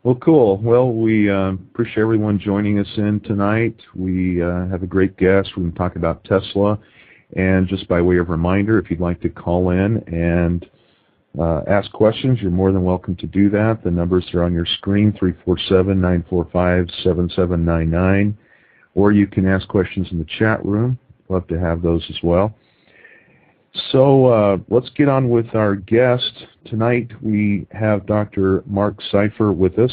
Well, cool. Well, we appreciate everyone joining us in tonight. We have a great guest. We're going to talk about Tesla. And just by way of reminder, if you'd like to call in and ask questions, you're more than welcome to do that. The numbers are on your screen, 347-945-7799. Or you can ask questions in the chat room. Love to have those as well. So let's get on with our guest. Tonight we have Dr. Mark Seifer with us.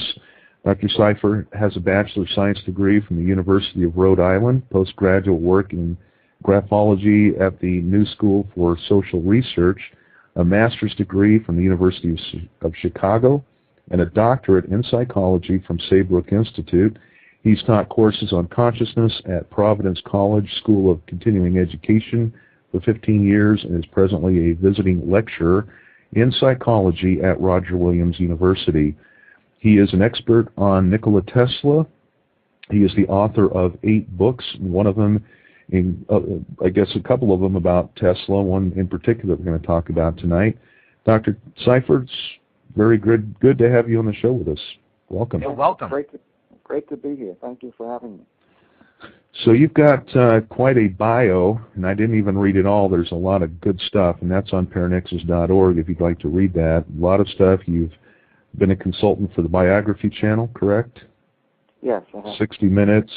Dr. Seifer has a Bachelor of Science degree from the University of Rhode Island, postgraduate work in graphology at the New School for Social Research, a master's degree from the University of Chicago, and a doctorate in psychology from Saybrook Institute. He's taught courses on consciousness at Providence College School of Continuing Education for 15 years and is presently a visiting lecturer in psychology at Roger Williams University. He is an expert on Nikola Tesla. He is the author of 8 books, one of them, I guess a couple of them about Tesla, one in particular we're going to talk about tonight. Dr. Seifer, it's very good to have you on the show with us. Welcome. You're welcome. Great to be here. Thank you for having me. So you've got quite a bio, and I didn't even read it all. There's a lot of good stuff, and that's on paranexus.org if you'd like to read that. A lot of stuff. You've been a consultant for the Biography Channel, correct? Yes. 60 Minutes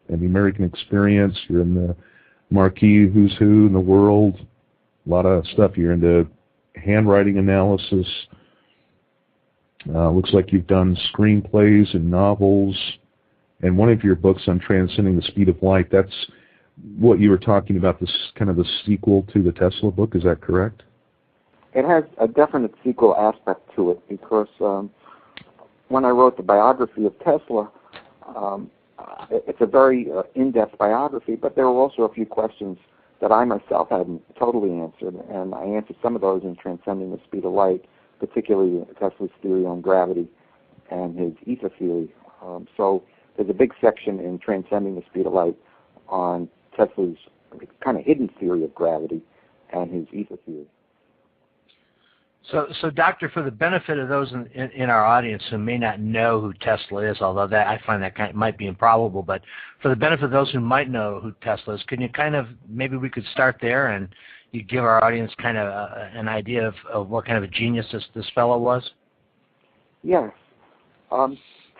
and the American Experience. You're in the Marquee Who's Who in the World. A lot of stuff. You're into handwriting analysis. Looks like you've done screenplays and novels. And one of your books on transcending the speed of light, that's what you were talking about, this kind of the sequel to the Tesla book, is that correct? It has a definite sequel aspect to it because when I wrote the biography of Tesla, it's a very in-depth biography, but there were also a few questions that I myself hadn't totally answered, and I answered some of those in Transcending the Speed of Light, particularly Tesla's theory on gravity and his ether theory. So there's a big section in Transcending the Speed of Light on Tesla's kind of hidden theory of gravity and his ether theory. So, Doctor, for the benefit of those in our audience who may not know who Tesla is, although that I find that might be improbable, but for the benefit of those who might know who Tesla is, can you maybe we could start there and you give our audience kind of an idea of what kind of a genius this fellow was? Yes.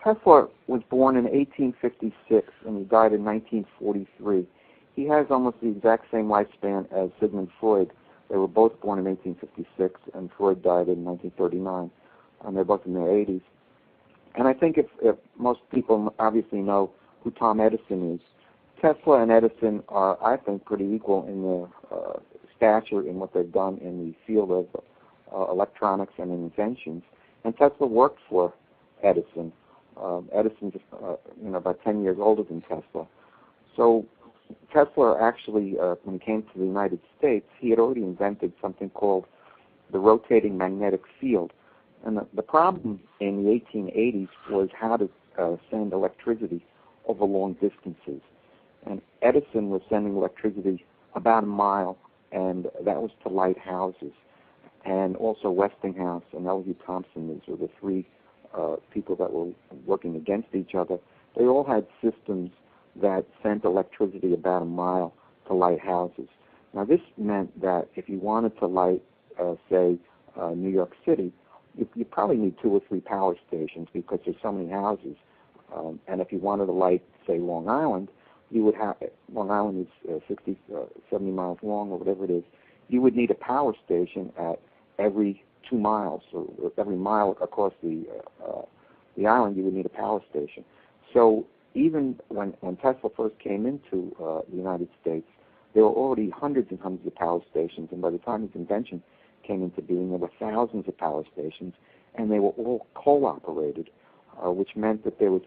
Tesla was born in 1856 and he died in 1943. He has almost the exact same lifespan as Sigmund Freud. They were both born in 1856 and Freud died in 1939. They're both in their 80s. And I think if most people obviously know who Tom Edison is, Tesla and Edison are, I think, pretty equal in their stature in what they've done in the field of electronics and inventions. And Tesla worked for Edison. Edison's about 10 years older than Tesla. So Tesla actually, when he came to the United States, he had already invented something called the rotating magnetic field. And the problem in the 1880s was how to send electricity over long distances. And Edison was sending electricity about a mile, and that was to light houses. And also Westinghouse and L.G. Thompson, these were the three people that were working against each other. They all had systems that sent electricity about a mile to light houses. Now this meant that if you wanted to light, say, New York City, you probably need 2 or 3 power stations because there's so many houses. And if you wanted to light, say, Long Island, you would have, Long Island is 60, 70 miles long or whatever it is, you would need a power station at every 2 miles, or every mile across the island, you would need a power station. So even when Tesla first came into the United States, there were already hundreds and hundreds of power stations, and by the time his invention came into being, there were thousands of power stations, and they were all coal-operated, which meant that there was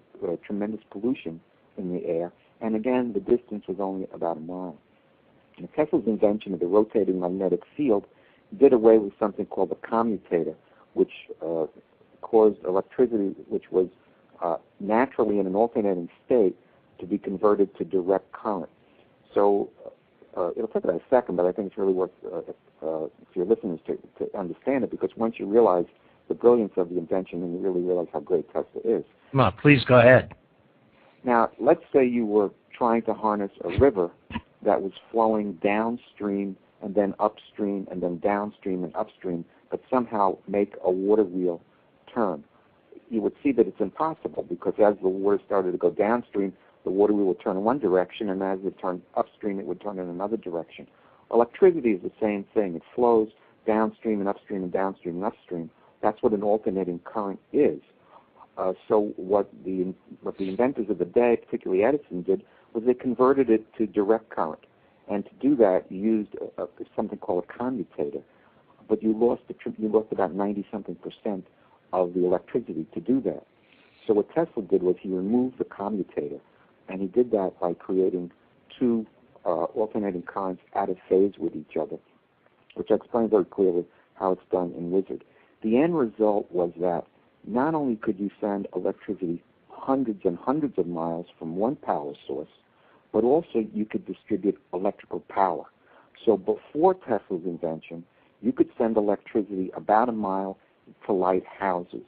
tremendous pollution in the air, and again, the distance was only about a mile. And Tesla's invention of the rotating magnetic field did away with something called the commutator, which caused electricity, which was naturally in an alternating state, to be converted to direct current. So it'll take about a second, but I think it's really worth for your listeners to understand it, because once you realize the brilliance of the invention, and you really realize how great Tesla is. Come on, please go ahead. Now, let's say you were trying to harness a river that was flowing downstream and then upstream and then downstream and upstream, but somehow make a water wheel turn. You would see that it's impossible, because as the water started to go downstream, the water wheel would turn in one direction, and as it turned upstream, it would turn in another direction. Electricity is the same thing. It flows downstream and upstream and downstream and upstream. That's what an alternating current is. So what the inventors of the day, particularly Edison, did was they converted it to direct current. And to do that, you used something called a commutator. But you lost about 90-something% of the electricity to do that. So what Tesla did was he removed the commutator, and he did that by creating two alternating currents out of phase with each other, which I explained very clearly how it's done in Wizard. The end result was that not only could you send electricity hundreds and hundreds of miles from one power source, but also you could distribute electrical power. So before Tesla's invention, you could send electricity about a mile to light houses,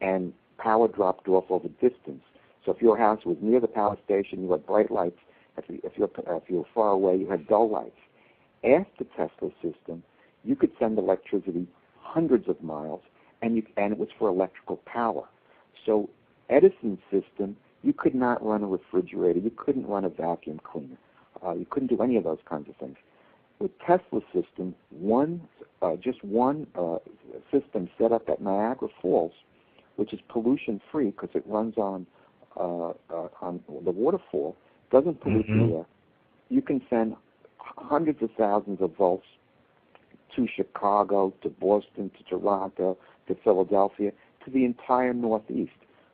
and power dropped off over distance. So if your house was near the power station, you had bright lights. If you were far away, you had dull lights. After Tesla's system, you could send electricity hundreds of miles, and it was for electrical power. So Edison's system, you could not run a refrigerator. You couldn't run a vacuum cleaner. You couldn't do any of those kinds of things. With Tesla's system, just one system set up at Niagara Falls, which is pollution-free because it runs on the waterfall, doesn't pollute the air. You can send hundreds of thousands of volts to Chicago, to Boston, to Toronto, to Philadelphia, to the entire Northeast.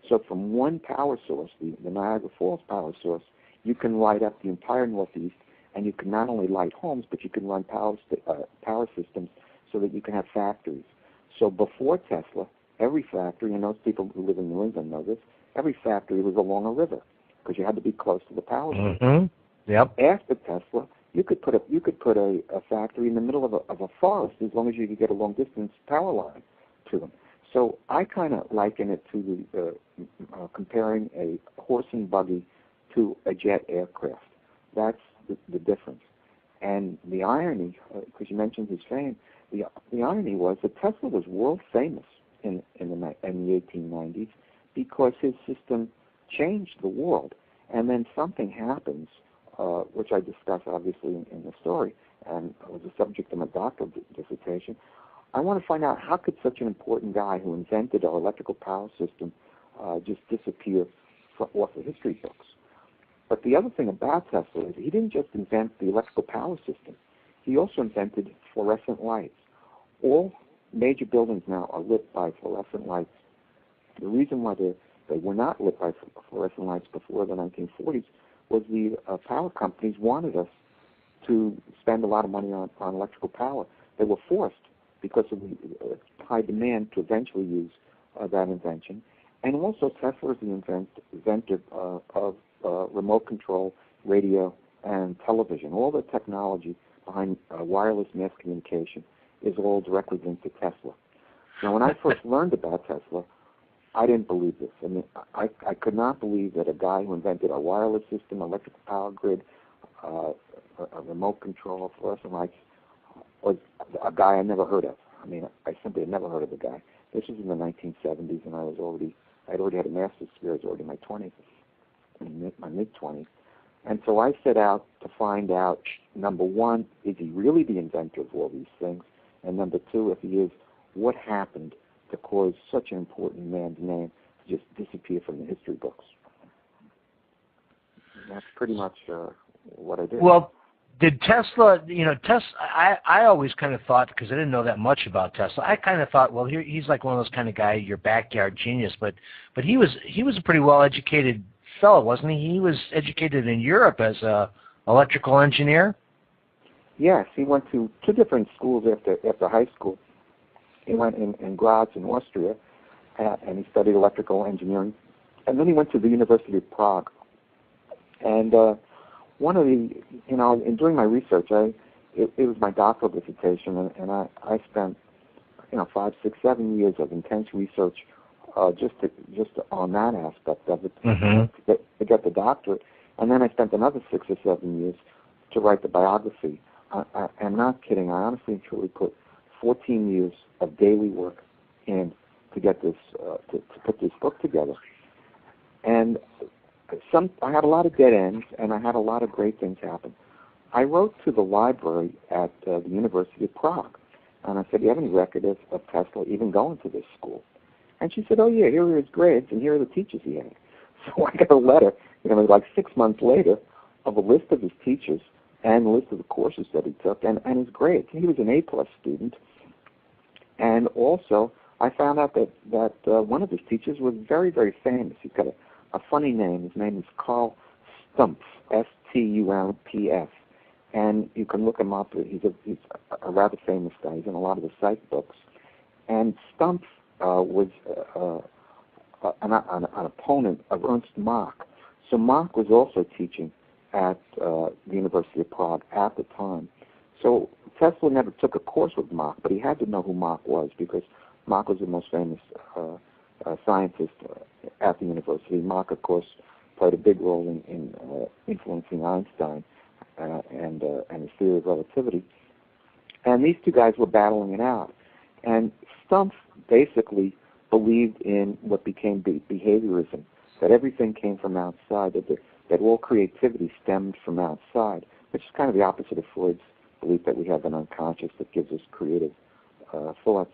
So from one power source, the Niagara Falls power source, you can light up the entire Northeast, and you can not only light homes, but you can run power systems so that you can have factories. So before Tesla, every factory, and those people who live in New England know this, every factory was along a river because you had to be close to the power source. Yep. After Tesla, you could put a factory in the middle of a forest as long as you could get a long distance power line to them. So I kind of liken it to comparing a horse and buggy to a jet aircraft. That's the difference. And the irony, because you mentioned his fame, the irony was that Tesla was world famous in the 1890s because his system changed the world. And then something happens, which I discuss obviously in the story, and was the subject of my doctoral dissertation. I want to find out how could such an important guy who invented our electrical power system just disappear off the history books. But the other thing about Tesla is he didn't just invent the electrical power system. He also invented fluorescent lights. All major buildings now are lit by fluorescent lights. The reason why they were not lit by fluorescent lights before the 1940s was the power companies wanted us to spend a lot of money on electrical power. They were forced because of the high demand to eventually use that invention. And also Tesla is the inventor of remote control, radio, and television. All the technology behind wireless mass communication is all directly linked to Tesla. Now, when I first learned about Tesla, I didn't believe this. I mean, I could not believe that a guy who invented a wireless system, electrical power grid, a remote control, fluorescent lights, was a guy I never heard of. I mean, I simply had never heard of the guy. This was in the 1970s, and I'd already had a master's degree. I was already in my 20s, in my mid-20s. And so I set out to find out, number one, is he really the inventor of all these things? And number two, if he is, what happened to cause such an important man's name to just disappear from the history books? And that's pretty much what I did. Well, did Tesla, I always kind of thought, because I didn't know that much about Tesla, I kind of thought, well, he's like one of those kind of guy, your backyard genius, but he was a pretty well-educated fellow, wasn't he? He was educated in Europe as a electrical engineer. Yes, he went to two different schools after high school. He went in Graz in Austria, and he studied electrical engineering. And then he went to the University of Prague. And one of the, during my research, it was my doctoral dissertation, and I spent, 5, 6, 7 years of intense research just on that aspect of it to get the doctorate. And then I spent another 6 or 7 years to write the biography. I'm not kidding. I honestly and truly put 14 years of daily work in to get this, to put this book together. And I had a lot of dead ends, and I had a lot of great things happen. I wrote to the library at the University of Prague, and I said, do you have any record of Tesla even going to this school? And she said, oh, yeah, here are his grades, and here are the teachers he had. So I got a letter, like 6 months later, of a list of his teachers and a list of the courses that he took and his grades. He was an A-plus student. And also, I found out that one of his teachers was very, very famous. He's got a funny name. His name is Carl Stumpf, S-T-U-M-P-F. And you can look him up. He's a rather famous guy. He's in a lot of the psych books. And Stumpf was an opponent of Ernst Mach. So Mach was also teaching at the University of Prague at the time. So Tesla never took a course with Mach, but he had to know who Mach was because Mach was the most famous scientist at the university. Mach, of course, played a big role in influencing Einstein and his theory of relativity. And these two guys were battling it out. And Stumpf basically believed in what became behaviorism, that everything came from outside, that all creativity stemmed from outside, which is kind of the opposite of Freud's belief that we have an unconscious that gives us creative thoughts.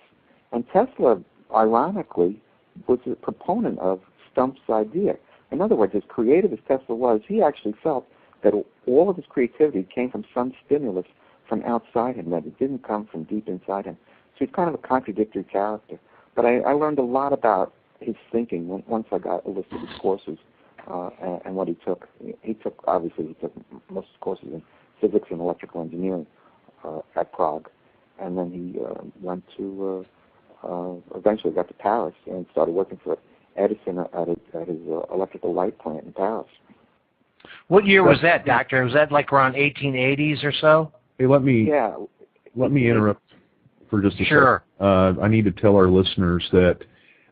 And Tesla, ironically, was a proponent of Stumpf's idea. In other words, as creative as Tesla was, he actually felt that all of his creativity came from some stimulus from outside him, that it didn't come from deep inside him. So he's kind of a contradictory character. But I learned a lot about his thinking once I got a list of his courses and what he took. He took most of his courses in physics and electrical engineering at Prague. And then he went to, eventually got to Paris and started working for Edison at his electrical light plant in Paris. What year was that, Doctor? Was that like around 1880s or so? Hey, let me interrupt for just a second. I need to tell our listeners that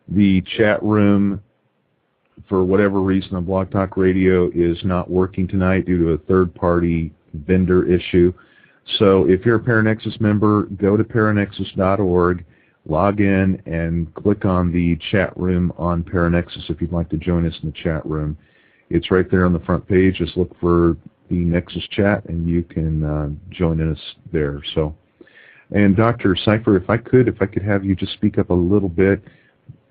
the chat room, for whatever reason, on Blog Talk Radio is not working tonight due to a third-party vendor issue. So if you're a Paranexus member, go to paranexus.org, log in, and click on the chat room on Paranexus if you'd like to join us in the chat room. It's right there on the front page. Just look for the Nexus chat, and you can join us there. So, and Dr. Cipher, if I could have you just speak up a little bit,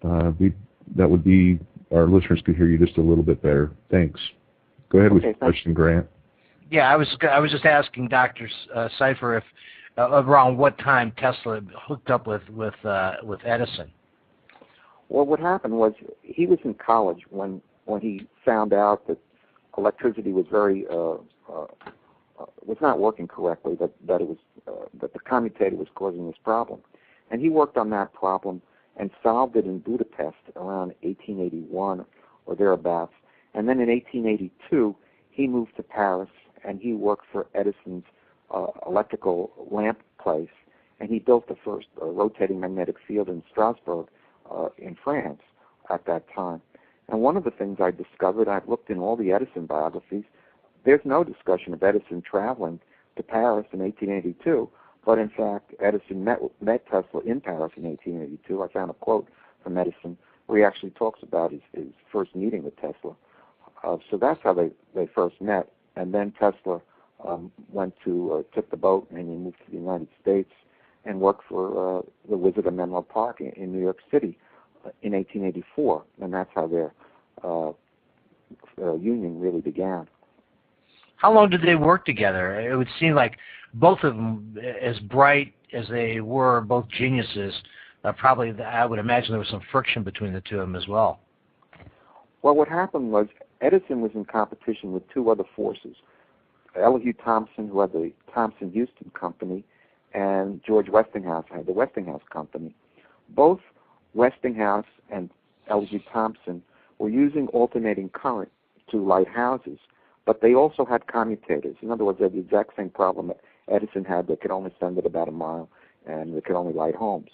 that would be, our listeners could hear you just a little bit better. Thanks. Go ahead with your question, Grant. Yeah, I was just asking Dr. Cipher if around what time Tesla hooked up with Edison. Well, what happened was he was in college when he found out that electricity was was not working correctly, that it was that the commutator was causing this problem, and he worked on that problem and solved it in Budapest around 1881 or thereabouts. And then in 1882, he moved to Paris and he worked for Edison's electrical lamp place, and he built the first rotating magnetic field in Strasbourg in France at that time. And one of the things I discovered, I've looked in all the Edison biographies, there's no discussion of Edison traveling to Paris in 1882, but in fact, Edison met Tesla in Paris in 1882. I found a quote from Edison where he actually talks about his first meeting with Tesla. So that's how they first met. And then Tesla took the boat and he moved to the United States and worked for the Wizard of Menlo Park in New York City in 1884, and that's how their union really began. How long did they work together? It would seem like both of them, as bright as they were, both geniuses, probably I would imagine there was some friction between the two of them as well. Well, what happened was Edison was in competition with two other forces, Elihu Thomson, who had the Thomson-Houston Company, and George Westinghouse had the Westinghouse Company. Both Westinghouse and Elihu Thomson were using alternating current to light houses, but they also had commutators. In other words, they had the exact same problem that Edison had. They could only send it about a mile, and they could only light homes.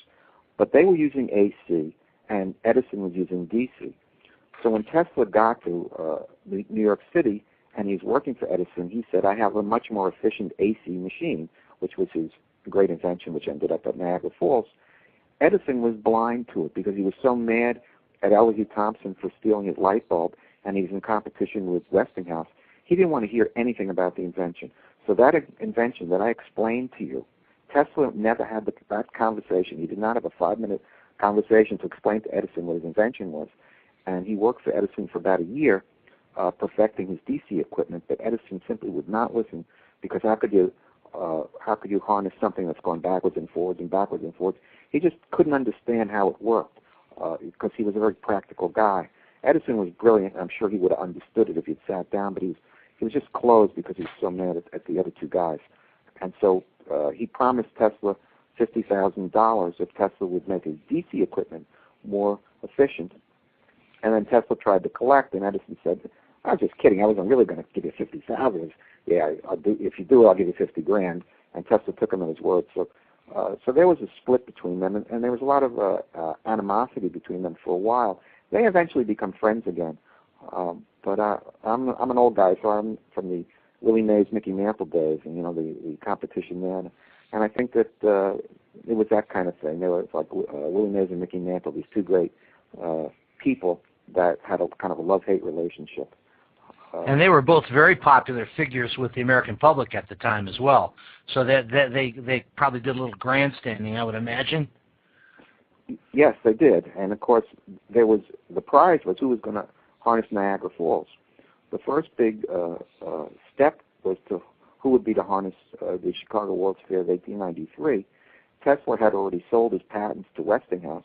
But they were using AC, and Edison was using DC. So when Tesla got to New York City and he was working for Edison, he said, I have a much more efficient AC machine, which was his great invention, which ended up at Niagara Falls. Edison was blind to it because he was so mad at L.E. Thompson for stealing his light bulb, and he was in competition with Westinghouse. He didn't want to hear anything about the invention. So that invention that I explained to you, Tesla never had that conversation. He did not have a 5-minute conversation to explain to Edison what his invention was. And he worked for Edison for about a year, perfecting his DC equipment, but Edison simply would not listen, because how could you harness something that's going backwards and forwards and backwards and forwards? He just couldn't understand how it worked, because he was a very practical guy. Edison was brilliant. I'm sure he would have understood it if he'd sat down, but he was just closed because he was so mad at the other two guys. And so he promised Tesla $50,000 if Tesla would make his DC equipment more efficient. And then Tesla tried to collect, and Edison said, I was just kidding. I wasn't really going to give you $50,000. Yeah, I'll do, if you do it, I'll give you $50,000. And Tesla took him at his word. So there was a split between them, and there was a lot of animosity between them for a while. They eventually become friends again. But I'm an old guy, so I'm from the Willie Mays, Mickey Mantle days, and the competition there. And I think that it was that kind of thing. They were like Willie Mays and Mickey Mantle, these two great people that had a kind of a love-hate relationship. And they were both very popular figures with the American public at the time as well. So they probably did a little grandstanding, I would imagine. Yes, they did. And of course, the prize was who was going to harness Niagara Falls. The first big step was to who would be to harness the Chicago World's Fair of 1893. Tesla had already sold his patents to Westinghouse,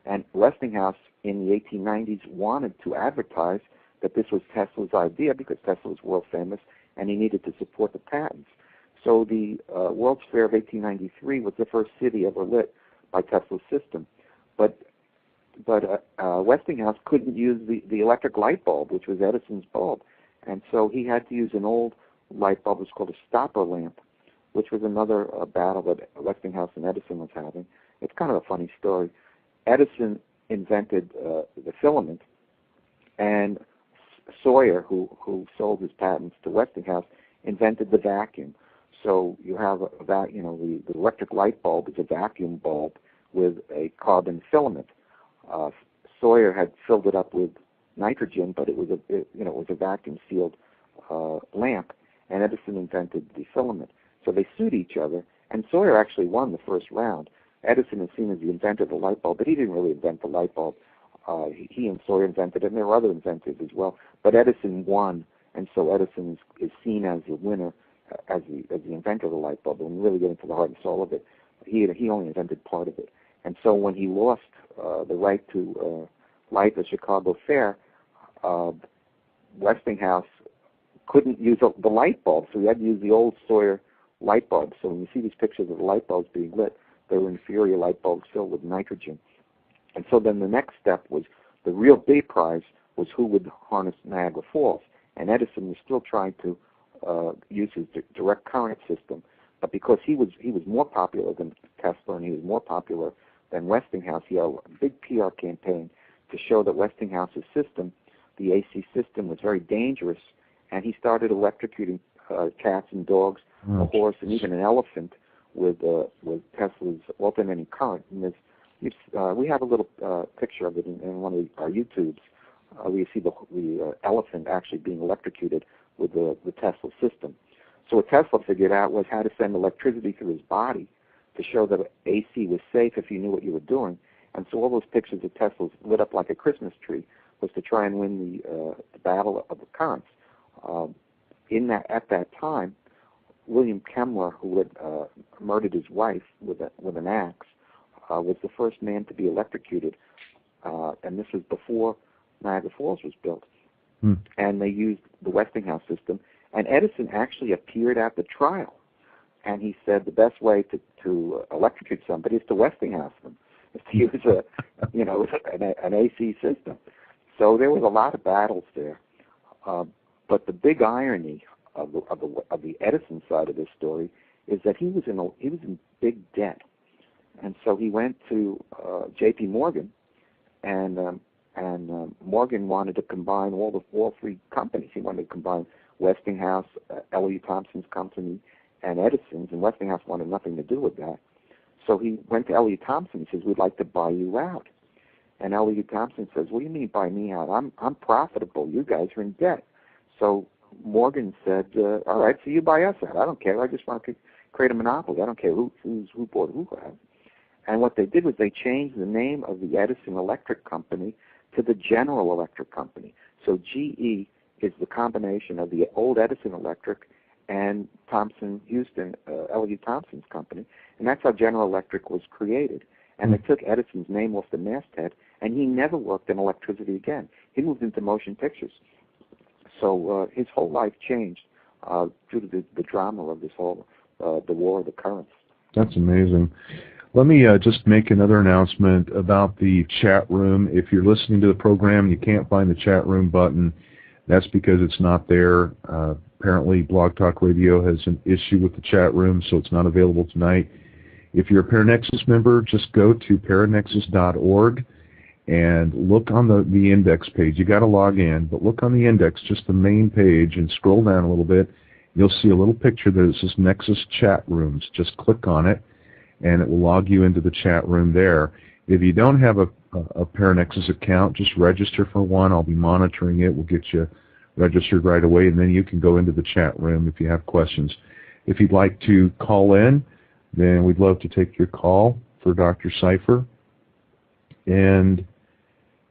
and Westinghouse in the 1890s wanted to advertise that this was Tesla's idea because Tesla was world famous and he needed to support the patents. So the World's Fair of 1893 was the first city ever lit by Tesla's system. But Westinghouse couldn't use the electric light bulb, which was Edison's bulb. And so he had to use an old light bulb. It was called a stopper lamp, which was another battle that Westinghouse and Edison was having. It's kind of a funny story. Edison invented the filament, and Sawyer, who sold his patents to Westinghouse, invented the vacuum. So you have the electric light bulb is a vacuum bulb with a carbon filament. Sawyer had filled it up with nitrogen, but it was a vacuum sealed lamp, and Edison invented the filament. So they sued each other, and Sawyer actually won the first round. Edison is seen as the inventor of the light bulb, but he didn't really invent the light bulb. He and Sawyer invented it, and there were other inventors as well. But Edison won, and so Edison is seen as the winner, as the inventor of the light bulb. And when you really get into the heart and soul of it, he only invented part of it. And so when he lost the right to light the Chicago Fair, Westinghouse couldn't use the light bulb, so he had to use the old Sawyer light bulb. So when you see these pictures of the light bulbs being lit, they were inferior light bulbs filled with nitrogen. And so then the next step was, the real big prize was who would harness Niagara Falls. And Edison was still trying to use his direct current system, but because he was more popular than Tesla and he was more popular than Westinghouse, he had a big PR campaign to show that Westinghouse's system, the AC system, was very dangerous, and he started electrocuting cats and dogs, a horse, and even an elephant with Tesla's alternating current. And we have a little picture of it in one of our YouTubes. We see the elephant actually being electrocuted with the Tesla system. So what Tesla figured out was how to send electricity through his body to show that AC was safe if you knew what you were doing. And so all those pictures of Tesla lit up like a Christmas tree was to try and win the battle of the currents. At that time, William Kemmler, who had murdered his wife with an axe, was the first man to be electrocuted, and this was before Niagara Falls was built. And they used the Westinghouse system, and Edison actually appeared at the trial, and he said the best way to electrocute somebody is to Westinghouse them, is to use an AC system. So there was a lot of battles there, but the big irony of the Edison side of this story is that he was in big debt. And so he went to J.P. Morgan, and Morgan wanted to combine all three companies. He wanted to combine Westinghouse, L.E. Thompson's company, and Edison's, and Westinghouse wanted nothing to do with that. So he went to L.E. Thompson. He says, "We'd like to buy you out." And L.E. Thompson says, "What do you mean buy me out? I'm profitable. You guys are in debt." So Morgan said, "All right, so you buy us out. I don't care. I just want to create a monopoly. I don't care who bought who out." And what they did was they changed the name of the Edison Electric Company to the General Electric Company. So GE is the combination of the old Edison Electric and Thomson Houston, L.E. Thompson's company, and that's how General Electric was created. And they took Edison's name off the masthead, and he never worked in electricity again. He moved into motion pictures. So his whole life changed due to the drama of this whole, the War of the Currents. That's amazing. Let me just make another announcement about the chat room. If you're listening to the program and you can't find the chat room button, that's because it's not there. Apparently Blog Talk Radio has an issue with the chat room, so it's not available tonight. If you're a Paranexus member, just go to paranexus.org and look on the index page. You got to log in, but look on the index, just the main page, and scroll down a little bit. You'll see a little picture that says Nexus Chat Rooms. Just click on it, and it will log you into the chat room there. If you don't have a Paranexus account, just register for one. I'll be monitoring it. We'll get you registered right away, and then you can go into the chat room if you have questions. If you'd like to call in, then we'd love to take your call for Dr. Cipher. And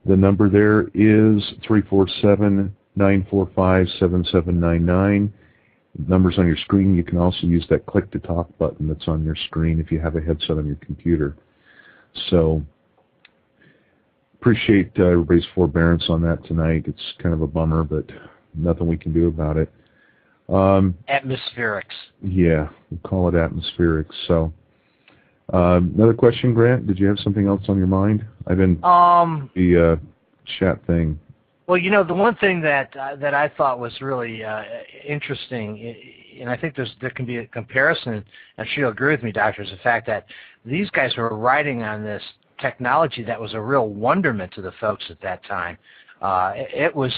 the number there is 347-945-7799. The number's on your screen. You can also use that click to talk button that's on your screen if you have a headset on your computer. So appreciate everybody's forbearance on that tonight. It's kind of a bummer, but nothing we can do about it. Atmospherics. Yeah, we'll call it atmospherics. So another question, Grant? Did you have something else on your mind? I've been the chat thing. Well, you know, the one thing that I thought was really interesting, and I think there can be a comparison, I'm sure you'll agree with me, Doctor, is the fact that these guys were riding on this technology that was a real wonderment to the folks at that time. It was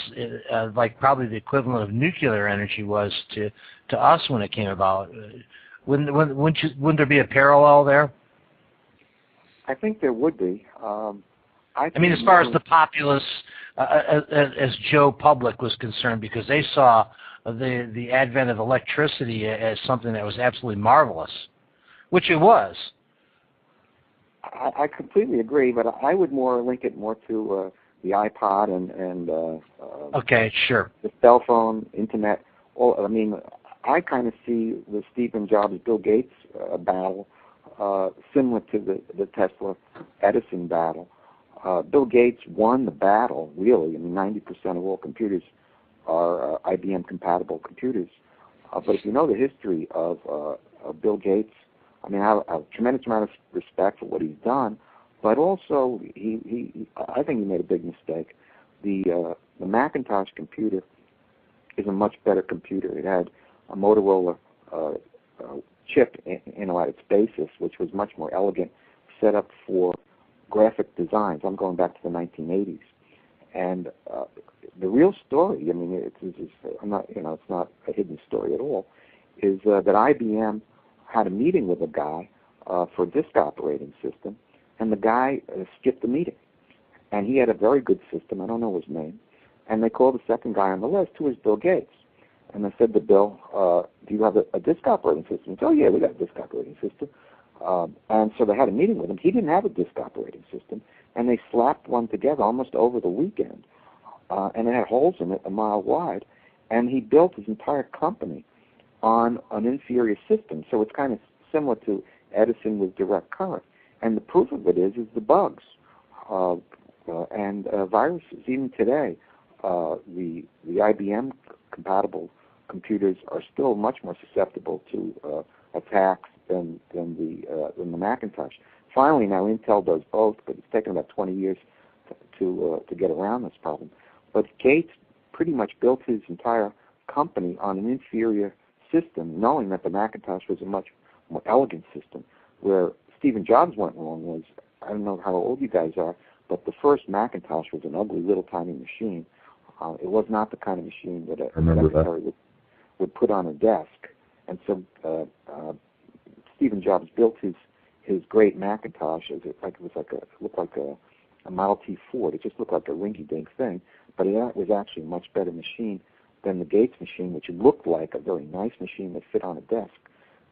like probably the equivalent of nuclear energy was to us when it came about. Wouldn't there be a parallel there? I think there would be. I mean, as far as the populace, as Joe Public was concerned, because they saw the advent of electricity as something that was absolutely marvelous, which it was. I completely agree, but I would link it more to the iPod and okay, sure, the cell phone, internet. I mean, I kind of see the Stephen Jobs, Bill Gates battle similar to the Tesla Edison battle. Bill Gates won the battle, really. I mean, 90% of all computers are IBM-compatible computers. But if you know the history of Bill Gates, I mean, I have a tremendous amount of respect for what he's done, but also I think he made a big mistake. The Macintosh computer is a much better computer. It had a Motorola chip at its basis, which was much more elegant, set up for graphic designs. I'm going back to the 1980s, and the real story, I mean, it's not a hidden story at all, is that IBM had a meeting with a guy for a disk operating system, and the guy skipped the meeting, and he had a very good system. I don't know his name, and they called the second guy on the list, who was Bill Gates, and they said to Bill, "Do you have a disk operating system?" He said, "Oh yeah, we got a disk operating system." And so they had a meeting with him. He didn't have a disk operating system, and they slapped one together almost over the weekend, and it had holes in it a mile wide, and he built his entire company on an inferior system. So it's kind of similar to Edison with direct current, and the proof of it is the bugs and viruses. Even today, the IBM compatible computers are still much more susceptible to attacks than the Macintosh. Finally, now Intel does both, but it's taken about 20 years to get around this problem. But Gates pretty much built his entire company on an inferior system, knowing that the Macintosh was a much more elegant system, where Stephen Jobs went wrong was, I don't know how old you guys are, but the first Macintosh was an ugly little tiny machine. It was not the kind of machine that a secretary would put on a desk. And so Stephen Jobs built his great Macintosh as it looked like a Model T Ford. It just looked like a rinky-dink thing, but it was actually a much better machine than the Gates machine, which looked like a very nice machine that fit on a desk.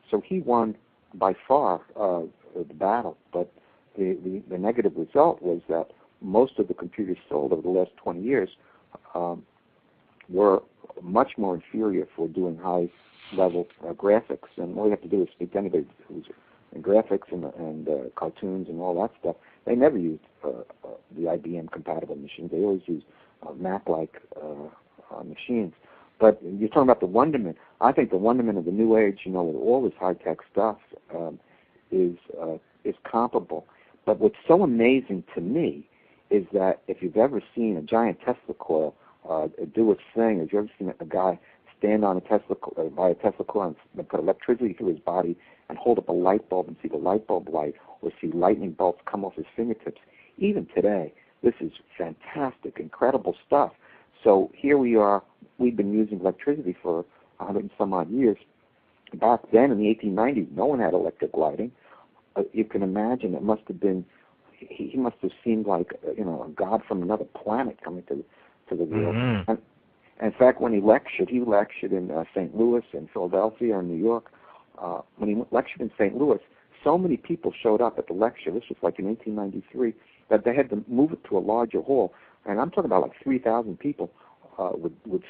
So he won by far the battle, but the negative result was that most of the computers sold over the last 20 years were much more inferior for doing high-level graphics, and all you have to do is speak to anybody who's in graphics and cartoons and all that stuff. They never used the IBM-compatible machines. They always used Mac-like machines. But you're talking about the wonderment. I think the wonderment of the new age, with all this high-tech stuff, is comparable. But what's so amazing to me is that if you've ever seen a giant Tesla coil do its thing, if you've ever seen a guy stand on a Tesla by a Tesla coil and put electricity through his body and hold up a light bulb and see the light bulb light, or see lightning bolts come off his fingertips, even today, this is fantastic, incredible stuff. So here we are. We've been using electricity for 100 and some odd years. Back then, in the 1890s, no one had electric lighting. You can imagine it must have been. He must have seemed like a god from another planet coming to the world. Mm-hmm. And in fact, when he lectured in St. Louis and Philadelphia and New York. When he lectured in St. Louis, so many people showed up at the lecture. This was like in 1893, that they had to move it to a larger hall. And I'm talking about like 3,000 people would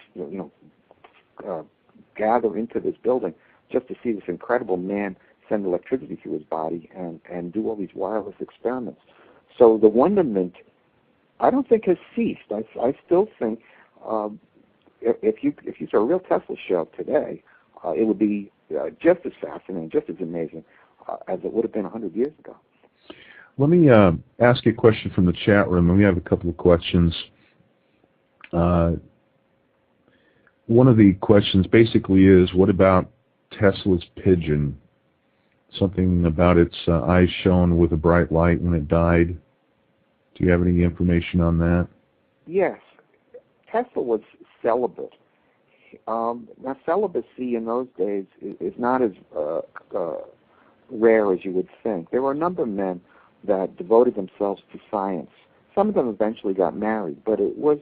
gather into this building just to see this incredible man send electricity through his body and do all these wireless experiments. So the wonderment, I don't think, has ceased. I still think if you saw a real Tesla show today, it would be just as fascinating, just as amazing as it would have been 100 years ago. Let me ask you a question from the chat room, and we have a couple of questions. One of the questions basically is, what about Tesla's pigeon? Something about its eyes shone with a bright light when it died. Do you have any information on that? Yes. Tesla was celibate. Now, celibacy in those days is not as rare as you would think. There were a number of men that devoted themselves to science. Some of them eventually got married, but it was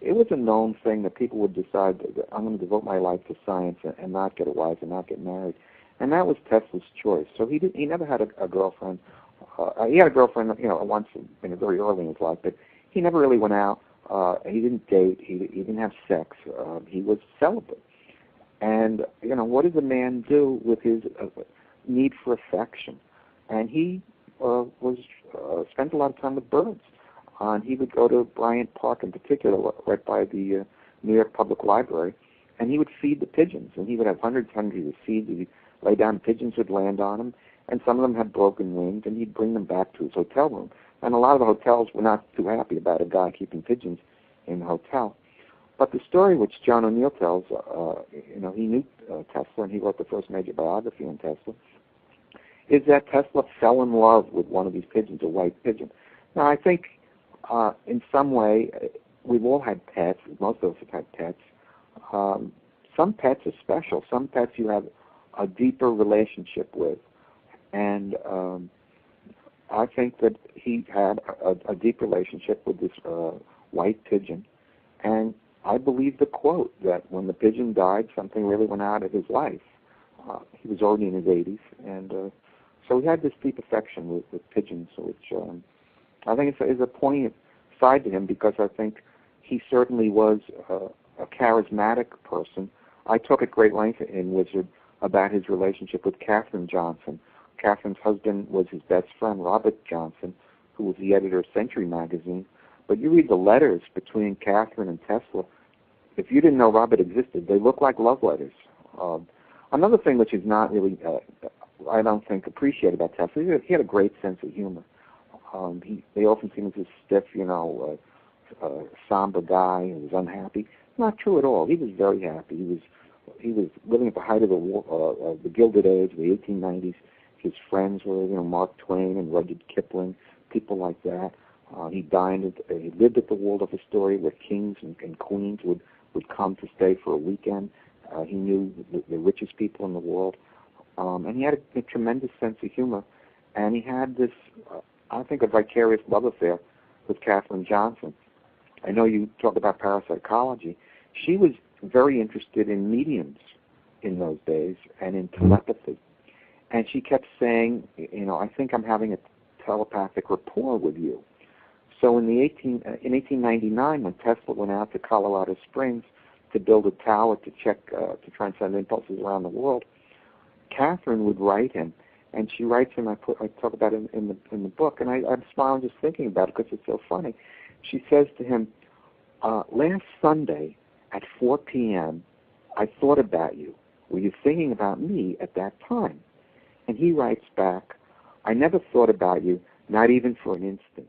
a known thing that people would decide that I'm going to devote my life to science and not get a wife and not get married. And that was Tesla's choice. So he never had a girlfriend. He had a girlfriend, once very early in his life, but he never really went out. He didn't date. He didn't have sex. He was celibate. And what does a man do with his need for affection? And he spent a lot of time with birds. And he would go to Bryant Park in particular, right by the New York Public Library, and he would feed the pigeons. And he would have hundreds of seeds. He'd lay down, pigeons would land on him, and some of them had broken wings, and he'd bring them back to his hotel room. And a lot of the hotels were not too happy about a guy keeping pigeons in the hotel. But the story which John O'Neill tells, he knew Tesla, and he wrote the first major biography on Tesla, is that Tesla fell in love with one of these pigeons, a white pigeon. Now, I think in some way we've all had pets. Most of us have had pets. Some pets are special. Some pets you have a deeper relationship with. And I think that he had a deep relationship with this white pigeon. And I believe the quote that when the pigeon died, something really went out of his life. He was already in his 80s. And so he had this deep affection with pigeons, which I think is a poignant side to him, because I think he certainly was a charismatic person. I talk at great length in Wizard about his relationship with Katherine Johnson. Catherine's husband was his best friend, Robert Johnson, who was the editor of Century magazine. But you read the letters between Catherine and Tesla. If you didn't know Robert existed, they look like love letters. Another thing which is not really, I don't think, appreciated about Tesla, he had a great sense of humor. They often see him as a stiff, somber guy who was unhappy. Not true at all. He was very happy. He was living at the height of the Gilded Age, the 1890s. His friends were, Mark Twain and Rudyard Kipling, people like that. He lived at the Waldorf Astoria where kings and queens would come to stay for a weekend. He knew the richest people in the world. And he had a tremendous sense of humor. And he had this, I think, a vicarious love affair with Katherine Johnson. I know you talk about parapsychology. She was very interested in mediums in those days and in telepathy. And she kept saying, I think I'm having a telepathic rapport with you. So in 1899, when Tesla went out to Colorado Springs to build a tower to check to transcend impulses around the world, Catherine would write him, and she writes him. I talk about it in the book, and I'm smiling just thinking about it because it's so funny. She says to him, "Last Sunday at 4 p.m., I thought about you. Were you thinking about me at that time?" And he writes back, "I never thought about you, not even for an instant."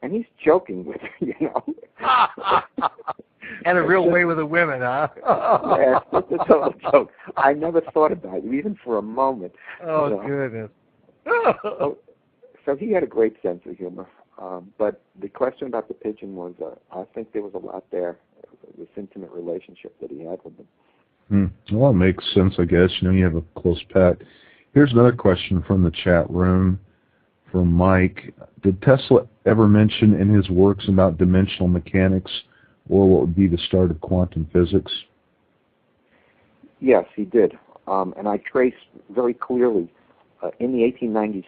And he's joking with her, And a real way with the women, huh? Yeah, it's a total joke. I never thought about you, even for a moment. Oh, goodness. So he had a great sense of humor. But the question about the pigeon was, I think there was a lot there, this intimate relationship that he had with them. Well, it makes sense, I guess. You have a close pet. Here's another question from the chat room from Mike. Did Tesla ever mention in his works about dimensional mechanics or what would be the start of quantum physics? Yes, he did. And I trace very clearly in the 1890s,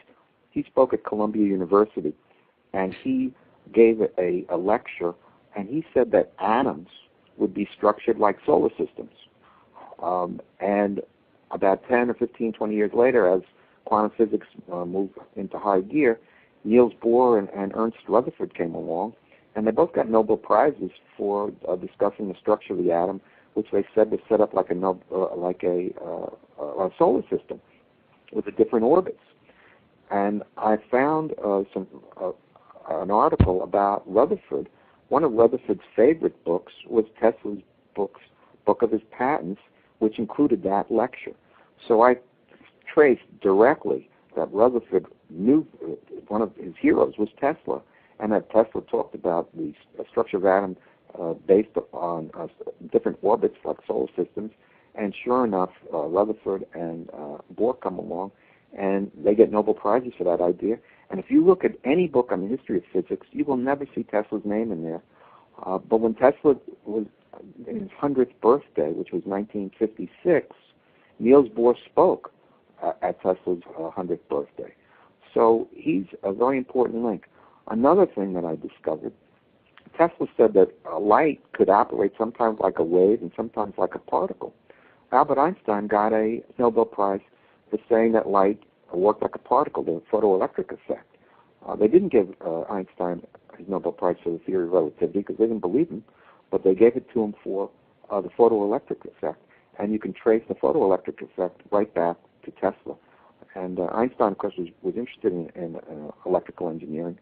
he spoke at Columbia University, and he gave a lecture, and he said that atoms would be structured like solar systems. And about 10 or 15, 20 years later, as quantum physics moved into high gear, Niels Bohr and Ernst Rutherford came along, and they both got Nobel Prizes for discussing the structure of the atom, which they said was set up like a solar system with the different orbits. And I found an article about Rutherford. One of Rutherford's favorite books was Tesla's book of his patents, which included that lecture. So I traced directly that Rutherford knew one of his heroes was Tesla, and that Tesla talked about the structure of atom based on different orbits like solar systems. And sure enough, Rutherford and Bohr come along, and they get Nobel Prizes for that idea. And if you look at any book on the history of physics, you will never see Tesla's name in there. But when Tesla was in his 100th birthday, which was 1956, Niels Bohr spoke at Tesla's 100th birthday. So he's a very important link. Another thing that I discovered, Tesla said that light could operate sometimes like a wave and sometimes like a particle. Albert Einstein got a Nobel Prize for saying that light worked like a particle, the photoelectric effect. They didn't give Einstein his Nobel Prize for the theory of relativity because they didn't believe him, but they gave it to him for the photoelectric effect. And you can trace the photoelectric effect right back to Tesla. And Einstein, of course, was interested in electrical engineering.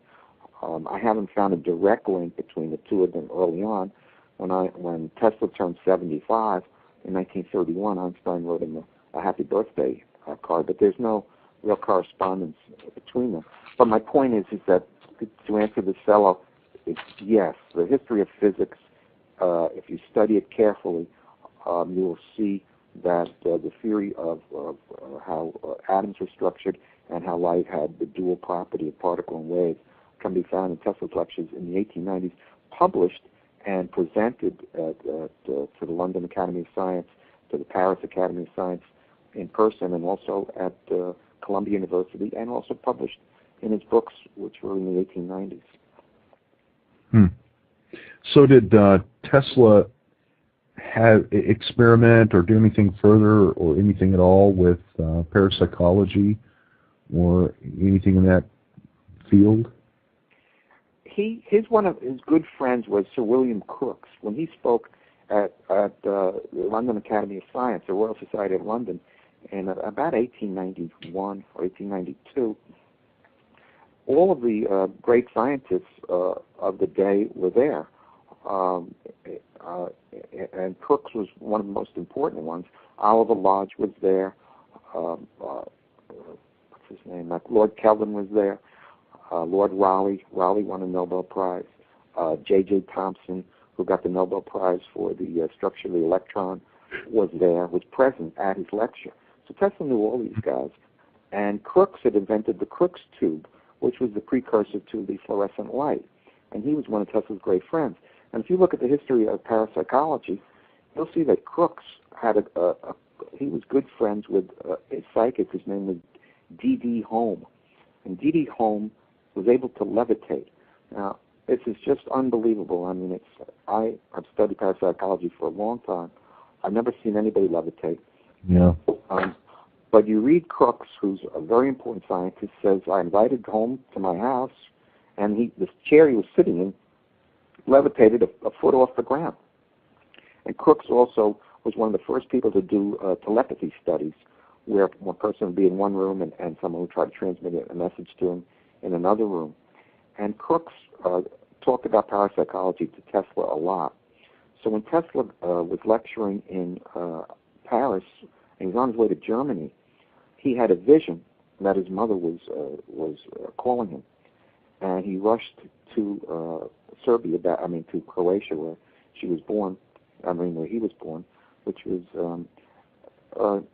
I haven't found a direct link between the two of them early on. When Tesla turned 75 in 1931, Einstein wrote him a happy birthday card, but there's no real correspondence between them. But my point is that to answer this fellow, yes, the history of physics, if you study it carefully, you will see that the theory of how atoms were structured and how light had the dual property of particle and wave can be found in Tesla's lectures in the 1890s, published and presented to the London Academy of Science, to the Paris Academy of Science in person, and also at Columbia University, and also published in his books, which were in the 1890s. So did Tesla experiment or do anything further or anything at all with parapsychology or anything in that field? One of his good friends was Sir William Crookes. When he spoke at the London Academy of Science, the Royal Society of London, in about 1891 or 1892, all of the great scientists of the day were there. And Crookes was one of the most important ones. Oliver Lodge was there. his name? Like Lord Kelvin was there. Lord Raleigh won a Nobel Prize. J.J. Thomson, who got the Nobel Prize for the structure of the electron, was present at his lecture. So Tesla knew all these guys. And Crookes had invented the Crookes tube, which was the precursor to the fluorescent light. And he was one of Tesla's great friends. And if you look at the history of parapsychology, you'll see that Crookes had he was good friends with a psychic whose name was D.D. Home. And D.D. Home was able to levitate. Now, this is just unbelievable. I mean, I've studied parapsychology for a long time. I've never seen anybody levitate. Yeah. But you read Crookes, who's a very important scientist, says, I invited Home to my house, and this chair he was sitting in levitated a foot off the ground. And Crookes also was one of the first people to do telepathy studies, where one person would be in one room and someone would try to transmit a message to him in another room. And Crookes talked about parapsychology to Tesla a lot. So when Tesla was lecturing in Paris, and he was on his way to Germany, he had a vision that his mother was calling him. And he rushed to to Croatia, where she was born, where he was born, which was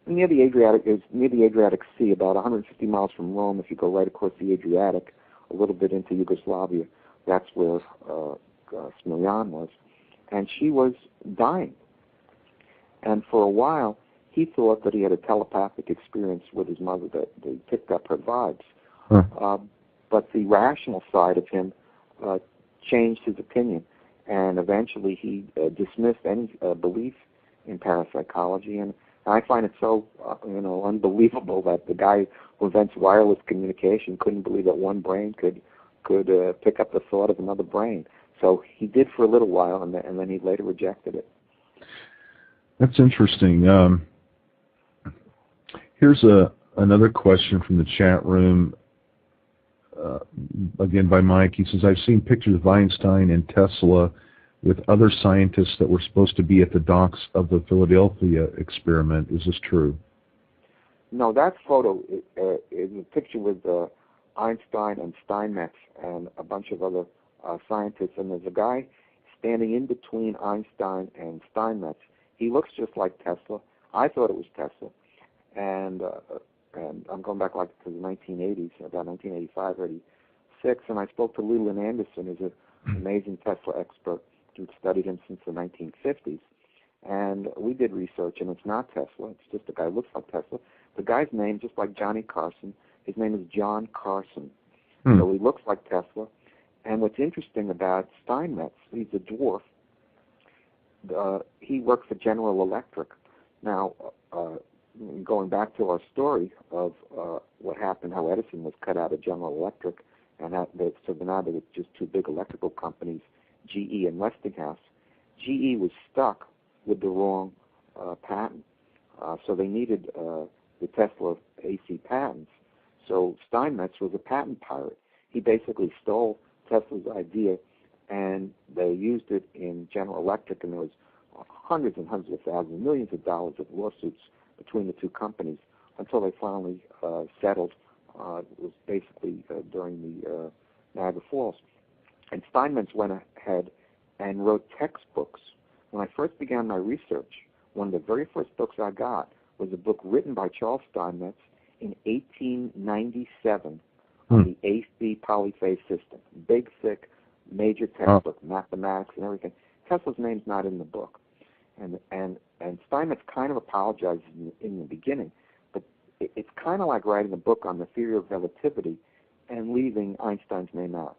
near the Adriatic Sea, about 150 miles from Rome. If you go right across the Adriatic, a little bit into Yugoslavia, that's where Smiljan was. And she was dying. And for a while, he thought that he had a telepathic experience with his mother, that they picked up her vibes. Huh. But the rational side of him changed his opinion, and eventually he dismissed any belief in parapsychology. And I find it so, unbelievable that the guy who invents wireless communication couldn't believe that one brain could pick up the thought of another brain. So he did for a little while, and then he later rejected it. That's interesting. Here's another question from the chat room, again by Mike. He says, I've seen pictures of Einstein and Tesla with other scientists that were supposed to be at the docks of the Philadelphia experiment. Is this true? No, that photo is a picture with Einstein and Steinmetz and a bunch of other scientists, and there's a guy standing in between Einstein and Steinmetz. He looks just like Tesla. I thought it was Tesla. And I'm going back to the 1980s, about 1985 or 86, and I spoke to Leland Anderson, who's an amazing Tesla expert who'd studied him since the 1950s. And we did research, and it's not Tesla. It's just a guy who looks like Tesla. The guy's name, just like Johnny Carson, his name is John Carson. So he looks like Tesla. And what's interesting about Steinmetz, he's a dwarf. He worked for General Electric. Now, going back to our story of what happened, how Edison was cut out of General Electric, and so now there were just two big electrical companies, GE and Westinghouse. GE was stuck with the wrong patent, so they needed the Tesla AC patents. So Steinmetz was a patent pirate. He basically stole Tesla's idea, and they used it in General Electric, and there was hundreds and hundreds of thousands, millions of dollars of lawsuits between the two companies until they finally settled. It was basically during the Niagara Falls. And Steinmetz went ahead and wrote textbooks. When I first began my research, one of the very first books I got was a book written by Charles Steinmetz in 1897 on the AC polyphase system. Big, thick, major textbook, mathematics and everything. Tesla's name's not in the book. And Steinmetz kind of apologizes in the beginning, but it's kind of like writing a book on the theory of relativity and leaving Einstein's name out.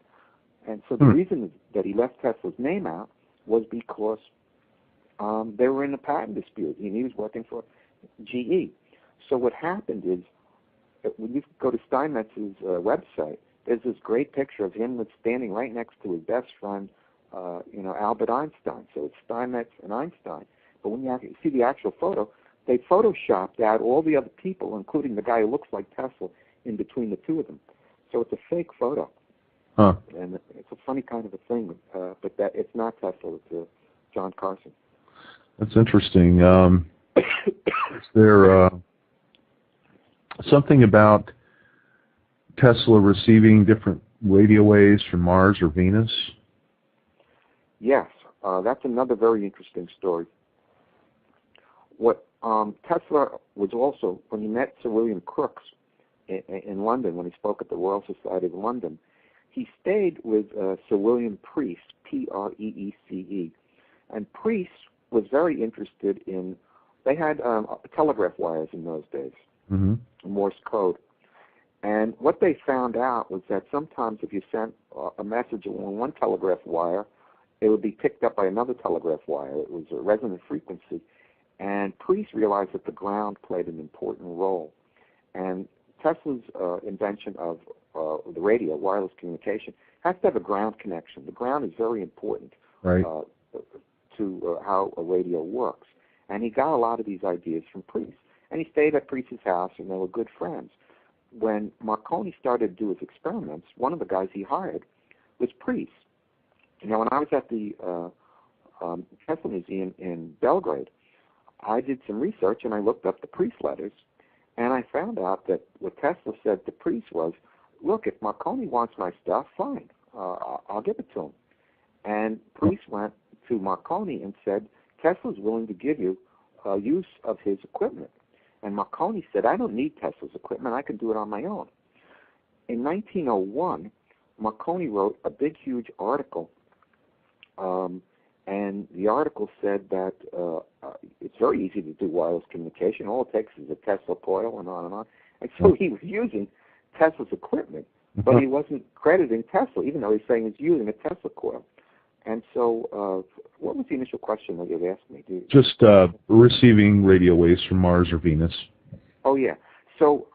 And so the reason that he left Tesla's name out was because they were in a patent dispute, and he was working for GE. So what happened is, when you go to Steinmetz's website, there's this great picture of him standing right next to his best friend, Albert Einstein. So it's Steinmetz and Einstein. But when you see the actual photo, they photoshopped out all the other people, including the guy who looks like Tesla, in between the two of them. So it's a fake photo. And it's a funny kind of a thing, but that it's not Tesla, it's John Carson. That's interesting. Is there something about Tesla receiving different radio waves from Mars or Venus? Yes, that's another very interesting story. What Tesla was also, when he met Sir William Crookes in London, when he spoke at the Royal Society of London, he stayed with Sir William Preece, Preece, and Preece was very interested in, they had telegraph wires in those days, Morse code. And what they found out was that sometimes if you sent a message along one telegraph wire, it would be picked up by another telegraph wire. It was a resonant frequency. And Preece realized that the ground played an important role. And Tesla's invention of the radio, wireless communication, has to have a ground connection. The ground is very important to how a radio works. And he got a lot of these ideas from Preece. And he stayed at Preece's house, and they were good friends. When Marconi started to do his experiments, one of the guys he hired was Preece. Now, when I was at the Tesla Museum in Belgrade, I did some research, and I looked up the Preece letters, and I found out that what Tesla said to Preece was, look, if Marconi wants my stuff, fine, I'll give it to him. And Preece went to Marconi and said, Tesla's willing to give you use of his equipment. And Marconi said, I don't need Tesla's equipment, I can do it on my own. In 1901, Marconi wrote a big, huge article, and the article said that it's very easy to do wireless communication. All it takes is a Tesla coil and on and on. And so he was using Tesla's equipment, but he wasn't crediting Tesla, even though he's saying he's using a Tesla coil. And so what was the initial question that you had asked me? Just receiving radio waves from Mars or Venus. Oh, yeah. So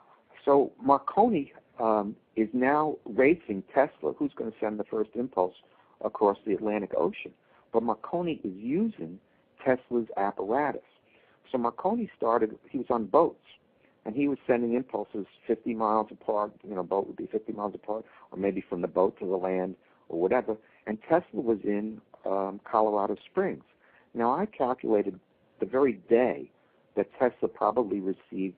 Marconi is now racing Tesla, who's going to send the first impulse across the Atlantic Ocean. But Marconi is using Tesla's apparatus. So Marconi started, he was on boats, and he was sending impulses 50 miles apart. You know, a boat would be 50 miles apart, or maybe from the boat to the land, or whatever. And Tesla was in Colorado Springs. Now, I calculated the very day that Tesla probably received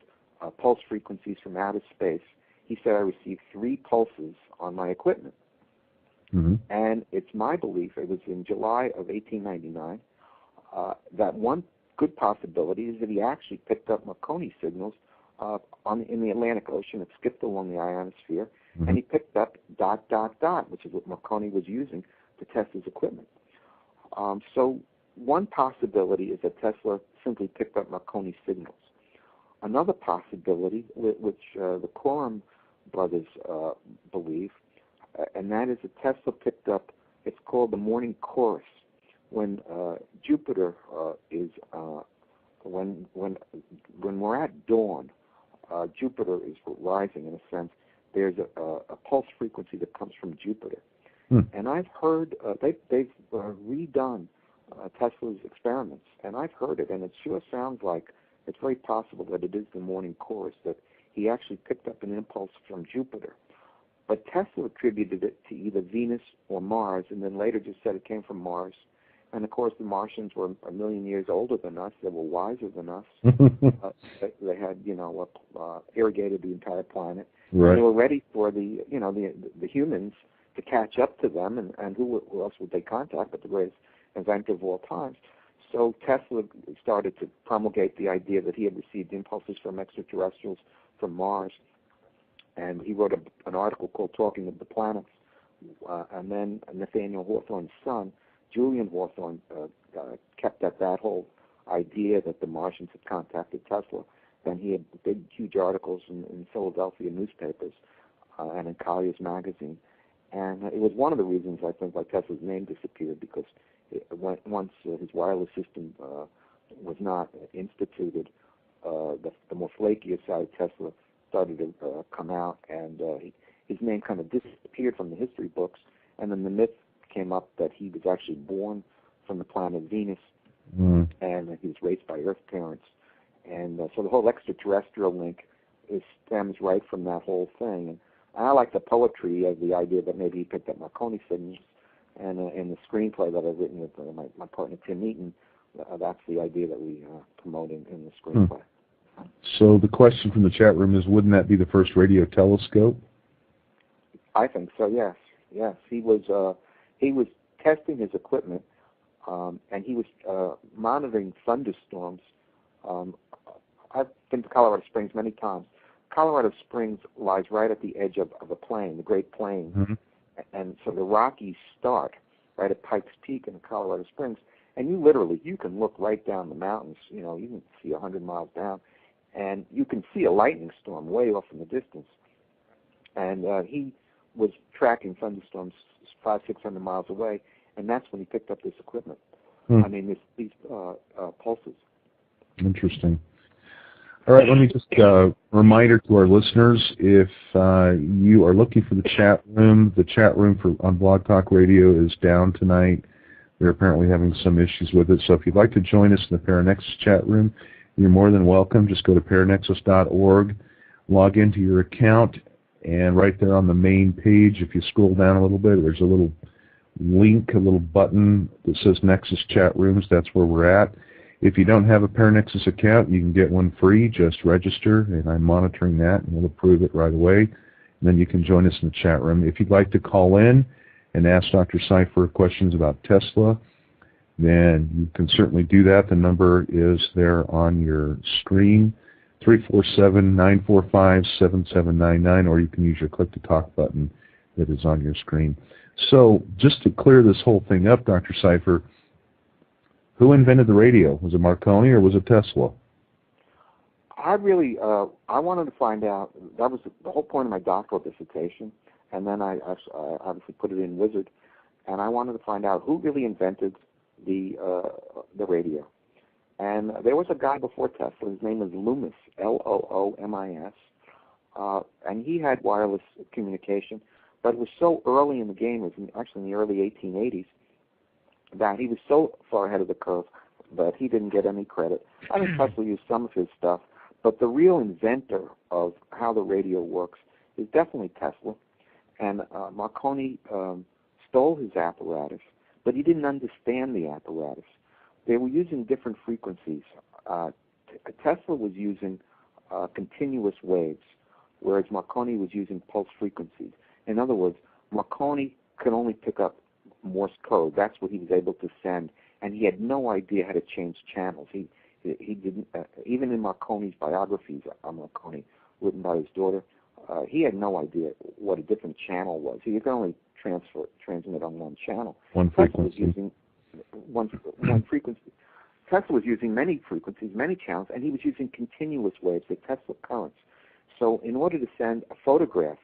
pulse frequencies from outer space. He said, I received 3 pulses on my equipment. And it's my belief, it was in July of 1899, that one good possibility is that he actually picked up Marconi signals in the Atlantic Ocean. It skipped along the ionosphere, and he picked up ... which is what Marconi was using to test his equipment. So one possibility is that Tesla simply picked up Marconi signals. Another possibility, which the Coram brothers believe, and that is that Tesla picked up, it's called the morning chorus. When Jupiter is, when we're at dawn, Jupiter is rising in a sense. There's a pulse frequency that comes from Jupiter. And I've heard, they've redone Tesla's experiments, and I've heard it, and it sure sounds like it's very possible that it is the morning chorus, that he actually picked up an impulse from Jupiter. But Tesla attributed it to either Venus or Mars, and then later just said it came from Mars. And, of course, the Martians were a million years older than us. They were wiser than us. They had, irrigated the entire planet. Right. They were ready for the humans to catch up to them, and who else would they contact but the greatest inventor of all times? So Tesla started to promulgate the idea that he had received impulses from extraterrestrials from Mars. And he wrote an article called Talking of the Planets. And then Nathaniel Hawthorne's son, Julian Hawthorne, kept at that whole idea that the Martians had contacted Tesla. Then he had big, huge articles in Philadelphia newspapers and in Collier's magazine. And it was one of the reasons, I think, why Tesla's name disappeared, because once his wireless system was not instituted, the more flakier side of Tesla started to come out, and his name kind of disappeared from the history books, and then the myth came up that he was actually born from the planet Venus, and that he was raised by Earth parents. And so the whole extraterrestrial link stems right from that whole thing. And I like the poetry of the idea that maybe he picked up Marconi signals, and in the screenplay that I've written with my partner Tim Eaton, that's the idea that we promote in the screenplay. So the question from the chat room is, wouldn't that be the first radio telescope? I think so. Yes, yes. He was testing his equipment, and he was monitoring thunderstorms. I've been to Colorado Springs many times. Colorado Springs lies right at the edge of a plain, the Great Plains, Mm-hmm. and so the Rockies start right at Pikes Peak in Colorado Springs, and you can look right down the mountains. You can see 100 miles down, and you can see a lightning storm way off in the distance. And he was tracking thunderstorms 500-600 miles away, and that's when he picked up this equipment. Hmm. I mean, these pulses. Interesting. All right, let me just reminder to our listeners, if you are looking for the chat room on Blog Talk Radio is down tonight. They're apparently having some issues with it. So if you'd like to join us in the Paranexus chat room, you're more than welcome. Just go to paranexus.org, log into your account, and right there on the main page, if you scroll down a little bit, there's a little link, a little button that says Nexus Chat Rooms. That's where we're at. If you don't have a Paranexus account, you can get one free. Just register, and I'm monitoring that, and we'll approve it right away. And then you can join us in the chat room. If you'd like to call in and ask Dr. Cipher questions about Tesla, then you can certainly do that. The number is there on your screen, 347-945-7799, or you can use your click-to-talk button that is on your screen. So just to clear this whole thing up, Dr. Cipher, who invented the radio? Was it Marconi or was it Tesla? I wanted to find out. That was the whole point of my doctoral dissertation, and then I obviously put it in Wizard, and I wanted to find out who really invented the radio. And there was a guy before Tesla. His name is Loomis, Loomis, and he had wireless communication, but it was so early in the game. It was actually in the early 1880s. That he was so far ahead of the curve that he didn't get any credit. I think Tesla used some of his stuff, but the real inventor of how the radio works is definitely Tesla. And Marconi stole his apparatus, but he didn't understand the apparatus. They were using different frequencies. Tesla was using continuous waves, whereas Marconi was using pulse frequencies. In other words, Marconi could only pick up Morse code. That's what he was able to send, and he had no idea how to change channels. He didn't even in Marconi's biographies on Marconi, written by his daughter, he had no idea what a different channel was. He could only transmit on one channel. One frequency. Tesla was using one frequency. Tesla was using many frequencies, many channels, and he was using continuous waves, the Tesla currents. So in order to send a photograph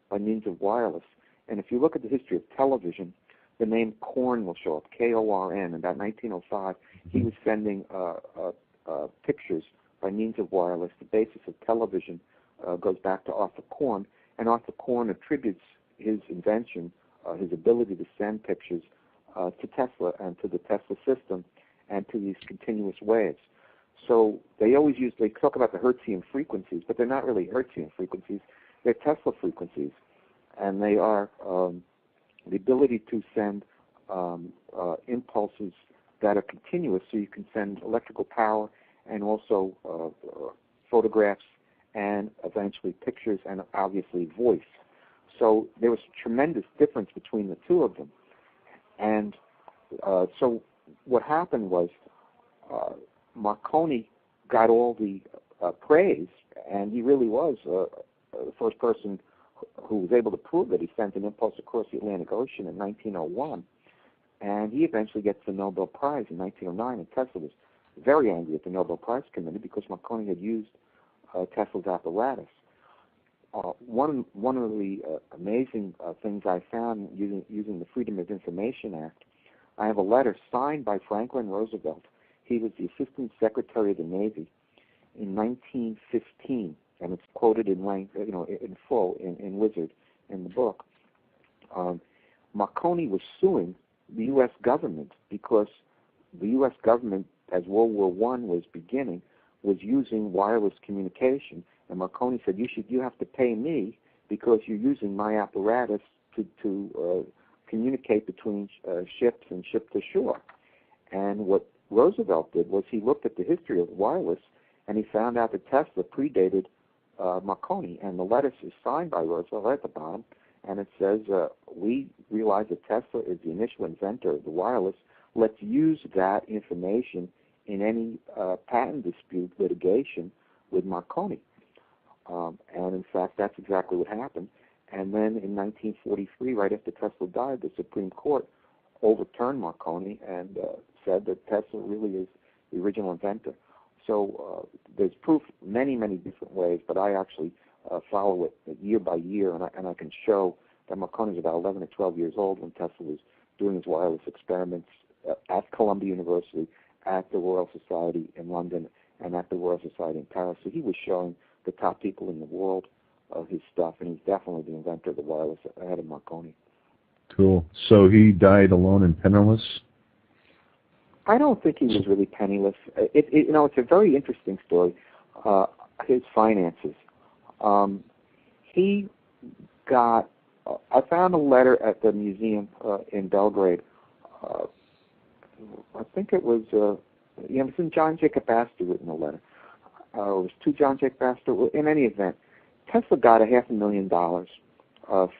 by means of wireless, and if you look at the history of television, the name Korn will show up, K-O-R-N. In about 1905, he was sending pictures by means of wireless. The basis of television goes back to Arthur Korn, and Arthur Korn attributes his invention, his ability to send pictures, to Tesla and to the Tesla system and to these continuous waves. So they talk about the Hertzian frequencies, but they're not really Hertzian frequencies. They're Tesla frequencies, and they are the ability to send impulses that are continuous, so you can send electrical power and also photographs and eventually pictures and obviously voice. So there was a tremendous difference between the two of them. And so what happened was Marconi got all the praise, and he really was the first person who was able to prove that he sent an impulse across the Atlantic Ocean in 1901, and he eventually gets the Nobel Prize in 1909, and Tesla was very angry at the Nobel Prize Committee because Marconi had used Tesla's apparatus. One of the amazing things I found using the Freedom of Information Act, I have a letter signed by Franklin Roosevelt. He was the Assistant Secretary of the Navy in 1915, and it's quoted in full in Wizard in the book. Marconi was suing the U.S. government because the U.S. government, as World War I was beginning, was using wireless communication, and Marconi said, you have to pay me because you're using my apparatus to communicate between ships and ship to shore. And what Roosevelt did was he looked at the history of wireless, and he found out that Tesla predated Marconi, and the letter is signed by Roosevelt at the bottom, and it says, we realize that Tesla is the initial inventor of the wireless. Let's use that information in any patent dispute litigation with Marconi. And in fact, that's exactly what happened. And then in 1943, right after Tesla died, the Supreme Court overturned Marconi and said that Tesla really is the original inventor. So there's proof many, many different ways, but I actually follow it year by year, and I can show that Marconi was about 11 or 12 years old when Tesla was doing his wireless experiments at Columbia University, at the Royal Society in London, and at the Royal Society in Paris. So he was showing the top people in the world of his stuff, and he's definitely the inventor of the wireless ahead of Marconi. Cool. So he died alone and penniless? I don't think he was really penniless. It's a very interesting story, his finances. He got, I found a letter at the museum in Belgrade. I think it was, it was in John Jacob Astor written a letter. It was to John Jacob Astor. In any event, Tesla got $500,000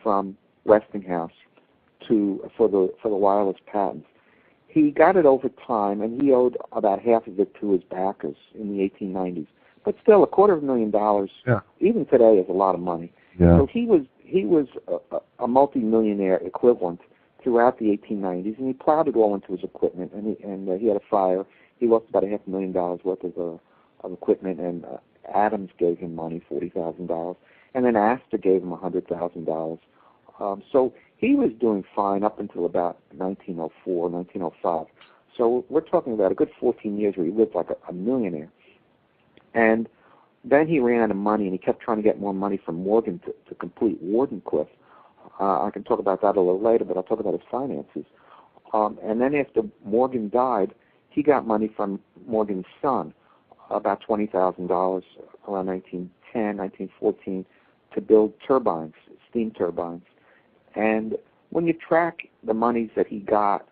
from Westinghouse for the wireless patents. He got it over time, and he owed about half of it to his backers in the 1890s. But still, $250,000, even today, is a lot of money. Yeah. So he was a multi-millionaire equivalent throughout the 1890s, and he plowed it all into his equipment. And he had a fire. He lost about $500,000 worth of equipment, and Adams gave him money, $40,000, and then Astor gave him $100,000. So he was doing fine up until about 1904, 1905. So we're talking about a good 14 years where he lived like a millionaire. And then he ran out of money, and he kept trying to get more money from Morgan to complete Wardenclyffe. I can talk about that a little later, but I'll talk about his finances. And then after Morgan died, he got money from Morgan's son, about $20,000 around 1910, 1914, to build turbines, steam turbines. And when you track the monies that he got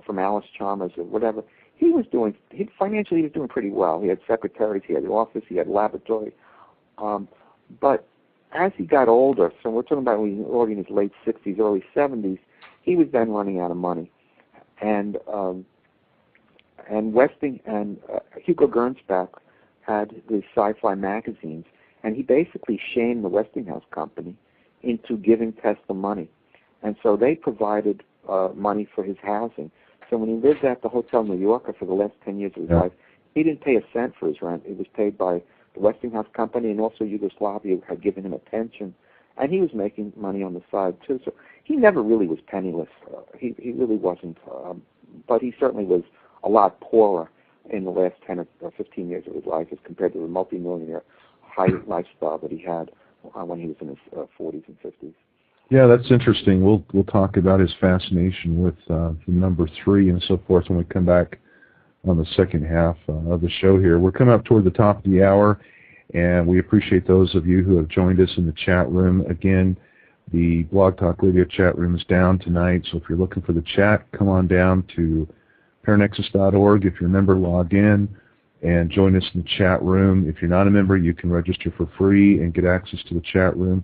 from Alice Chalmers or whatever, financially he was doing pretty well. He had secretaries, he had an office, he had a laboratory. But as he got older, so we're talking about when he was already in his late 60s, early 70s, he was then running out of money. And Hugo Gernsback had the sci-fi magazines, and he basically shamed the Westinghouse company into giving Tesla money. And so they provided money for his housing. So when he lived at the Hotel New Yorker for the last 10 years of his life, he didn't pay a cent for his rent. It was paid by the Westinghouse company, and also Yugoslavia had given him a pension. And he was making money on the side, too. So he never really was penniless. He really wasn't. But he certainly was a lot poorer in the last 10 or 15 years of his life as compared to the multimillionaire high lifestyle that he had when he was in his 40s and 50s. Yeah, that's interesting. We'll talk about his fascination with the number 3 and so forth when we come back on the second half of the show here. We're coming up toward the top of the hour, and we appreciate those of you who have joined us in the chat room. Again, the Blog Talk Radio chat room is down tonight, so if you're looking for the chat, come on down to paranexus.org. If you're a member, log in and join us in the chat room. If you're not a member, you can register for free and get access to the chat room.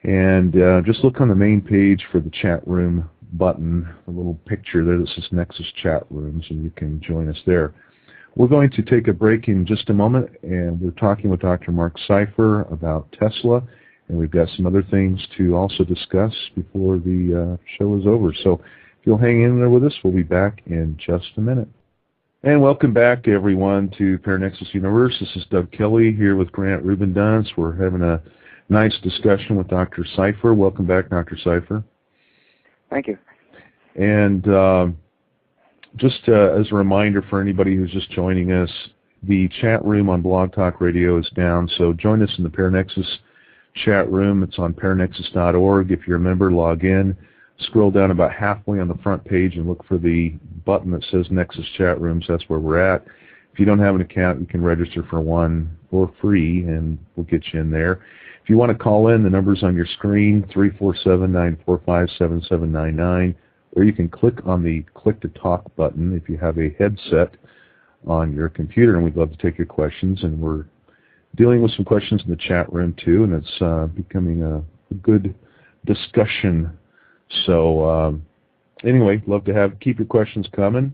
And just look on the main page for the chat room button, a little picture there that says Nexus Chat Rooms, and you can join us there. We're going to take a break in just a moment, and we're talking with Dr. Mark Cypher about Tesla, and we've got some other things to also discuss before the show is over. So if you'll hang in there with us, we'll be back in just a minute. And welcome back, everyone, to Paranexus Universe. This is Doug Kelly here with Grant Rubin-Dunst. We're having a nice discussion with Dr. Cypher. Welcome back, Dr. Cypher. Thank you. And just as a reminder for anybody who's just joining us, the chat room on Blog Talk Radio is down, so join us in the Paranexus chat room. It's on paranexus.org. If you're a member, log in. Scroll down about halfway on the front page and look for the button that says Nexus Chat Rooms. That's where we're at. If you don't have an account, you can register for one for free, and we'll get you in there. If you want to call in, the number's on your screen, 347-945-7799, or you can click on the Click to Talk button if you have a headset on your computer, and we'd love to take your questions. And we're dealing with some questions in the chat room, too, and it's becoming a good discussion. So anyway, love to keep your questions coming.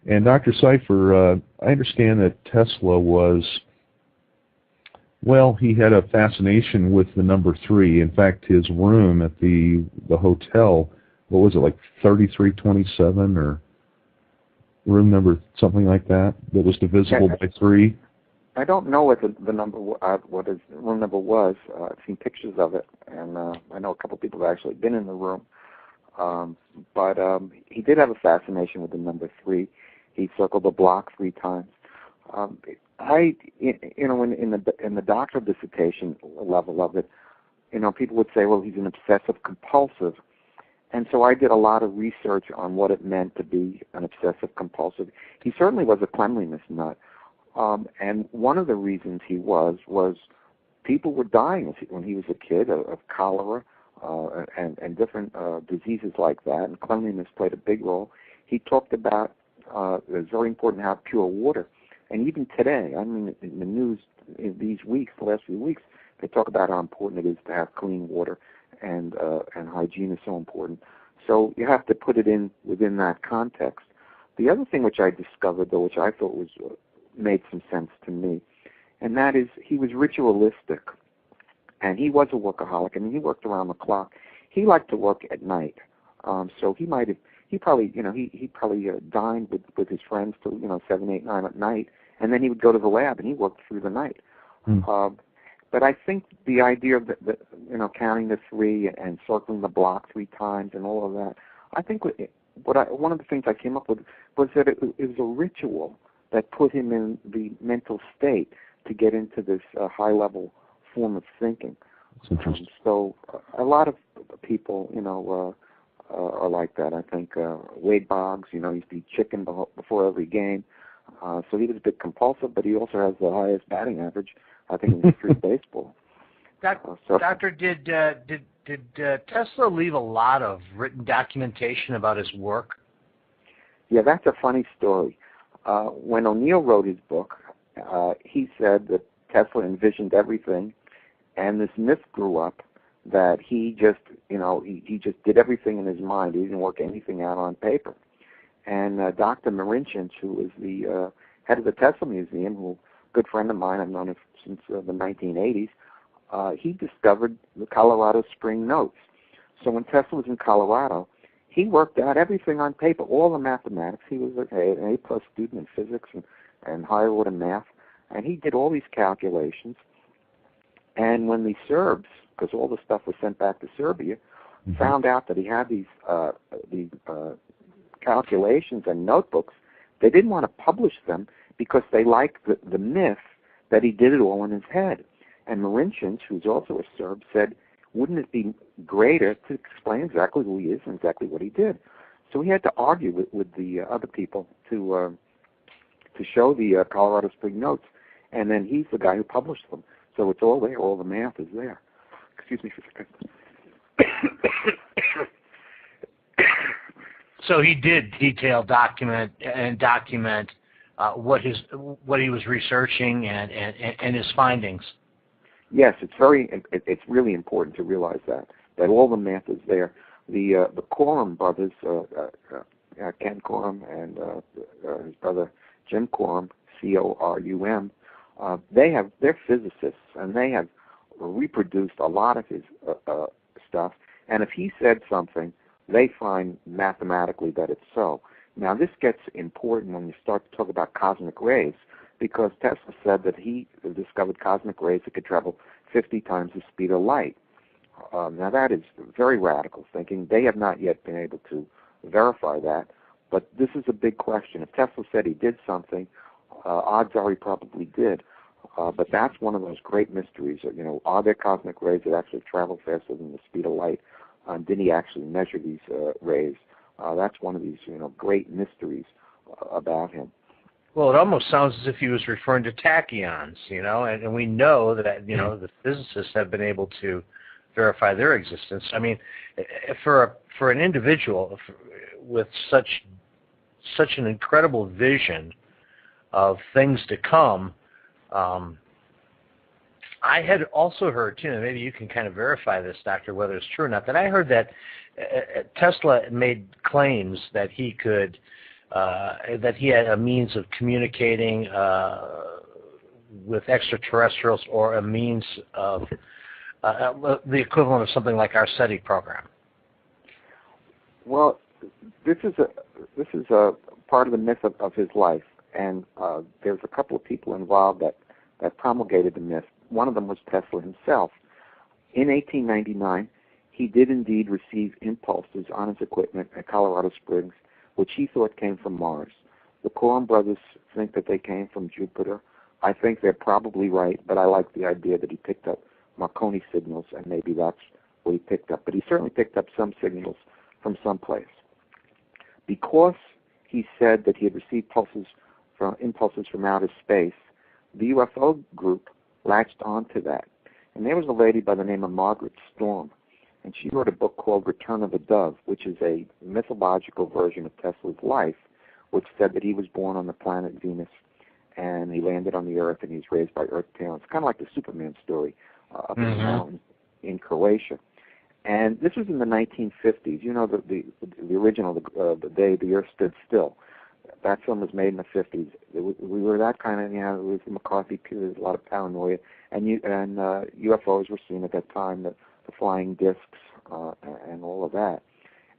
And Dr. Cipher, I understand that Tesla was, well, he had a fascination with the number 3. In fact, his room at the hotel, what was it, like 3327 or room number something like that was divisible by 3? I don't know what the number, what his room number was. I've seen pictures of it, and I know a couple of people have actually been in the room. But he did have a fascination with the number 3. He circled the block 3 times. In the doctoral dissertation level of it, people would say, well, he's an obsessive compulsive. And so I did a lot of research on what it meant to be an obsessive compulsive. He certainly was a cleanliness nut. And one of the reasons he was people were dying when he was a kid of cholera and different diseases like that, and cleanliness played a big role. He talked about it's very important to have pure water. And even today, I mean, in the news in these weeks, the last few weeks, they talk about how important it is to have clean water, and hygiene is so important. So you have to put it within that context. The other thing which I discovered, though, which I thought made some sense to me, and that is he was ritualistic, and he was a workaholic. I mean, he worked around the clock. He liked to work at night, so he probably dined with his friends till 7, 8, 9 at night, and then he would go to the lab and he worked through the night. But I think the idea of counting the 3 and circling the block 3 times and all of that, I think one of the things I came up with was that it was a ritual that put him in the mental state to get into this high-level form of thinking. That's interesting. So a lot of people, are like that. I think Wade Boggs, he used to eat chicken before every game. So he was a bit compulsive, but he also has the highest batting average, I think, in history of baseball. Doctor, did Tesla leave a lot of written documentation about his work? Yeah, that's a funny story. When O'Neill wrote his book, he said that Tesla envisioned everything, and this myth grew up that he just did everything in his mind. He didn't work anything out on paper. And Dr. Marincin, who was the head of the Tesla Museum, a good friend of mine, I've known him since the 1980s, he discovered the Colorado Spring Notes. So when Tesla was in Colorado, he worked out everything on paper, all the mathematics. He was an A-plus student in physics and higher order math, and he did all these calculations. And when the Serbs, because all the stuff was sent back to Serbia, found out that he had these calculations and notebooks, they didn't want to publish them because they liked the myth that he did it all in his head. And Marincin, who's also a Serb, said, wouldn't it be greater to explain exactly who he is and exactly what he did? So he had to argue with the other people to show the Colorado Spring Notes, and then he's the guy who published them. So it's all there, all the math is there. Excuse me for a second. So he did document what he was researching and his findings. Yes, it's really important to realize that all the math is there. The Corum brothers, Ken Corum and his brother Jim Corum, C-O-R-U-M, they're physicists, and they have reproduced a lot of his stuff. And if he said something, they find mathematically that it's so. Now, this gets important when you start to talk about cosmic rays, because Tesla said that he discovered cosmic rays that could travel 50 times the speed of light. Now, that is very radical thinking. They have not yet been able to verify that, but this is a big question. If Tesla said he did something, odds are he probably did. But that's one of those great mysteries. Are there cosmic rays that actually travel faster than the speed of light? Did he actually measure these rays? That's one of these, great mysteries about him. Well, it almost sounds as if he was referring to tachyons, and we know that, the physicists have been able to verify their existence. I mean, for an individual with such an incredible vision of things to come, I had also heard, too, and maybe you can kind of verify this, Doctor, whether it's true or not, that I heard that Tesla made claims that he could, that he had a means of communicating with extraterrestrials, or a means of the equivalent of something like our SETI program. Well, this is a part of the myth of his life, and there's a couple of people involved that promulgated the myth. One of them was Tesla himself. In 1899, he did indeed receive impulses on his equipment at Colorado Springs, which he thought came from Mars. The Coulomb brothers think that they came from Jupiter. I think they're probably right, but I like the idea that he picked up Marconi signals, and maybe that's what he picked up. But he certainly picked up some signals from someplace. Because he said that he had received impulses from outer space, the UFO group latched onto that. And there was a lady by the name of Margaret Storm, and she wrote a book called Return of the Dove, which is a mythological version of Tesla's life, which said that he was born on the planet Venus, and he landed on the Earth, and he was raised by Earth parents. Kind of like the Superman story up in the mountains in Croatia. And this was in the 1950s. You know, the original, the day the Earth stood still. That film was made in the 50s. We were that kind of, it was the McCarthy period, a lot of paranoia, and UFOs were seen at that time, the flying discs and all of that.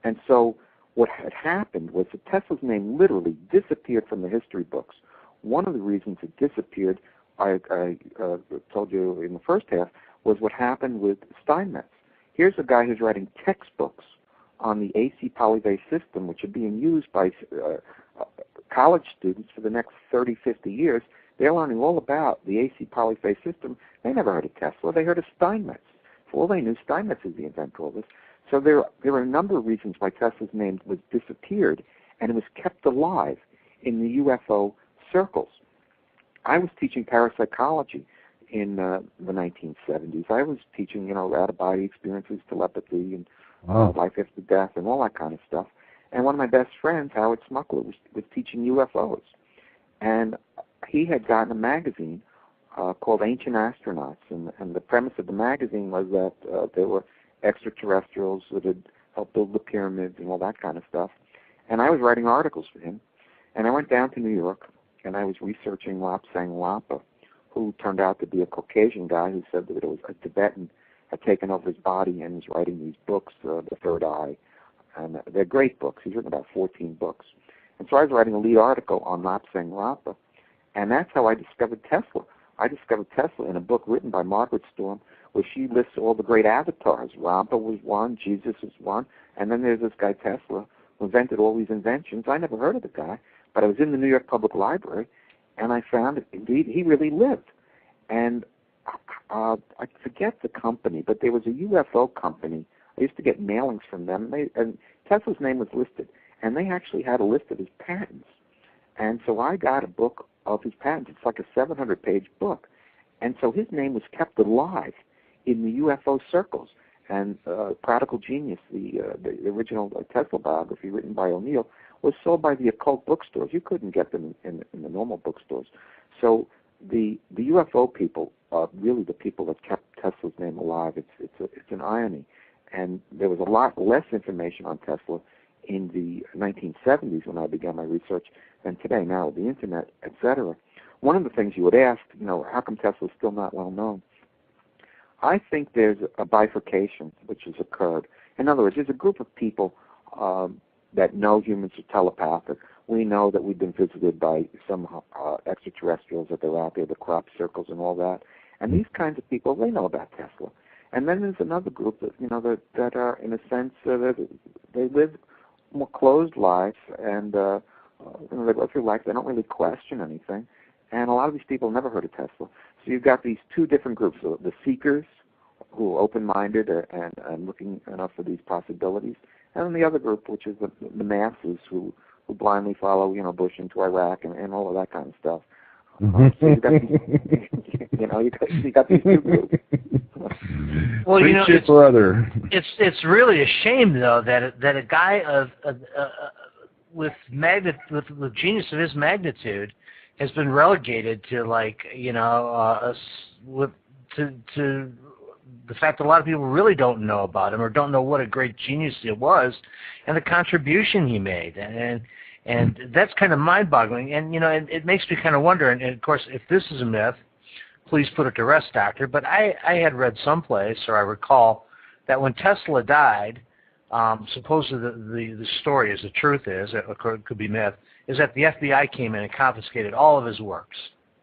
And so what had happened was that Tesla's name literally disappeared from the history books. One of the reasons it disappeared, I told you in the first half, was what happened with Steinmetz. Here's a guy who's writing textbooks on the AC polyphase system, which are being used by college students for the next 30, 50 years. They're learning all about the AC polyphase system. They never heard of Tesla. They heard of Steinmetz. For all they knew, Steinmetz is the inventor of this. So there are a number of reasons why Tesla's name was disappeared, and it was kept alive in the UFO circles. I was teaching parapsychology in the 1970s. I was teaching, out-of-body experiences, telepathy, and life after death, and all that kind of stuff. And one of my best friends, Howard Smuckler, was teaching UFOs. And he had gotten a magazine called Ancient Astronauts, and the premise of the magazine was that there were extraterrestrials that had helped build the pyramids and all that kind of stuff. And I was writing articles for him. And I went down to New York, and I was researching Lapsang Lapa, who turned out to be a Caucasian guy who said that it was a Tibetan had taken over his body and was writing these books, The Third Eye. And they're great books. He's written about 14 books. And so I was writing a lead article on Lapsang Lapa, and that's how I discovered Tesla. I discovered Tesla in a book written by Margaret Storm, where she lists all the great avatars. Lapa was one, Jesus was one, and then there's this guy Tesla who invented all these inventions. I never heard of the guy, but I was in the New York Public Library, and I found that, indeed, he really lived. And I forget the company, but there was a UFO company. I used to get mailings from them, and Tesla's name was listed, and they actually had a list of his patents. And so I got a book of his patents. It's like a 700-page book. And so his name was kept alive in the UFO circles. And Prodigal Genius, the original Tesla biography written by O'Neill, was sold by the occult bookstores. You couldn't get them in the normal bookstores. So the UFO people are really the people that kept Tesla's name alive. It's an irony. And there was a lot less information on Tesla in the 1970s when I began my research than today, now with the Internet, etc. One of the things you would ask, how come Tesla is still not well known? I think there's a bifurcation which has occurred. In other words, there's a group of people that know humans are telepathic. We know that we've been visited by some extraterrestrials, that they're out there, the crop circles and all that. And these kinds of people, they know about Tesla. And then there's another group that that are, in a sense, they live more closed lives, and they go through life. They don't really question anything. And a lot of these people never heard of Tesla. So you've got these two different groups: the seekers, who are open-minded and looking enough for these possibilities, and then the other group, which is the masses who blindly follow, Bush into Iraq and all of that kind of stuff. So you got these, you got these two groups. Well, it's really a shame though that a guy with genius of his magnitude has been relegated to to the fact that a lot of people really don't know about him or don't know what a great genius it was and the contribution he made. And that's kind of mind-boggling. And, it makes me kind of wonder, and of course, if this is a myth, please put it to rest, Doctor. But I had read someplace, or I recall, that when Tesla died, supposedly the story, as the truth is, it could be myth, is that the FBI came in and confiscated all of his works.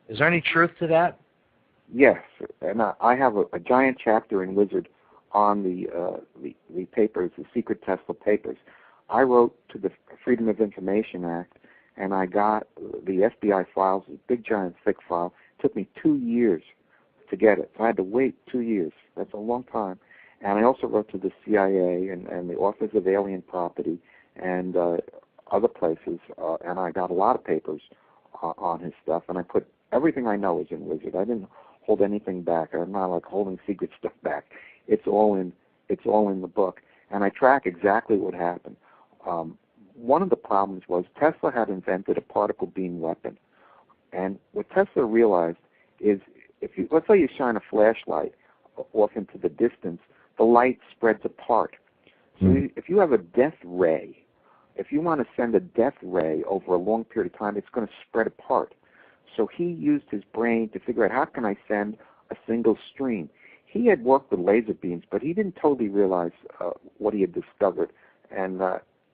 Is there any truth to that? Yes, and I have a giant chapter in Wizard on the papers, the secret Tesla papers. I wrote to the Freedom of Information Act, and I got the FBI files, a big giant thick file. It took me 2 years to get it. So I had to wait 2 years. That's a long time. And I also wrote to the CIA and the Office of Alien Property and other places, and I got a lot of papers on his stuff, and I put everything I know is in Wizard. I didn't hold anything back. I'm not like holding secret stuff back. It's all in the book, and I track exactly what happened. One of the problems was Tesla had invented a particle beam weapon, and what Tesla realized is let's say you shine a flashlight off into the distance, the light spreads apart. So if you have a death ray, if you want to send a death ray over a long period of time, it's going to spread apart. So he used his brain to figure out, how can I send a single stream? He had worked with laser beams, but he didn't totally realize what he had discovered. And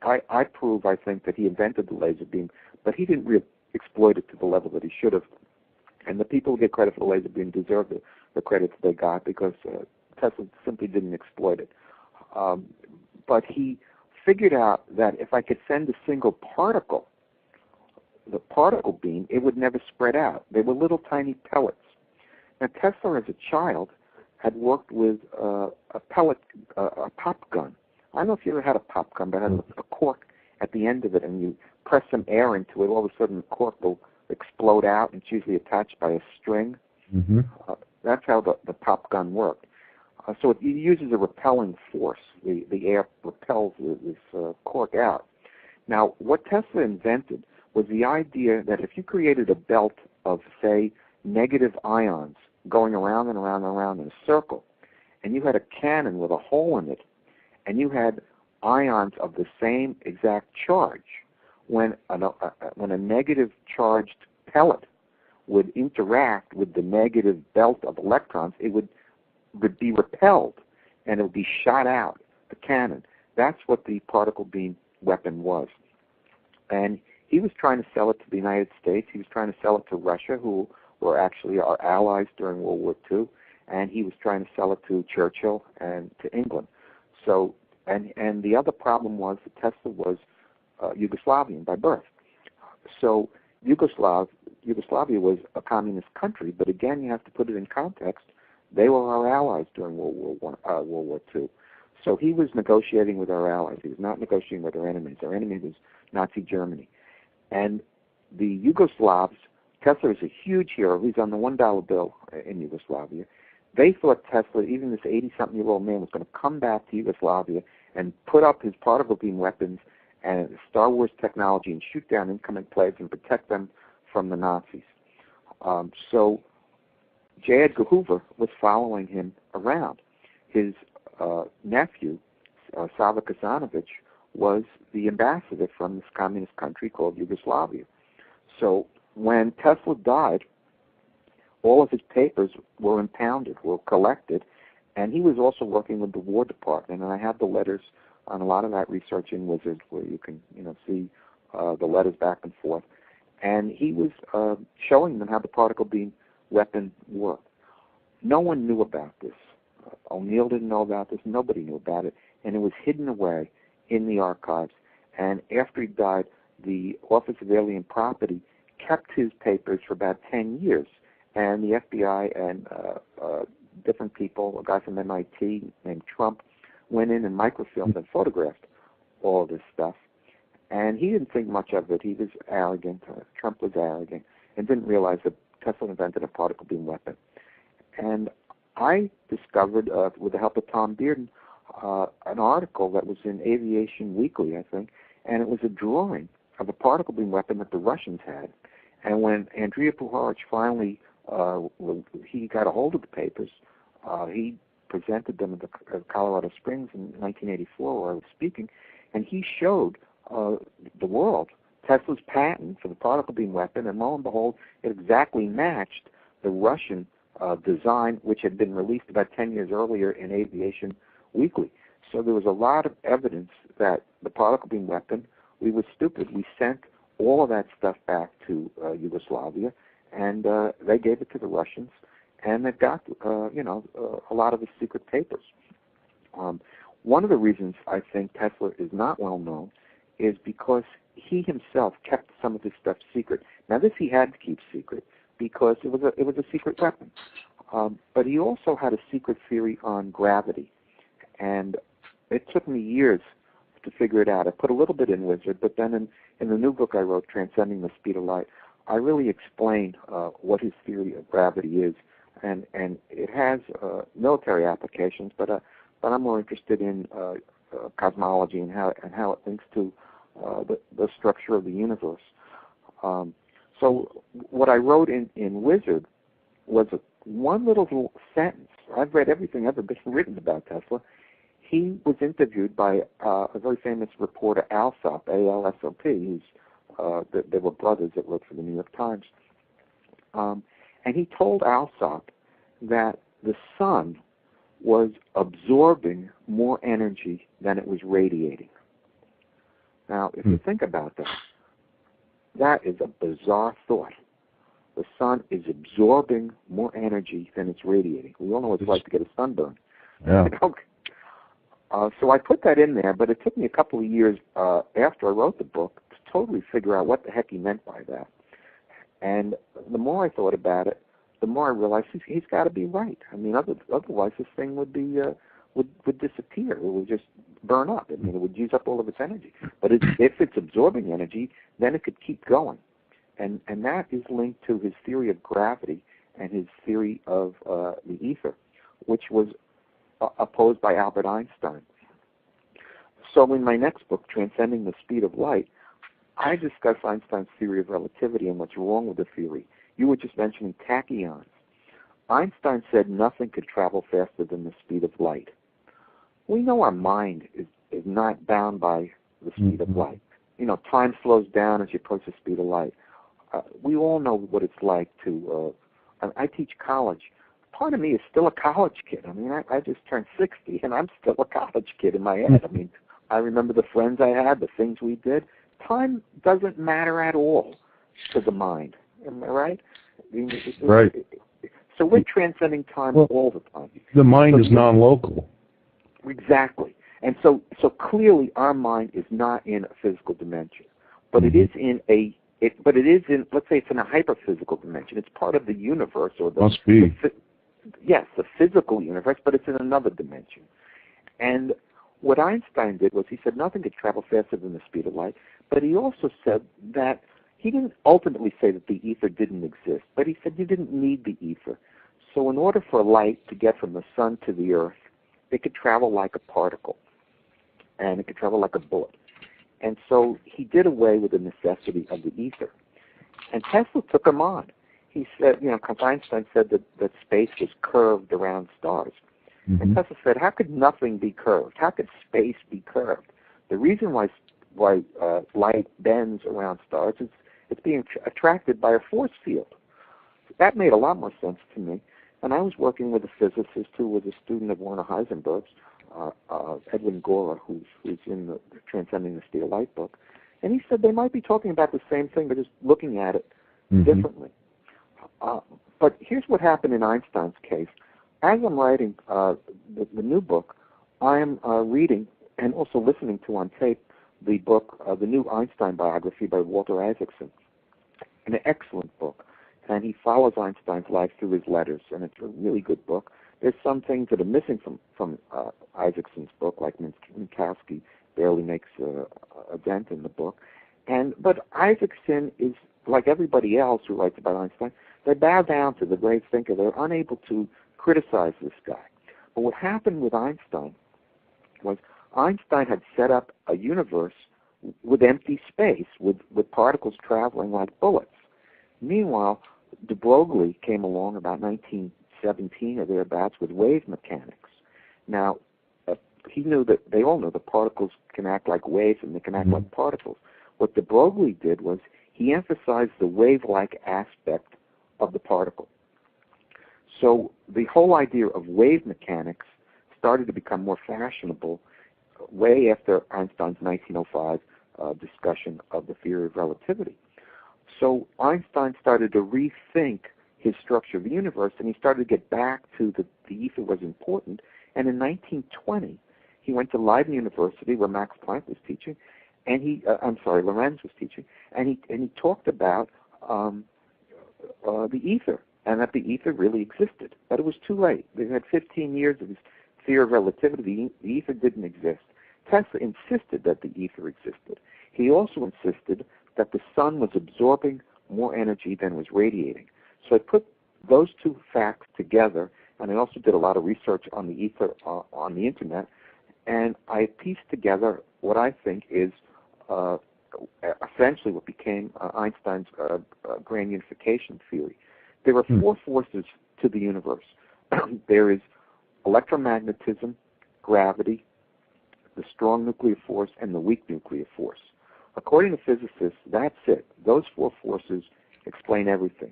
I prove, I think, that he invented the laser beam, but he didn't really exploit it to the level that he should have. And the people who get credit for the laser beam deserve the credits they got, because Tesla simply didn't exploit it. But he figured out that if I could send a single particle, the particle beam, it would never spread out. They were little tiny pellets. Now, Tesla, as a child, had worked with a pop gun. I don't know if you ever had a pop gun, but it had a cork at the end of it, and you press some air into it, all of a sudden the cork will explode out, and it's usually attached by a string. Mm-hmm. That's how the pop gun worked. So it uses a repelling force. The air repels this cork out. Now, what Tesla invented was the idea that if you created a belt of, say, negative ions going around and around and around in a circle, and you had a cannon with a hole in it, and you had ions of the same exact charge, when a negative charged pellet would interact with the negative belt of electrons, it would be repelled, and it would be shot out, the cannon. That's what the particle beam weapon was. And he was trying to sell it to the United States. He was trying to sell it to Russia, who were actually our allies during World War II, and he was trying to sell it to Churchill and to England. So, and the other problem was that Tesla was Yugoslavian by birth. So Yugoslavia was a communist country, but again, you have to put it in context. They were our allies during World War II. So he was negotiating with our allies. He was not negotiating with our enemies. Our enemy was Nazi Germany. And the Yugoslavs, Tesla is a huge hero. He's on the $1 bill in Yugoslavia. They thought Tesla, even this 80-something-year-old man, was going to come back to Yugoslavia and put up his particle beam weapons and Star Wars technology and shoot down incoming planes and protect them from the Nazis. So J. Edgar Hoover was following him around. His nephew, Sava Kasanovich, was the ambassador from this communist country called Yugoslavia. So when Tesla died, all of his papers were impounded, were collected, and he was also working with the War Department. And I have the letters on a lot of that research in Wizard, where you can see the letters back and forth. And he was showing them how the particle beam weapon worked. No one knew about this. O'Neill didn't know about this. Nobody knew about it. And it was hidden away in the archives. And after he died, the Office of Alien Property kept his papers for about 10 years. And the FBI and different people, a guy from MIT named Trump, went in and microfilmed and photographed all of this stuff. And he didn't think much of it. He was arrogant. Trump was arrogant and didn't realize that Tesla invented a particle beam weapon. And I discovered, with the help of Tom Bearden, an article that was in Aviation Weekly, I think, and it was a drawing of a particle beam weapon that the Russians had. And when Andrea Puharich finally he got a hold of the papers. He presented them at Colorado Springs in 1984, where I was speaking, and he showed the world Tesla's patent for the particle beam weapon, and lo and behold, it exactly matched the Russian design, which had been released about 10 years earlier in Aviation Weekly. So there was a lot of evidence that the particle beam weapon, we were stupid. We sent all of that stuff back to Yugoslavia, and they gave it to the Russians, and they've got a lot of the secret papers. One of the reasons I think Tesla is not well known is because he himself kept some of this stuff secret. Now, this he had to keep secret because it was a secret weapon. But he also had a secret theory on gravity, and it took me years to figure it out. I put a little bit in Wizard, but then in the new book I wrote, Transcending the Speed of Light, I really explained what his theory of gravity is, and it has military applications, but I'm more interested in cosmology and how it links to the structure of the universe. So what I wrote in Wizard was one little sentence. I've read everything ever been written about Tesla. He was interviewed by a very famous reporter, Alsop, A-L-S-O-P. They were brothers that wrote for the New York Times. And he told Alsop that the sun was absorbing more energy than it was radiating. Now, if you think about that, that is a bizarre thought. The sun is absorbing more energy than it's radiating. We all know what it's like to get a sunburn. Yeah. So I put that in there, but it took me a couple of years after I wrote the book to totally figure out what the heck he meant by that. And the more I thought about it, the more I realized he's got to be right. I mean, otherwise this thing would be would disappear. It would just burn up. I mean, it would use up all of its energy. But if it's absorbing energy, then it could keep going. And that is linked to his theory of gravity and his theory of the ether, which was opposed by Albert Einstein. So in my next book, Transcending the Speed of Light, I discuss Einstein's theory of relativity and what's wrong with the theory. You were just mentioning tachyons. Einstein said nothing could travel faster than the speed of light. We know our mind is not bound by the speed of light. You know, time slows down as you approach the speed of light. We all know what it's like to, I teach college. Part of me is still a college kid. I mean, I just turned 60, and I'm still a college kid in my head. I mean, I remember the friends I had, the things we did. Time doesn't matter at all to the mind. Am I right? Right. So we're transcending time all the time. The mind is non-local. Exactly. And so clearly our mind is not in a physical dimension, but it is in let's say it's in a hyperphysical dimension. It's part of the universe, or the the physical universe, but it's in another dimension. And what Einstein did was he said nothing could travel faster than the speed of light, but he also said that he didn't ultimately say that the ether didn't exist, but he said you didn't need the ether. So in order for light to get from the sun to the earth, it could travel like a particle, and it could travel like a bullet. And so he did away with the necessity of the ether. And Tesla took him on. He said, because Einstein said that space was curved around stars. And Tesla said, how could nothing be curved? How could space be curved? The reason why light bends around stars is it's being attracted by a force field. That made a lot more sense to me. And I was working with a physicist who was a student of Werner Heisenberg's, Edwin Gora, who's in the Transcending the Speed of Light book. And he said they might be talking about the same thing, but just looking at it differently. But here's what happened in Einstein's case. As I'm writing the new book, I am reading and also listening to on tape the book, the new Einstein biography by Walter Isaacson, an excellent book. And he follows Einstein's life through his letters, and it's a really good book. There's some things that are missing from Isaacson's book, like Minkowski barely makes a dent in the book. But Isaacson is, like everybody else who writes about Einstein, they bow down to the great thinker. They're unable to criticize this guy. But what happened with Einstein was Einstein had set up a universe with empty space, with particles traveling like bullets. Meanwhile, de Broglie came along about 1917 or thereabouts with wave mechanics. Now, he knew that they all know that particles can act like waves and they can act like particles. What de Broglie did was he emphasized the wave-like aspect of the particle. So the whole idea of wave mechanics started to become more fashionable way after Einstein's 1905 discussion of the theory of relativity. So Einstein started to rethink his structure of the universe, and he started to get back to the ether was important. And in 1920, he went to Leiden University, where Max Planck was teaching, and Lorentz was teaching, and he talked about the ether, and that the ether really existed. But it was too late. They had 15 years of this theory of relativity. The ether didn't exist. Tesla insisted that the ether existed. He also insisted that the sun was absorbing more energy than was radiating. So I put those two facts together, and I also did a lot of research on the ether on the internet, and I pieced together what I think is essentially what became Einstein's grand unification theory. There are four forces to the universe. There is electromagnetism, gravity, the strong nuclear force, and the weak nuclear force. According to physicists, that's it. Those four forces explain everything.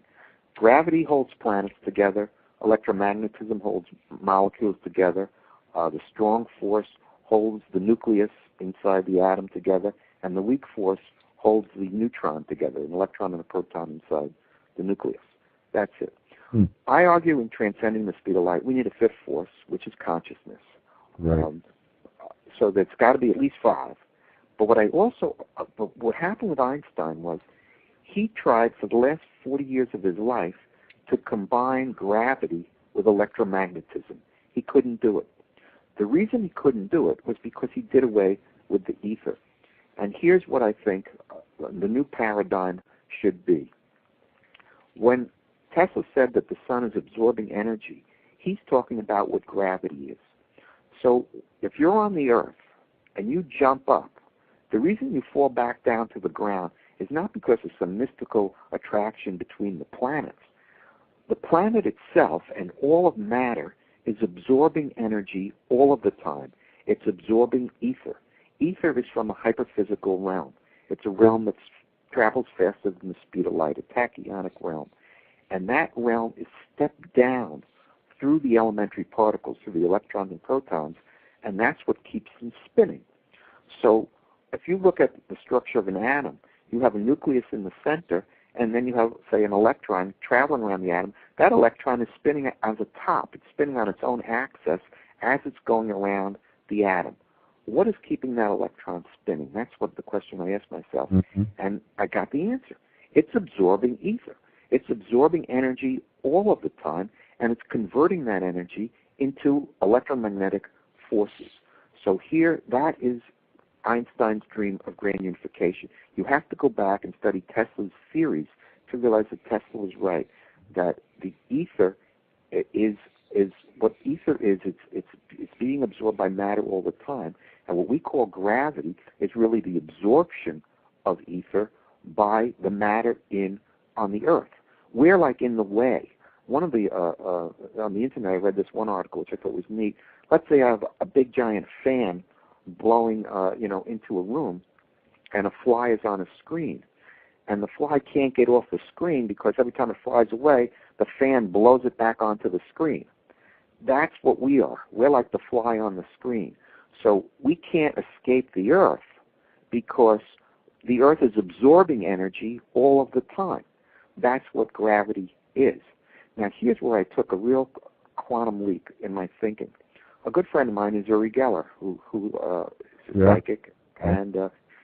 Gravity holds planets together. Electromagnetism holds molecules together. The strong force holds the nucleus inside the atom together. And the weak force holds the neutron together, an electron and a proton inside the nucleus. That's it. I argue in transcending the speed of light, we need a fifth force, which is consciousness. Right. So there's got to be at least five. But what happened with Einstein was he tried for the last 40 years of his life to combine gravity with electromagnetism. He couldn't do it. The reason he couldn't do it was because he did away with the ether. And here's what I think the new paradigm should be. When Tesla said that the sun is absorbing energy, he's talking about what gravity is. So if you're on the Earth and you jump up, the reason you fall back down to the ground is not because of some mystical attraction between the planets. The planet itself and all of matter is absorbing energy all of the time. It's absorbing ether. Ether is from a hyperphysical realm. It's a realm that travels faster than the speed of light, a tachyonic realm. And that realm is stepped down through the elementary particles, through the electrons and protons, and that's what keeps them spinning. So if you look at the structure of an atom, you have a nucleus in the center, and then you have, say, an electron traveling around the atom. That electron is spinning as a top. It's spinning on its own axis as it's going around the atom. What is keeping that electron spinning? That's what the question I asked myself. And I got the answer. It's absorbing ether. It's absorbing energy all of the time, and it's converting that energy into electromagnetic forces. So here, that is Einstein's dream of grand unification. You have to go back and study Tesla's theories to realize that Tesla was right, that the ether is what ether is. It's being absorbed by matter all the time, and what we call gravity is really the absorption of ether by the matter on the Earth. We're like in the way. One of the on the internet, I read this one article which I thought was neat. Let's say I have a big giant fan blowing into a room, and a fly is on a screen, and the fly can't get off the screen because every time it flies away, the fan blows it back onto the screen. That's what we are. We're like the fly on the screen. So we can't escape the Earth because the Earth is absorbing energy all of the time. That's what gravity is. Now here's where I took a real quantum leap in my thinking. A good friend of mine is Uri Geller, who is a psychic, and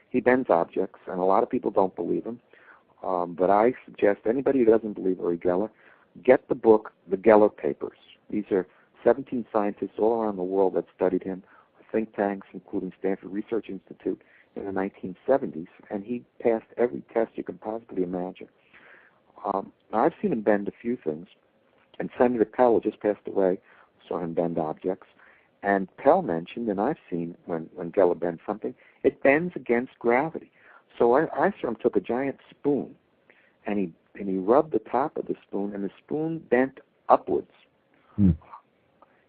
he bends objects, and a lot of people don't believe him. But I suggest anybody who doesn't believe Uri Geller, get the book, The Geller Papers. These are 17 scientists all around the world that studied him, think tanks, including Stanford Research Institute, in the 1970s, and he passed every test you can possibly imagine. Now, I've seen him bend a few things, and Senator Pell, who just passed away, saw him bend objects. And Pell mentioned, and I've seen when Geller bends something, it bends against gravity. So I saw him took a giant spoon, and and he rubbed the top of the spoon, and the spoon bent upwards.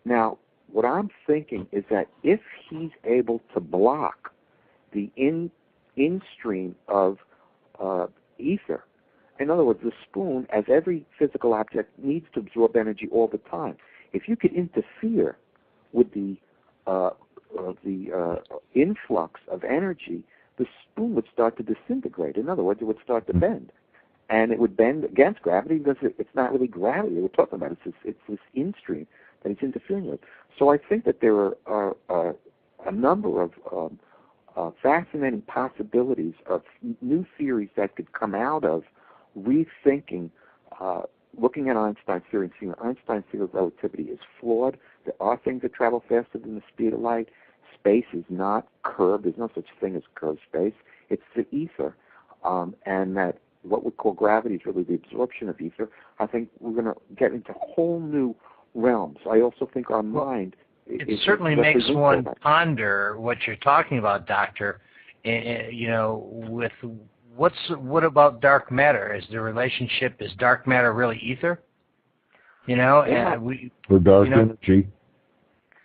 Now, what I'm thinking is that if he's able to block the in-stream of ether, in other words, the spoon, as every physical object, needs to absorb energy all the time. If you could interfere with the influx of energy, the spoon would start to disintegrate. In other words, it would start to bend. And it would bend against gravity because it's not really gravity we're talking about. It's this in-stream that it's interfering with. So I think that there are a number of fascinating possibilities of new theories that could come out of rethinking, looking at Einstein's theory and seeing Einstein's theory of relativity is flawed. There are things that travel faster than the speed of light. Space is not curved. There's no such thing as curved space. It's the ether. And that what we call gravity is really the absorption of ether. I think we're going to get into whole new realms. I also think our mind... It certainly makes one ponder what you're talking about, Doctor. With what about dark matter? Is dark matter really ether? Or dark energy.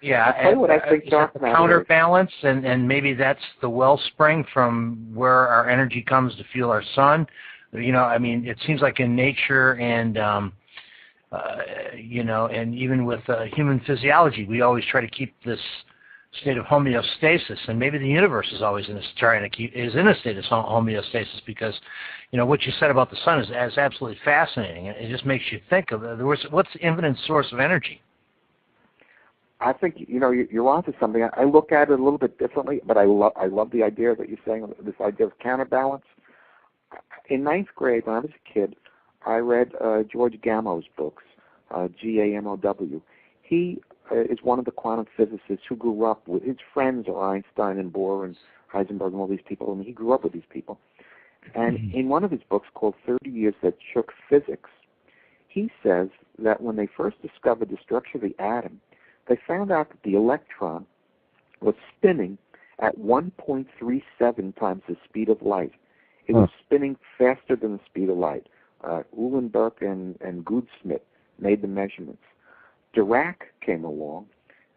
Yeah, I'll tell you what I think dark matter counterbalance, and maybe that's the wellspring from where our energy comes to fuel our sun. It seems like in nature and and even with human physiology, we always try to keep this state of homeostasis, and maybe the universe is always in a state of homeostasis because, what you said about the sun is absolutely fascinating. It just makes you think of what's the infinite source of energy. I think you're onto something. I look at it a little bit differently, but I love the idea that you're saying, this idea of counterbalance. In ninth grade, when I was a kid, I read George Gamo's books, G-A-M-O-W. He is one of the quantum physicists who grew up with, his friends are Einstein and Bohr and Heisenberg and all these people, and he grew up with these people. And in one of his books called 30 Years That Shook Physics, he says that when they first discovered the structure of the atom, they found out that the electron was spinning at 1.37 times the speed of light. It was spinning faster than the speed of light. Uhlenberg and Goudsmit made the measurements. Dirac came along,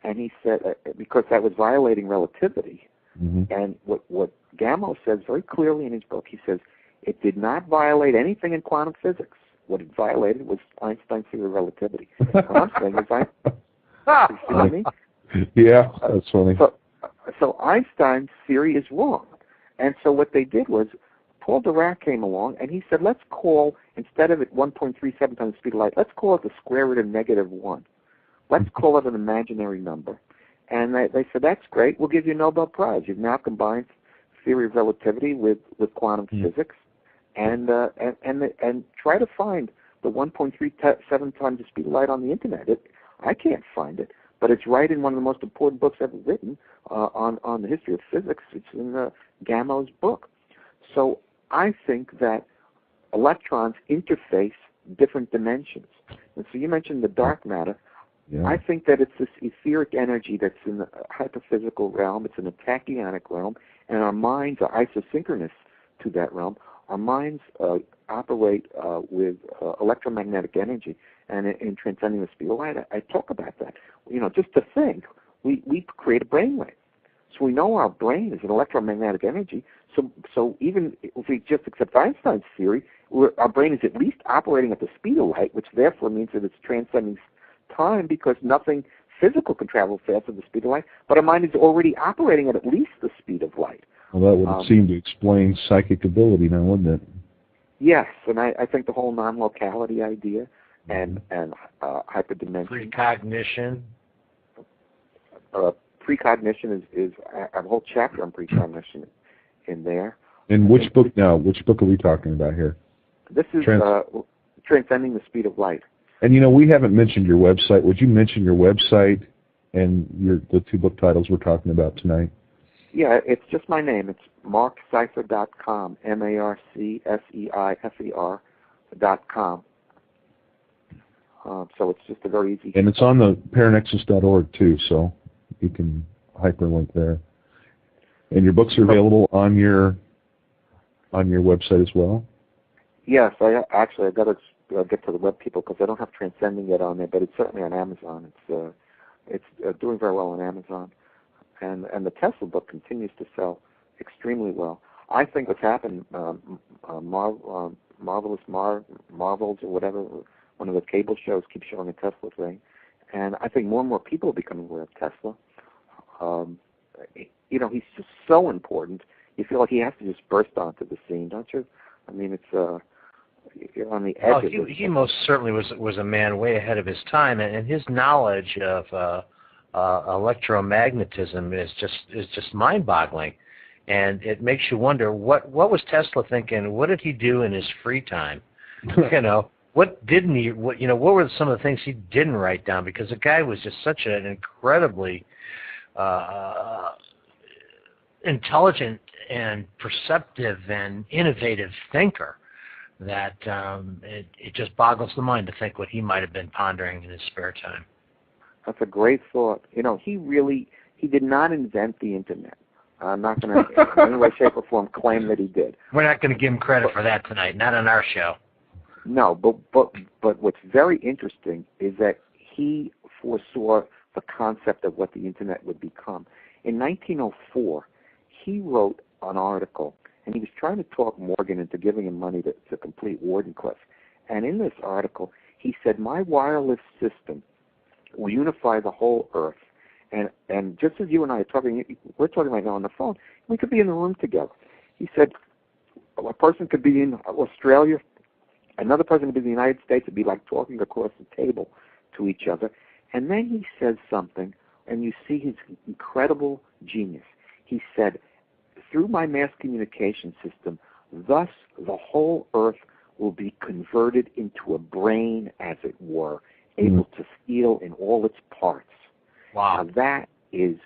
and he said, because that was violating relativity, and what Gamow says very clearly in his book, he says, it did not violate anything in quantum physics. What it violated was Einstein's theory of relativity. What I'm saying is, you see what I mean? Yeah, that's funny. So Einstein's theory is wrong. And so what they did was, Paul Dirac came along, and he said, let's call, instead of it 1.37 times the speed of light, let's call it the square root of -1. Let's call it an imaginary number. And they said, that's great. We'll give you a Nobel Prize. You've now combined theory of relativity with quantum physics, and try to find the 1.37 times the speed of light on the Internet. I can't find it, but it's right in one of the most important books ever written on the history of physics. It's in Gamow's book. So I think that electrons interface different dimensions. And so you mentioned the dark matter. Yeah. I think that it's this etheric energy that's in the hyperphysical realm. It's in the tachyonic realm, and our minds are isosynchronous to that realm. Our minds operate with electromagnetic energy, and in transcending the speed of light, I talk about that. Just to think, we create a brainwave. So we know our brain is an electromagnetic energy. So even if we just accept Einstein's theory, our brain is at least operating at the speed of light, which therefore means that it's transcending time because nothing physical can travel faster than the speed of light. But our mind is already operating at least the speed of light. Well, that would seem to explain psychic ability now, wouldn't it? Yes, and I think the whole non-locality idea and hyperdimension. Precognition. Precognition is I have a whole chapter on precognition in there. And which book now? Which book are we talking about here? This is Transcending the Speed of Light. And we haven't mentioned your website. Would you mention your website and the two book titles we're talking about tonight? Yeah, it's just my name. It's markseifer.com, MarkSeifer.com. So it's just a very easy... And it's on the paranexus.org too, so you can hyperlink there. And your books are available on your website as well? Yes, I got to get to the web people because I don't have Transcending yet on there, but it's certainly on Amazon. It's doing very well on Amazon, and the Tesla book continues to sell extremely well. I think what's happened, Marvelous Marvels or whatever, one of the cable shows keeps showing a Tesla thing, and I think more and more people are becoming aware of Tesla. He's just so important. You feel like he has to just burst onto the scene, don't you? I mean, it's you're on the edge of it. He most certainly was a man way ahead of his time, and his knowledge of electromagnetism is just mind-boggling, and it makes you wonder what was Tesla thinking? What did he do in his free time? What didn't he? What were some of the things he didn't write down? Because the guy was just such an incredibly intelligent and perceptive and innovative thinker that it just boggles the mind to think what he might have been pondering in his spare time. That's a great thought. He did not invent the Internet. I'm not going to in any way, shape, or form claim that he did. We're not going to give him credit for that tonight, not on our show. No, but what's very interesting is that he foresaw the concept of what the Internet would become. In 1904, he wrote an article, and he was trying to talk Morgan into giving him money to complete Wardenclyffe. And in this article, he said, my wireless system will unify the whole Earth. And just as you and I are talking, we're talking right now on the phone, we could be in the room together. He said, a person could be in Australia, another person could be in the United States. It'd be like talking across the table to each other. And then he says something, and you see his incredible genius. He said, through my mass communication system, thus the whole Earth will be converted into a brain, as it were, able to feel in all its parts. Wow. Now that is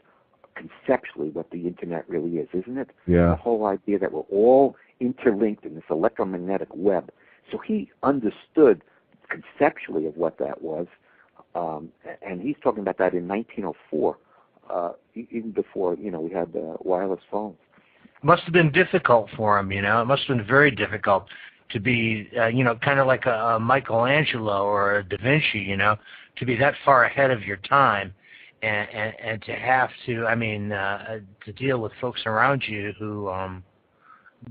conceptually what the Internet really is, isn't it? Yeah. The whole idea that we're all interlinked in this electromagnetic web. So he understood conceptually of what that was, and he's talking about that in 1904, even before we had wireless phones. Must have been difficult for him, It must have been very difficult to be, kind of like a Michelangelo or a Da Vinci, to be that far ahead of your time, and to have to, to deal with folks around you who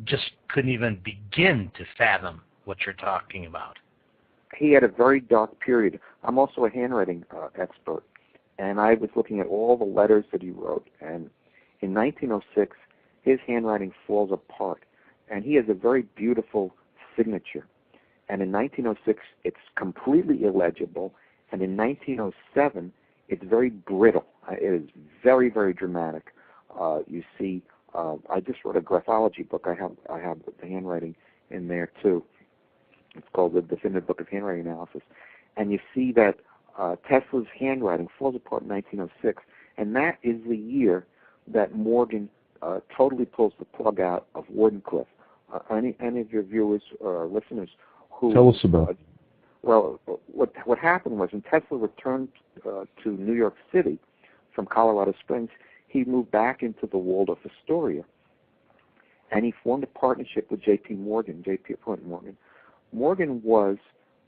just couldn't even begin to fathom what you're talking about. He had a very dark period. I'm also a handwriting expert, and I was looking at all the letters that he wrote, and in 1906, his handwriting falls apart, and he has a very beautiful signature. And in 1906, it's completely illegible, and in 1907, it's very brittle. It is very, very dramatic. You see, I just wrote a graphology book. I have the handwriting in there too. It's called the Definitive Book of Handwriting Analysis, and you see that Tesla's handwriting falls apart in 1906, and that is the year that Morgan totally pulls the plug out of Wardenclyffe. Any of your viewers or listeners who tell us about. Well, what happened was when Tesla returned to New York City from Colorado Springs, he moved back into the Waldorf Astoria, and he formed a partnership with J.P. Morgan. Morgan was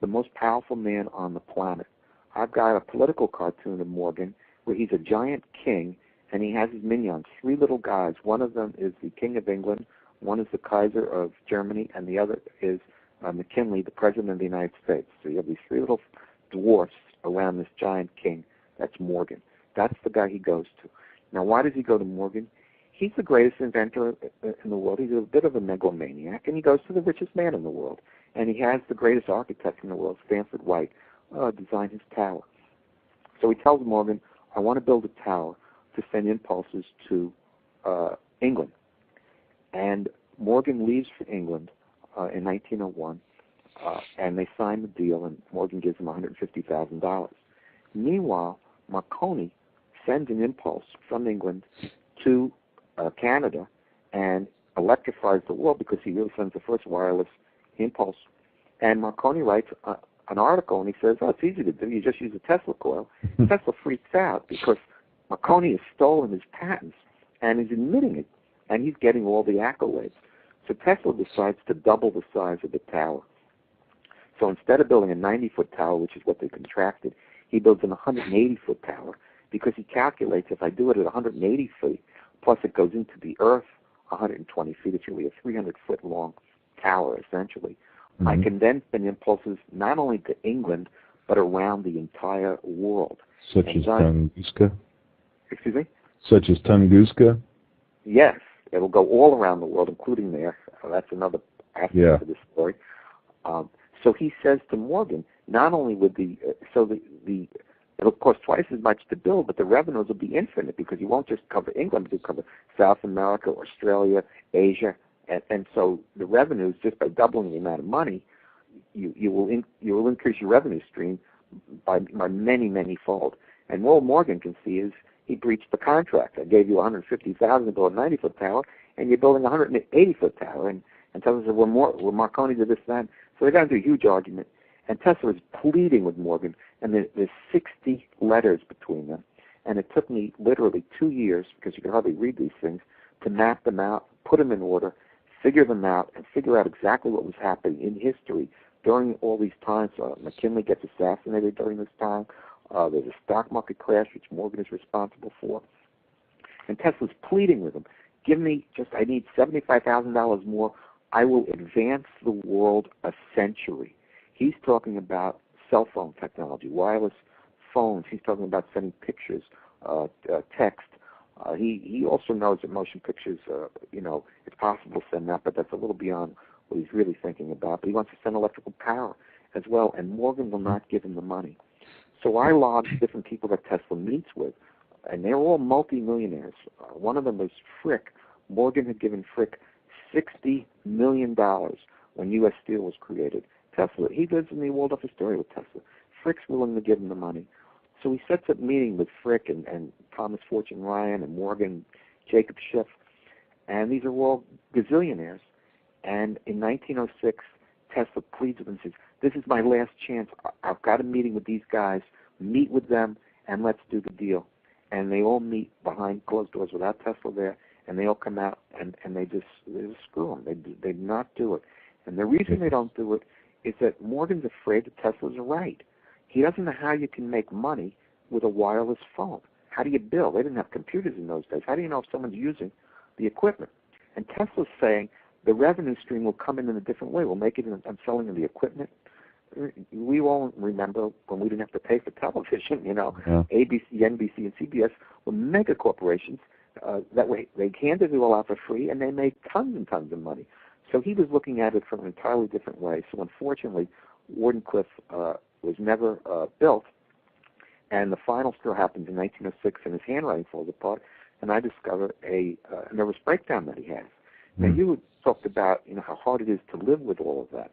the most powerful man on the planet. I've got a political cartoon of Morgan where he's a giant king, and he has his minions, 3 little guys. One of them is the King of England, one is the Kaiser of Germany, and the other is McKinley, the President of the United States. So you have these 3 little dwarfs around this giant king. That's Morgan. That's the guy he goes to. Now, why does he go to Morgan? He's the greatest inventor in the world. He's a bit of a megalomaniac, and he goes to the richest man in the world. And he has the greatest architect in the world, Stanford White, design his tower. So he tells Morgan, I want to build a tower to send impulses to England. And Morgan leaves for England in 1901, and they sign the deal, and Morgan gives him $150,000. Meanwhile, Marconi sends an impulse from England to Canada and electrifies the world because he really sends the first wireless impulse. And Marconi writes an article, and he says, it's easy to do. You just use a Tesla coil. Tesla freaks out because Marconi has stolen his patents, and he's admitting it, and he's getting all the accolades. So Tesla decides to double the size of the tower. So instead of building a 90-foot tower, which is what they contracted, he builds an 180-foot tower because he calculates if I do it at 180 feet, plus it goes into the earth 120 feet, it's really a 300-foot long tower, essentially. Mm-hmm. I can then send impulses not only to England, but around the entire world. Such as Tunguska? Excuse me? Such as Tunguska? Yes. It'll go all around the world, including there. That's another aspect of this story. So he says to Morgan, not only would it'll cost twice as much to build, but the revenues will be infinite because you won't just cover England, but you'll cover South America, Australia, Asia, and so the revenues, just by doubling the amount of money, you will increase your revenue stream by many, many fold. And all Morgan can see is he breached the contract. I gave you $150,000 to build a 90-foot tower, and you're building a 180-foot tower. And Tesla said, we're Marconi to this, that. So they got into a huge argument. And Tesla was pleading with Morgan, and there's 60 letters between them. And it took me literally 2 years, because you can hardly read these things, to map them out, put them in order, figure them out, and figure out exactly what was happening in history during all these times. McKinley gets assassinated during this time. There's a stock market crash, which Morgan is responsible for. And Tesla's pleading with him, I need $75,000 more. I will advance the world a century. He's talking about cell phone technology, wireless phones. He's talking about sending pictures, text. He also knows that motion pictures, it's possible to send that, but that's a little beyond what he's really thinking about. But he wants to send electrical power as well, and Morgan will not give him the money. So I logged different people that Tesla meets with, and they're all multimillionaires. One of them was Frick. Morgan had given Frick $60 million when U.S. Steel was created. Tesla, he lives in the Waldorf Astoria with Tesla. Frick's willing to give him the money. So he sets up a meeting with Frick and Thomas Fortune Ryan and Morgan, Jacob Schiff, and these are all gazillionaires. And in 1906, Tesla pleads with them and says, this is my last chance. I've got a meeting with these guys. Meet with them, and let's do the deal. And they all meet behind closed doors without Tesla there, and they all come out, and they just screw him. They not do it. And the reason they don't do it is that Morgan's afraid that Tesla's right. He doesn't know how you can make money with a wireless phone. How do you bill? They didn't have computers in those days. How do you know if someone's using the equipment? And Tesla's saying the revenue stream will come in a different way. We'll make it on selling of the equipment. We all remember when we didn't have to pay for television, ABC, NBC, and CBS were mega corporations. That way they handed it all out for free, and they made tons and tons of money. So he was looking at it from an entirely different way. So unfortunately, Wardenclyffe was never built, and the final straw happens in 1906, and his handwriting falls apart, and I discover a nervous breakdown that he has. Now, you talked about how hard it is to live with all of that.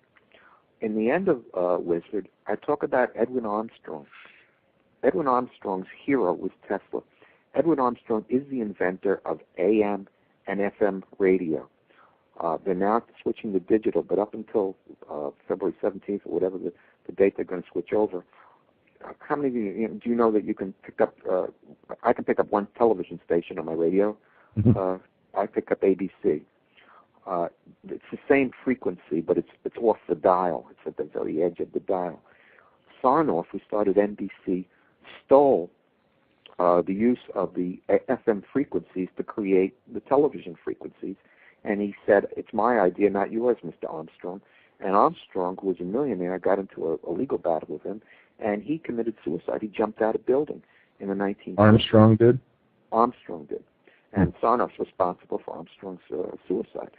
In the end of Wizard, I talk about Edwin Armstrong. Edwin Armstrong's hero was Tesla. Edwin Armstrong is the inventor of AM and FM radio. They're now switching to digital, but up until February 17th or whatever the date they're going to switch over, how many of you, do you know that you can pick up, I can pick up one television station on my radio. I pick up ABC. It's the same frequency, but it's off the dial. It's at the very edge of the dial. Sarnoff, who started NBC, stole the use of the FM frequencies to create the television frequencies, and he said, it's my idea, not yours, Mr. Armstrong. And Armstrong, who was a millionaire, got into a legal battle with him, and he committed suicide. He jumped out of a building in the 1950s. Armstrong did? Armstrong did. And Sarnoff's responsible for Armstrong's suicide.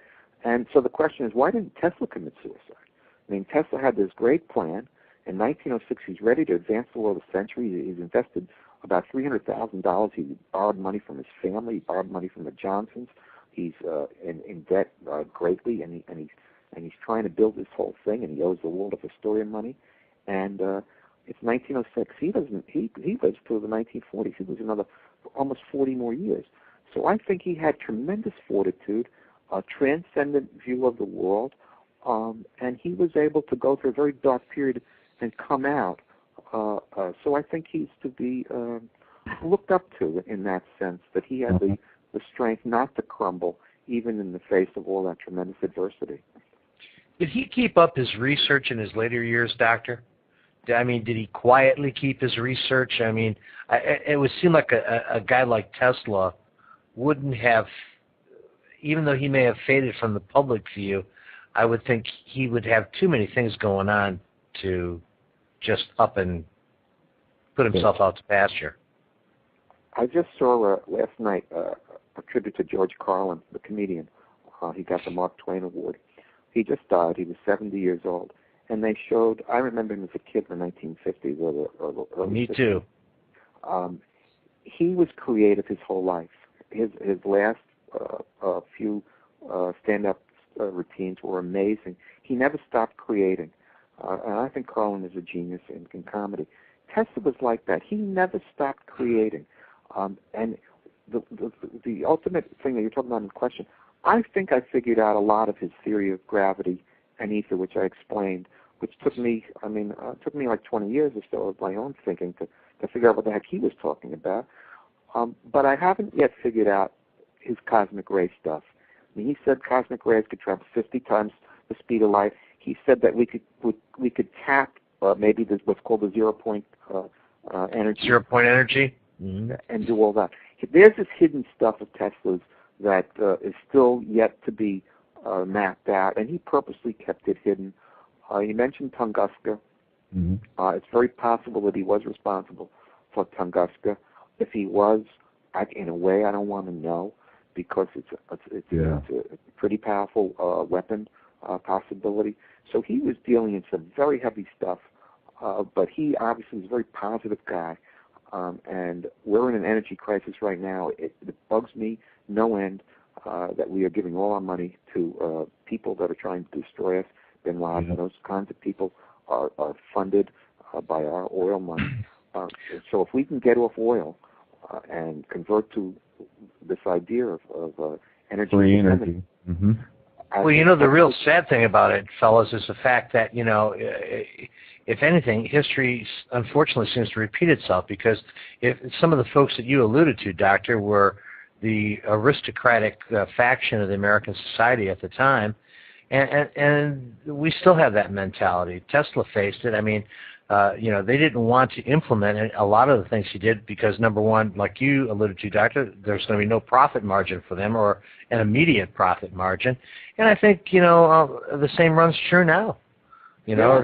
And so the question is, why didn't Tesla commit suicide? I mean, Tesla had this great plan. In 1906, he's ready to advance the world a century. He's invested about $300,000. He borrowed money from his family. He borrowed money from the Johnsons. He's in debt greatly, and he's trying to build this whole thing, and he owes the world of Astoria money. And it's 1906. He lives through the 1940s. He lives another almost 40 more years. So I think he had tremendous fortitude, a transcendent view of the world, and he was able to go through a very dark period and come out. So I think he's to be looked up to in that sense, that he had the strength not to crumble even in the face of all that tremendous adversity. Did he keep up his research in his later years, Doctor? I mean, did he quietly keep his research? I mean, it would seem like a guy like Tesla wouldn't have, even though he may have faded from the public view, I would think he would have too many things going on to just up and put himself out to pasture. I just saw last night a tribute to George Carlin, the comedian. He got the Mark Twain Award. He just died. He was 70 years old. And they showed, I remember him as a kid in the 1950s or the early Me 50s. too. He was creative his whole life. His last few stand-up routines were amazing. He never stopped creating. And I think Carlin is a genius in comedy. Tesla was like that. He never stopped creating. And the ultimate thing that you're talking about in the question, I think I figured out a lot of his theory of gravity and ether, which I explained, which took me, took me like 20 years or so of my own thinking to figure out what the heck he was talking about. But I haven't yet figured out his cosmic ray stuff. I mean, he said cosmic rays could travel 50 times the speed of light. He said that we could tap maybe what's called the 0 point energy. 0 point energy? Mm-hmm. And do all that. There's this hidden stuff of Tesla's that is still yet to be mapped out, and he purposely kept it hidden. You mentioned Tunguska. Mm-hmm. It's very possible that he was responsible for Tunguska. If he was, in a way, I don't want to know, because it's a pretty powerful weapon possibility. So he was dealing in some very heavy stuff, but he obviously is a very positive guy. And we're in an energy crisis right now. It bugs me no end that we are giving all our money to people that are trying to destroy us. Bin Laden, those kinds of people are funded by our oil money. So if we can get off oil and convert to this idea of energy, free energy. Mm-hmm. Well, you know, the real sad thing about it, fellas, is the fact that, you know, if anything, history unfortunately seems to repeat itself, because if some of the folks that you alluded to, Doctor, were the aristocratic faction of the American society at the time, and we still have that mentality. Tesla faced it. I mean, you know, they didn't want to implement a lot of the things he did because, number one, like you alluded to, Doctor, there's going to be no profit margin for them, or an immediate profit margin. And I think, you know, the same runs true now. You know,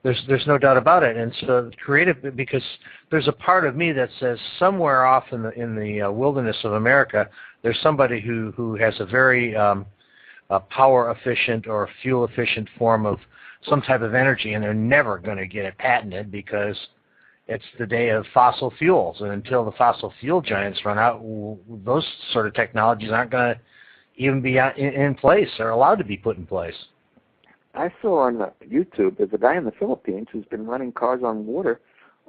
there's no doubt about it. And so creative, because there's a part of me that says somewhere off in the wilderness of America, there's somebody who has a very power efficient or fuel efficient form of some type of energy, and they're never going to get it patented because it's the day of fossil fuels. And until the fossil fuel giants run out, those sort of technologies aren't going to even be in place or allowed to be put in place. I saw on YouTube there's a guy in the Philippines who's been running cars on water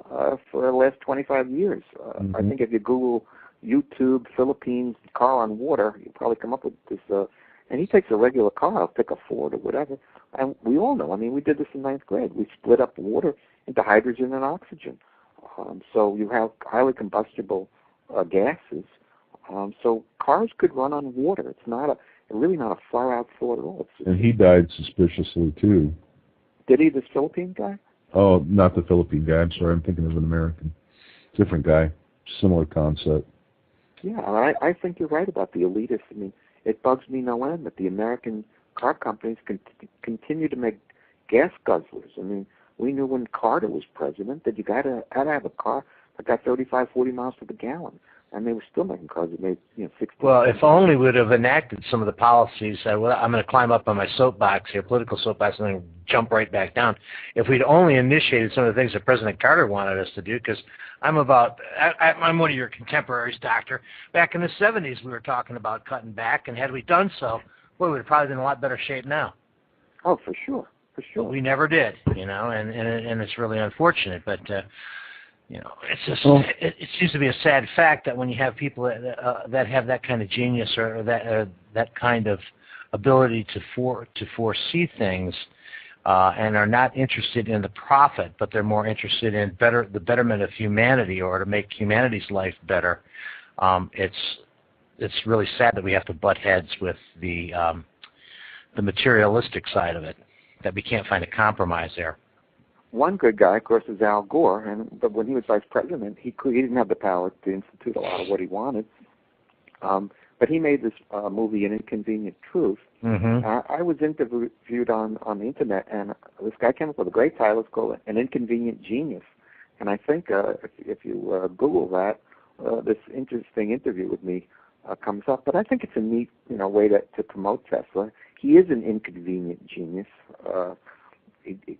for the last 25 years. Mm-hmm. I think if you Google YouTube Philippines car on water, you'll probably come up with this. And he takes a regular car, pick a Ford or whatever. And we all know, I mean, we did this in 9th grade. We split up water into hydrogen and oxygen. So you have highly combustible gases. So cars could run on water. It's not really not a far-out thought at all. And he died suspiciously, too. Did he, this Philippine guy? Oh, not the Philippine guy. I'm sorry. I'm thinking of an American. Different guy. Similar concept. Yeah, I think you're right about the elitists. I mean, it bugs me no end that the American car companies continue to make gas guzzlers. I mean, we knew when Carter was president that you had to have a car that got 35, 40 miles to the gallon. And they were still making cars that made, 60. Well, if only we would have enacted some of the policies. Well, I'm going to climb up on my soapbox here, political soapbox, and then jump right back down. If we'd only initiated some of the things that President Carter wanted us to do, because I'm one of your contemporaries, Doctor. Back in the 70s, we were talking about cutting back, and had we done so, boy, we would have probably been in a lot better shape now. Oh, for sure. But we never did, and it's really unfortunate, but... it's just it seems to be a sad fact that when you have people that have that kind of genius or that kind of ability to foresee things and are not interested in the profit, but they're more interested in the betterment of humanity or to make humanity's life better. It's really sad that we have to butt heads with the the materialistic side of it, that we can't find a compromise there. One good guy, of course, is Al Gore, but when he was vice president, he didn't have the power to institute a lot of what he wanted. But he made this movie, An Inconvenient Truth. Mm-hmm. I was interviewed on the internet, and this guy came up with a great title. It's called An Inconvenient Genius. And I think if you Google that, this interesting interview with me comes up. But I think it's a neat, way to promote Tesla. He is an inconvenient genius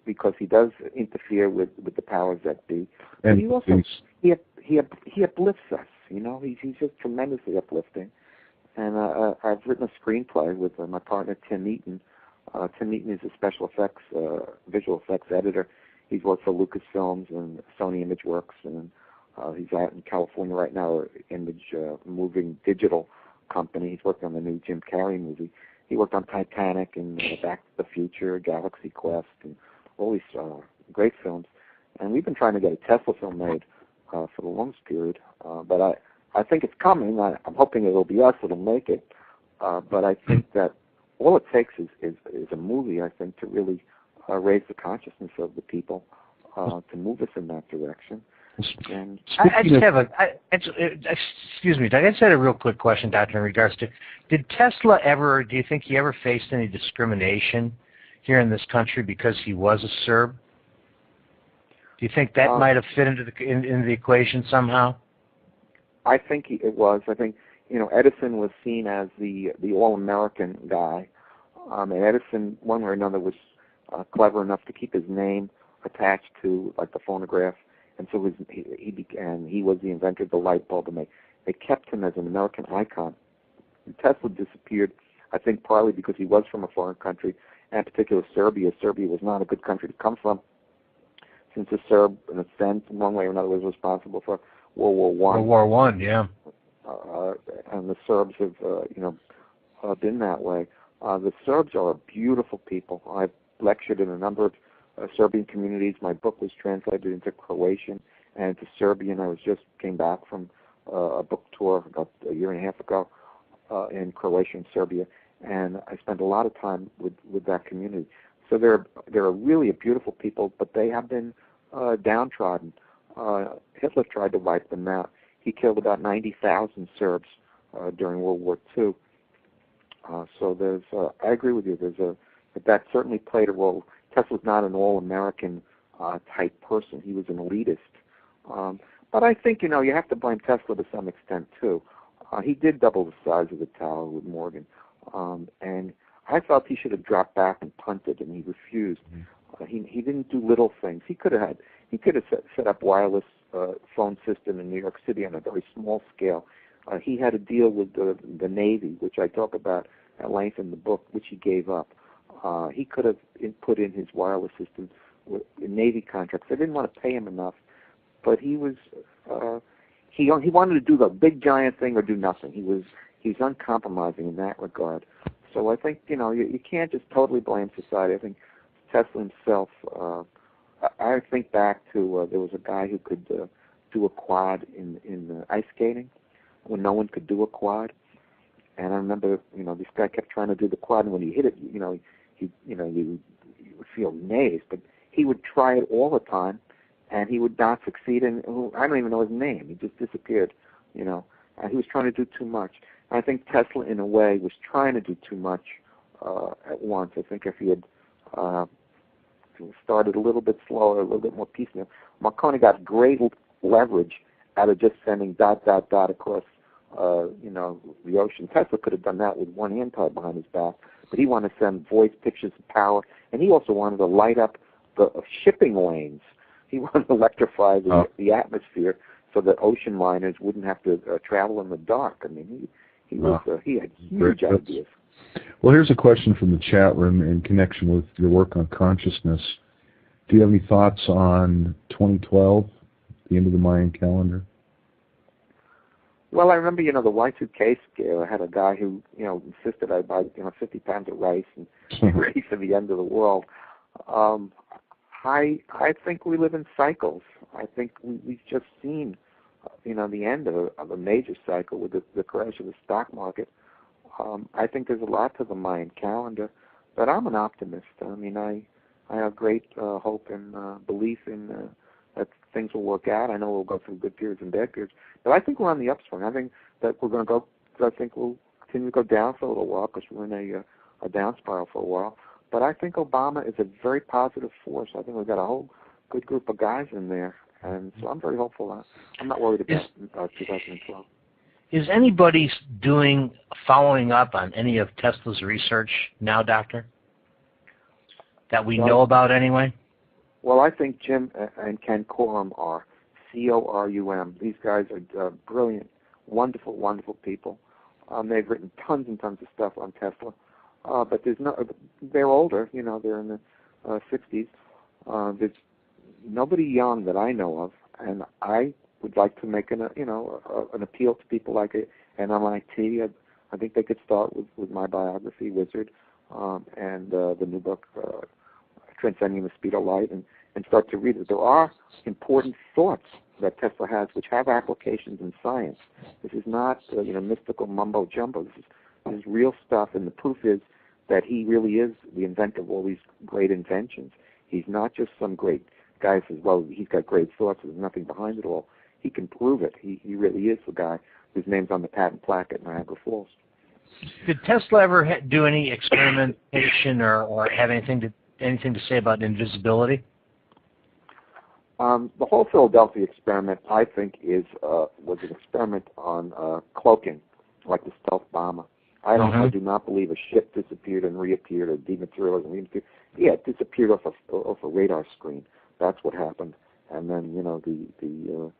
because he does interfere with the powers that be. And he also he uplifts us. He's just tremendously uplifting. And I've written a screenplay with my partner Tim Eaton. Tim Eaton is a special effects, visual effects editor. He's worked for Lucasfilms and Sony ImageWorks, and he's out in California right now, Image Moving Digital Company. He's working on the new Jim Carrey movie. He worked on Titanic and Back to the Future, Galaxy Quest, and all these great films. And we've been trying to get a Tesla film made for the longest period, but I think it's coming. I'm hoping it'll be us that'll make it. But I think that all it takes is a movie, I think, to really raise the consciousness of the people, to move us in that direction. And I just have excuse me, I just had a real quick question, Doctor, in regards to, did Tesla ever, do you think he ever faced any discrimination here in this country because he was a Serb? Do you think that might have fit into the equation somehow? I think it was. I think, Edison was seen as the all-American guy. And Edison, one way or another, was clever enough to keep his name attached to, like, the phonograph. And so he was the inventor of the light bulb, and they kept him as an American icon. And Tesla disappeared, I think, partly because he was from a foreign country, and in particular Serbia. Serbia was not a good country to come from, since the Serb, in a sense, one way or another, was responsible for World War I. World War I, yeah. And the Serbs have, been that way. The Serbs are a beautiful people. I've lectured in a number of Serbian communities. My book was translated into Croatian and into Serbian. I came back from a book tour about a year and a half ago in Croatia and Serbia, and I spent a lot of time with that community. So they're really a beautiful people, but they have been downtrodden. Hitler tried to wipe them out. He killed about 90,000 Serbs during World War II. So I agree with you. That certainly played a role. Tesla's not an all-American type person. He was an elitist. But I think, you have to blame Tesla to some extent, too. He did double the size of the tower with Morgan. And I felt he should have dropped back and punted, and he refused. He didn't do little things. He could have set up wireless phone system in New York City on a very small scale. He had a deal with the Navy, which I talk about at length in the book, which he gave up. He could have put in his wireless system with Navy contracts. They didn't want to pay him enough, but he wanted to do the big giant thing or do nothing. He's uncompromising in that regard. So I think you can't just totally blame society. I think Tesla himself. I think back to there was a guy who could do a quad in ice skating when no one could do a quad. And I remember, this guy kept trying to do the quad, and when he hit it, you would feel amazed. But he would try it all the time, and he would not succeed. And I don't even know his name. He just disappeared, And he was trying to do too much. And I think Tesla, in a way, was trying to do too much at once. I think if he had started a little bit slower, a little bit more piecemeal, Marconi got great leverage out of just sending ... across the ocean. Tesla could have done that with one hand tied behind his back, but he wanted to send voice, pictures, and power, and he also wanted to light up the shipping lanes. He wanted to electrify the atmosphere so that ocean liners wouldn't have to travel in the dark. I mean, he had huge ideas. Well, here's a question from the chat room in connection with your work on consciousness. Do you have any thoughts on 2012, the end of the Mayan calendar? Well, I remember, the Y2K scare. I had a guy who, insisted I buy, 50 pounds of rice and be ready for the end of the world. I think we live in cycles. I think we've just seen, the end of a major cycle with the crash of the stock market. I think there's a lot to the Mayan calendar. But I'm an optimist. I mean, I have great hope and belief in that things will work out. I know we'll go through good periods and bad periods, but I think we're on the upswing. I think that we're going to go. I think we'll continue to go down for a little while because we're in a down spiral for a while. But I think Obama is a very positive force. I think we've got a whole good group of guys in there, and so I'm very hopeful. I'm not worried about 2012. Is anybody following up on any of Tesla's research now, Doctor? That we know about anyway? Well, I think Jim and Ken Corum are, C-O-R-U-M. These guys are brilliant, wonderful, wonderful people. They've written tons and tons of stuff on Tesla. But they're older, they're in the 60s. There's nobody young that I know of, and I would like to make an appeal to people like an MIT. I think they could start with my biography, Wizard, and the new book, Transcending the Speed of Light, and start to read it. There are important thoughts that Tesla has which have applications in science. This is not mystical mumbo jumbo. This is real stuff, and the proof is that he really is the inventor of all these great inventions. He's not just some great guy who says, well, he's got great thoughts, there's nothing behind it all. He can prove it. He really is the guy whose name's on the patent plaque at Niagara Falls. Did Tesla ever do any experimentation or have anything to say about invisibility? The whole Philadelphia experiment, I think, was an experiment on cloaking, like the stealth bomber. I do not believe a ship disappeared and reappeared or dematerialized and reappeared. Yeah, it disappeared off a radar screen. That's what happened. And then the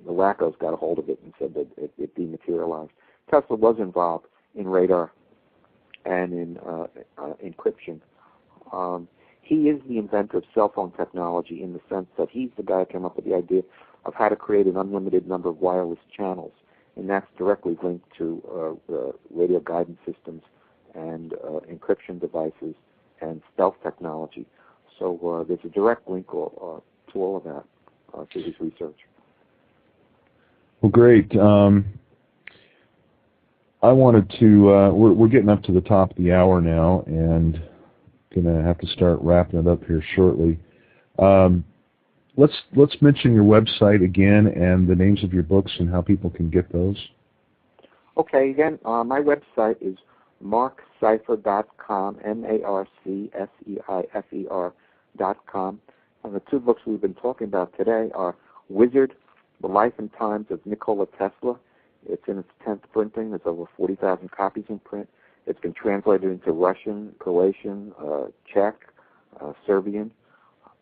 wackos got a hold of it and said that it dematerialized. Tesla was involved in radar and in encryption. He is the inventor of cell phone technology in the sense that he's the guy who came up with the idea of how to create an unlimited number of wireless channels, and that's directly linked to radio guidance systems and encryption devices and stealth technology. So there's a direct link to all of that to his research. Well, great. I wanted to. We're getting up to the top of the hour now, and going to have to start wrapping it up here shortly. Let's mention your website again and the names of your books and how people can get those. Okay, again, my website is markseifer.com, markseifer.com. And the two books we've been talking about today are Wizard, The Life and Times of Nikola Tesla. It's in its 10th printing. There's over 40,000 copies in print. It's been translated into Russian, Croatian, Czech, Serbian.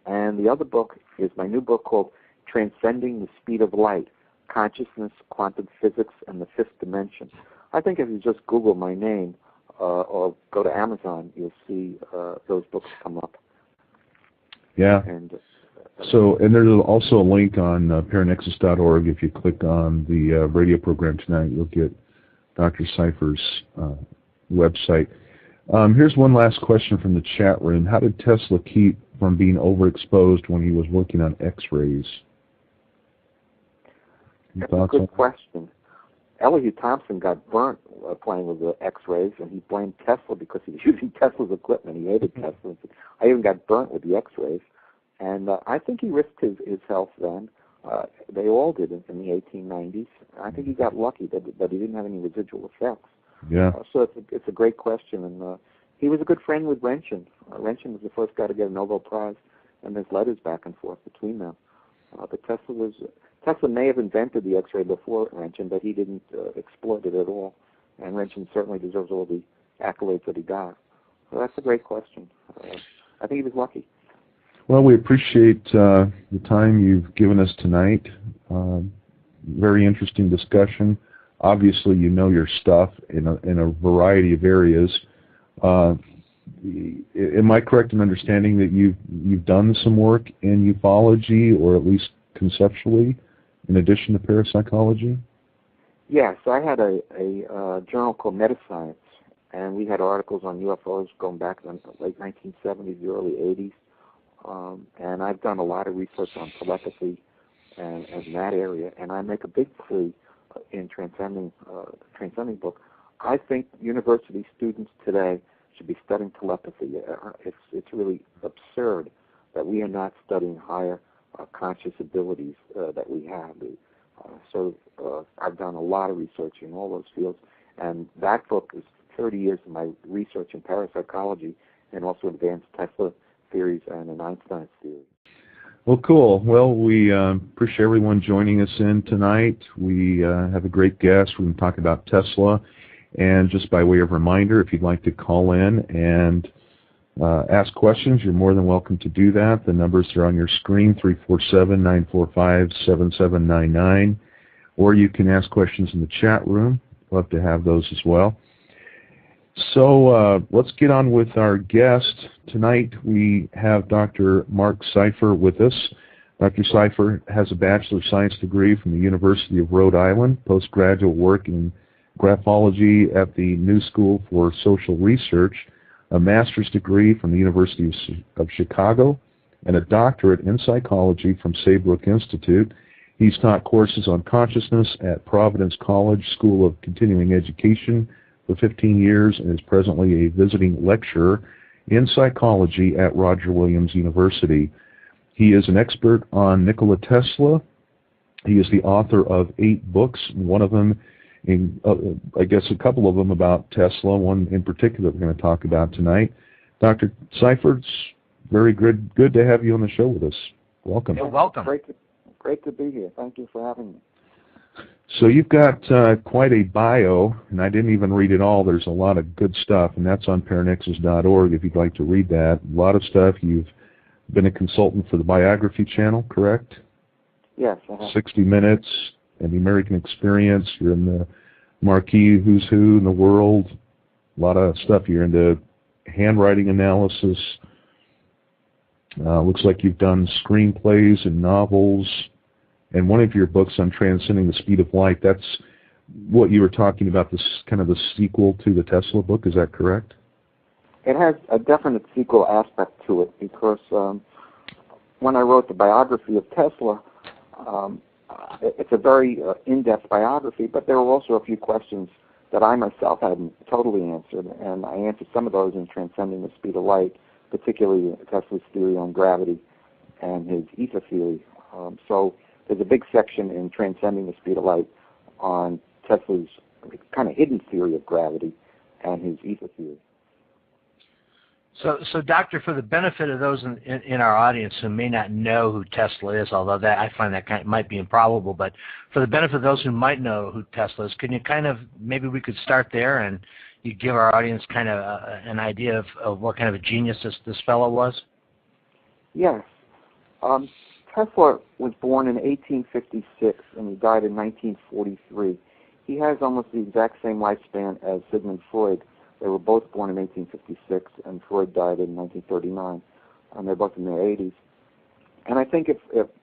And the other book is my new book called Transcending the Speed of Light, Consciousness, Quantum Physics, and the Fifth Dimension. I think if you just Google my name or go to Amazon, you'll see those books come up. Yeah. And there's also a link on paranexus.org. If you click on the radio program tonight, you'll get Dr. Cipher's website. Here's one last question from the chat room. How did Tesla keep from being overexposed when he was working on X-rays? That's a good question. Elihu Thompson got burnt playing with the X-rays, and he blamed Tesla because he was using Tesla's equipment. He hated Tesla. I even got burnt with the X-rays. And I think he risked his health then. They all did in the 1890s. I think he got lucky that he didn't have any residual effects. Yeah. So it's a great question. And he was a good friend with Roentgen. Roentgen was the first guy to get a Nobel Prize, and there's letters back and forth between them. But Tesla may have invented the X-ray before Roentgen, but he didn't exploit it at all. And Roentgen certainly deserves all the accolades that he got. So that's a great question. I think he was lucky. Well, we appreciate the time you've given us tonight. Very interesting discussion. Obviously, you know your stuff in a variety of areas. Am I correct in understanding that you've done some work in ufology, or at least conceptually, in addition to parapsychology? Yes, I had a journal called Metascience, and we had articles on UFOs going back to the late 1970s, the early 80s. And I've done a lot of research on telepathy and that area, and I make a big plea in Transcending book. I think university students today should be studying telepathy. It's really absurd that we are not studying higher conscious abilities that we have. I've done a lot of research in all those fields, and that book is 30 years of my research in parapsychology and also advanced Tesla theories and an Einstein theory. Well, cool. Well, we appreciate everyone joining us in tonight. We have a great guest. We're going to talk about Tesla. And just by way of reminder, if you'd like to call in and ask questions, you're more than welcome to do that. The numbers are on your screen, 347-945-7799. Or you can ask questions in the chat room. Love to have those as well. So let's get on with our guest. Tonight we have Dr. Mark Seifer with us. Dr. Seifer has a Bachelor of Science degree from the University of Rhode Island, postgraduate work in graphology at the New School for Social Research, a master's degree from the University of Chicago, and a doctorate in psychology from Saybrook Institute. He's taught courses on consciousness at Providence College School of Continuing Education for 15 years and is presently a visiting lecturer in psychology at Roger Williams University. He is an expert on Nikola Tesla. He is the author of 8 books, one of them, I guess a couple of them about Tesla, one in particular we're going to talk about tonight. Dr. Seifer, it's very good to have you on the show with us. Welcome. You're welcome. Great to be here. Thank you for having me. So you've got quite a bio, and I didn't even read it all. There's a lot of good stuff, and that's on paranexus.org if you'd like to read that. A lot of stuff. You've been a consultant for the Biography Channel, correct? Yes. 60 Minutes and the American Experience. You're in the Marquee Who's Who in the World. A lot of stuff. You're into handwriting analysis. Looks like you've done screenplays and novels. And one of your books on transcending the speed of light, that's what you were talking about, this kind of the sequel to the Tesla book, is that correct? It has a definite sequel aspect to it because when I wrote the biography of Tesla, it's a very in-depth biography, but there were also a few questions that I myself hadn't totally answered, and I answered some of those in Transcending the Speed of Light, particularly Tesla's theory on gravity and his ether theory. So there's a big section in Transcending the Speed of Light on Tesla's kind of hidden theory of gravity and his ether theory. So, Doctor, for the benefit of those in our audience who may not know who Tesla is, although that I find that might be improbable, but for the benefit of those who might know who Tesla is, can you maybe we could start there and you give our audience kind of an idea of what kind of a genius this fellow was? Yes. Tesla was born in 1856 and he died in 1943. He has almost the exact same lifespan as Sigmund Freud. They were both born in 1856, and Freud died in 1939, and they're both in their 80s. And I think if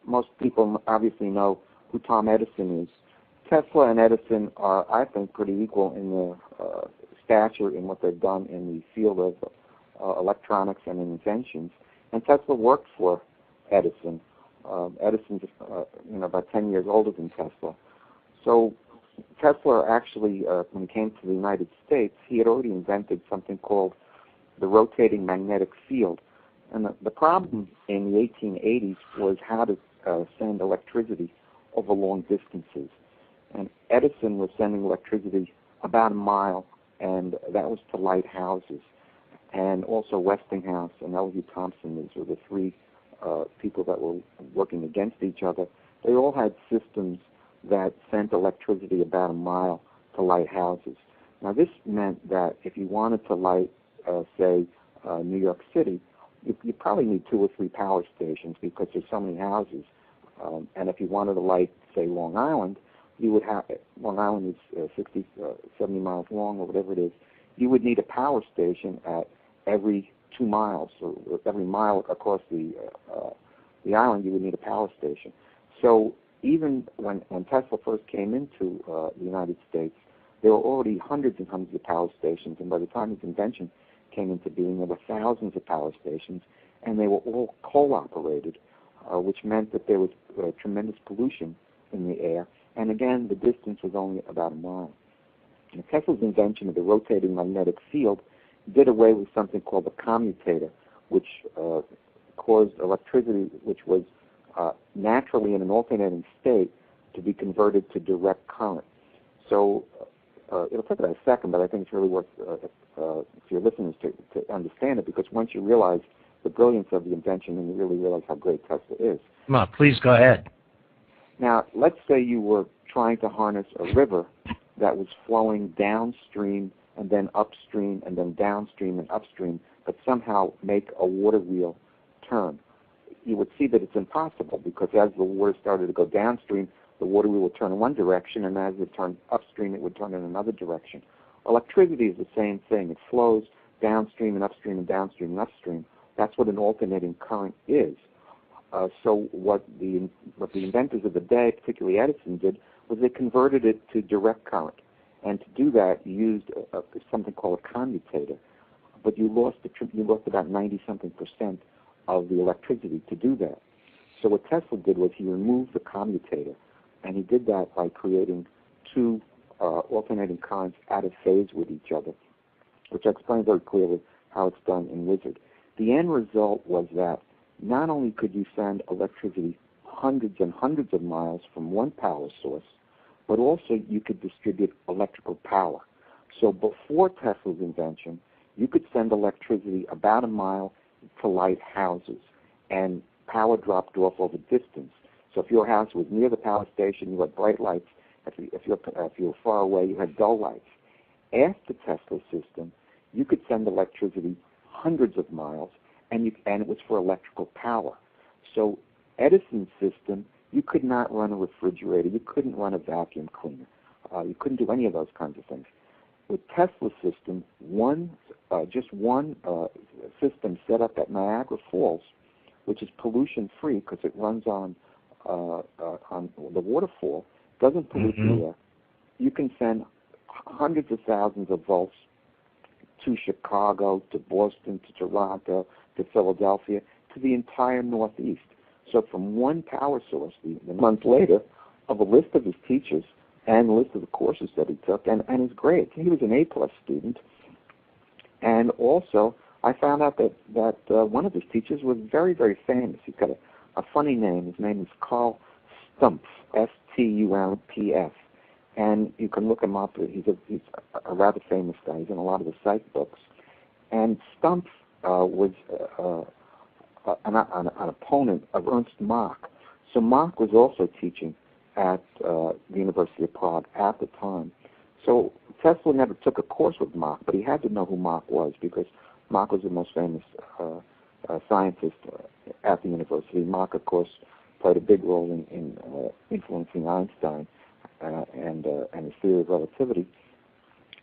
most people obviously know who Tom Edison is, Tesla and Edison are, I think, pretty equal in their stature in what they've done in the field of electronics and inventions. And Tesla worked for Edison. Edison's about 10 years older than Tesla. So Tesla actually, when he came to the United States, he had already invented something called the rotating magnetic field. And the problem in the 1880s was how to send electricity over long distances. And Edison was sending electricity about a mile, and that was to light houses. And also Westinghouse and L.V. Thompson, these were the three people that were working against each other. They all had systems that sent electricity about a mile to light houses. Now this meant that if you wanted to light, say, New York City, you probably need 2 or 3 power stations because there's so many houses. And if you wanted to light, say, Long Island, you would have, Long Island is 60, 70 miles long or whatever it is, you would need a power station at every 2 miles, or every mile across the island you would need a power station. So even when Tesla first came into the United States, there were already hundreds and hundreds of power stations, and by the time his invention came into being, there were thousands of power stations, and they were all coal-operated, which meant that there was tremendous pollution in the air, and again, the distance was only about a mile. And Tesla's invention of the rotating magnetic field did away with something called the commutator, which caused electricity, which was naturally in an alternating state, to be converted to direct current. So it'll take about a second, but I think it's really worth for your listeners to understand it, because once you realize the brilliance of the invention, then you really realize how great Tesla is. Come on, please go ahead. Now, let's say you were trying to harness a river that was flowing downstream and then upstream and then downstream and upstream, but somehow make a water wheel turn. You would see that it's impossible, because as the water started to go downstream, the water wheel would turn in one direction, and as it turned upstream, it would turn in another direction. Electricity is the same thing. It flows downstream and upstream and downstream and upstream. That's what an alternating current is. So what the inventors of the day, particularly Edison, did was they converted it to direct current. And to do that, you used something called a commutator. But you lost about 90-something% of the electricity to do that. So what Tesla did was he removed the commutator, and he did that by creating two alternating currents out of phase with each other, which I explained very clearly how it's done in Wizard. The end result was that not only could you send electricity hundreds and hundreds of miles from one power source, but also you could distribute electrical power. So before Tesla's invention, you could send electricity about a mile to light houses, and power dropped off over distance. So if your house was near the power station, you had bright lights. If you were far away, you had dull lights. After Tesla's system, you could send electricity hundreds of miles, and it was for electrical power. So Edison's system, you could not run a refrigerator, you couldn't run a vacuum cleaner, you couldn't do any of those kinds of things. With Tesla's system, just one system set up at Niagara Falls, which is pollution-free because it runs on the waterfall, doesn't pollute the air. You can send hundreds of thousands of volts to Chicago, to Boston, to Toronto, to Philadelphia, to the entire Northeast. So from one power source, a month later, of a list of his teachers and a list of the courses that he took, and his grades. He was an A+ student. And also, I found out that one of his teachers was very, very famous. He's got a funny name. His name is Carl Stumpf, S-T-U-M-P-F. And you can look him up. He's a rather famous guy. He's in a lot of the psych books. And Stumpf was an opponent of Ernst Mach. So Mach was also teaching at the University of Prague at the time. So Tesla never took a course with Mach, but he had to know who Mach was, because Mach was the most famous scientist at the university. Mach, of course, played a big role in influencing Einstein and his theory of relativity.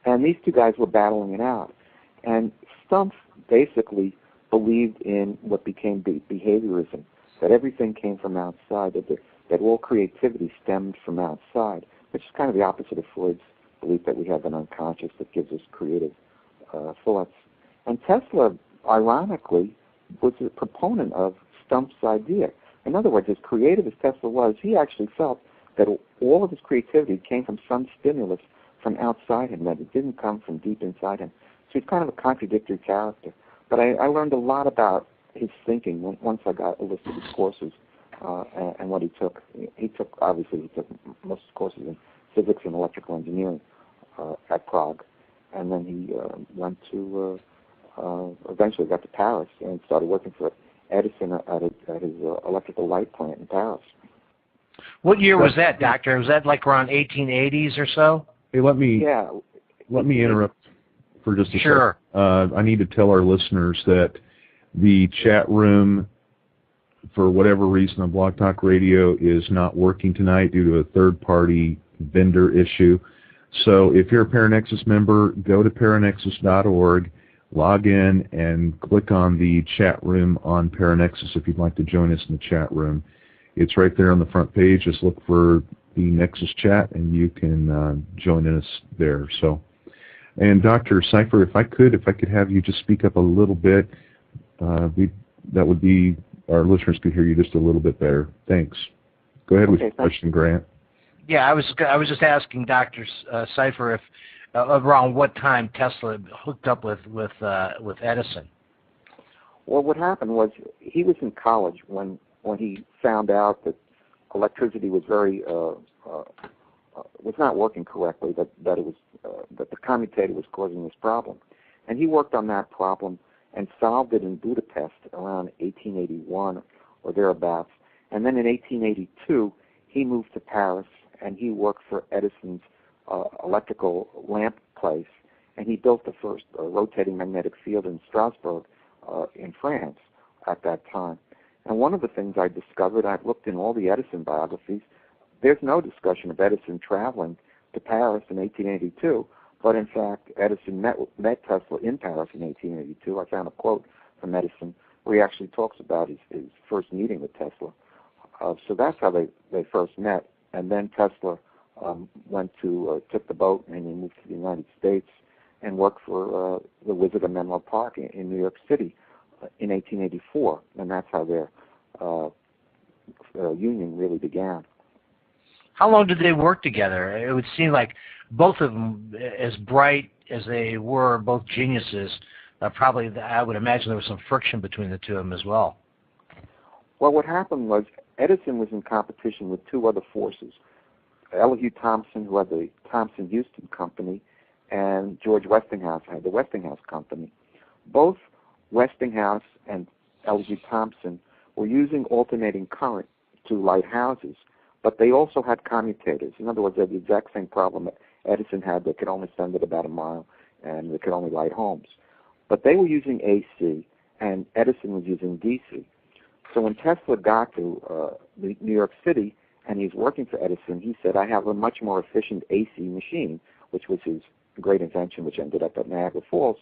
And these two guys were battling it out. And Stumpf basically believed in what became behaviorism, that everything came from outside, that all creativity stemmed from outside, which is kind of the opposite of Freud's belief that we have an unconscious that gives us creative thoughts. And Tesla, ironically, was a proponent of Stumpf's idea. In other words, as creative as Tesla was, he actually felt that all of his creativity came from some stimulus from outside him, that it didn't come from deep inside him. So he's kind of a contradictory character. But I learned a lot about his thinking once I got a list of his courses and what he took. He took most of his courses in physics and electrical engineering at Prague. And then he went to, eventually got to Paris and started working for Edison at his electrical light plant in Paris. What year was that, Doctor? Was that like around 1880s or so? Hey, let me interrupt for just a second. I need to tell our listeners that the chat room, for whatever reason, on Blog Talk Radio is not working tonight due to a third-party vendor issue. So if you're a Paranexus member, go to paranexus.org, log in, and click on the chat room on Paranexus if you'd like to join us in the chat room. It's right there on the front page. Just look for the Nexus chat, and you can join us there. So, and Dr. Cipher, if I could have you just speak up a little bit, that would be, our listeners could hear you just a little bit better. Thanks. Go ahead with your question, Grant. Yeah, I was just asking Dr. Cipher around what time Tesla hooked up with Edison? Well, what happened was he was in college when he found out that electricity was was not working correctly, that the commutator was causing this problem, and he worked on that problem and solved it in Budapest around 1881 or thereabouts. And then in 1882, he moved to Paris and he worked for Edison's electrical lamp place, and he built the first rotating magnetic field in Strasbourg in France at that time. And one of the things I discovered, I've looked in all the Edison biographies, there's no discussion of Edison traveling to Paris in 1882, but in fact, Edison met Tesla in Paris in 1882. I found a quote from Edison where he actually talks about his first meeting with Tesla. So that's how they first met. And then Tesla took the boat and he moved to the United States and worked for the Wizard of Menlo Park in New York City in 1884. And that's how their union really began. How long did they work together? It would seem like both of them, as bright as they were, both geniuses, probably I would imagine there was some friction between the two of them as well. Well, what happened was Edison was in competition with two other forces, Elihu Thomson, who had the Thomson-Houston Company, and George Westinghouse had the Westinghouse Company. Both Westinghouse and Elihu Thomson were using alternating current to light houses, but they also had commutators. In other words, they had the exact same problem that Edison had. They could only send it about a mile, and they could only light homes. But they were using AC, and Edison was using DC. So when Tesla got to New York City, and he was working for Edison, he said, I have a much more efficient AC machine, which was his great invention, which ended up at Niagara Falls.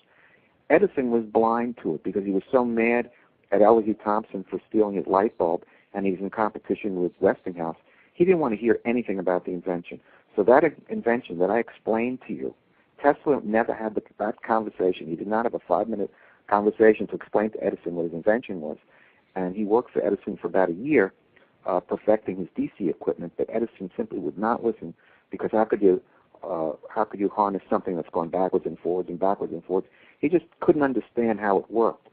Edison was blind to it because he was so mad at Elihu Thomson for stealing his light bulb, and he was in competition with Westinghouse. He didn't want to hear anything about the invention. So that invention that I explained to you, Tesla never had that conversation. He did not have a 5-minute conversation to explain to Edison what his invention was. And he worked for Edison for about a year, perfecting his DC equipment, but Edison simply would not listen, because how could you harness something that's going backwards and forwards and backwards and forwards? He just couldn't understand how it worked,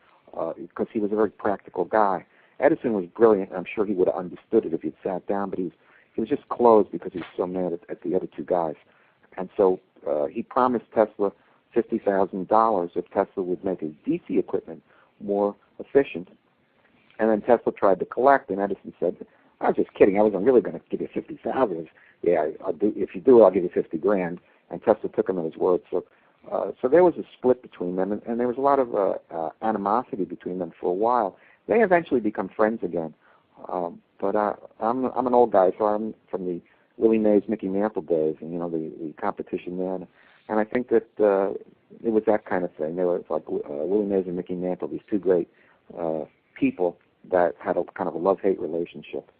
because he was a very practical guy. Edison was brilliant. I'm sure he would have understood it if he'd sat down, but he was just closed because he was so mad at the other two guys. And so he promised Tesla $50,000 if Tesla would make his DC equipment more efficient. And then Tesla tried to collect, and Edison said, I was just kidding. I wasn't really going to give you $50,000. Yeah, if you do it, I'll give you $50,000. And Tesla took him at his word. So there was a split between them, and there was a lot of animosity between them for a while. They eventually become friends again. But I'm an old guy, so I'm from the Willie Mays, Mickey Mantle days, and the competition then. And I think that it was that kind of thing. They were like Willie Mays and Mickey Mantle, these two great people that had a kind of a love-hate relationship.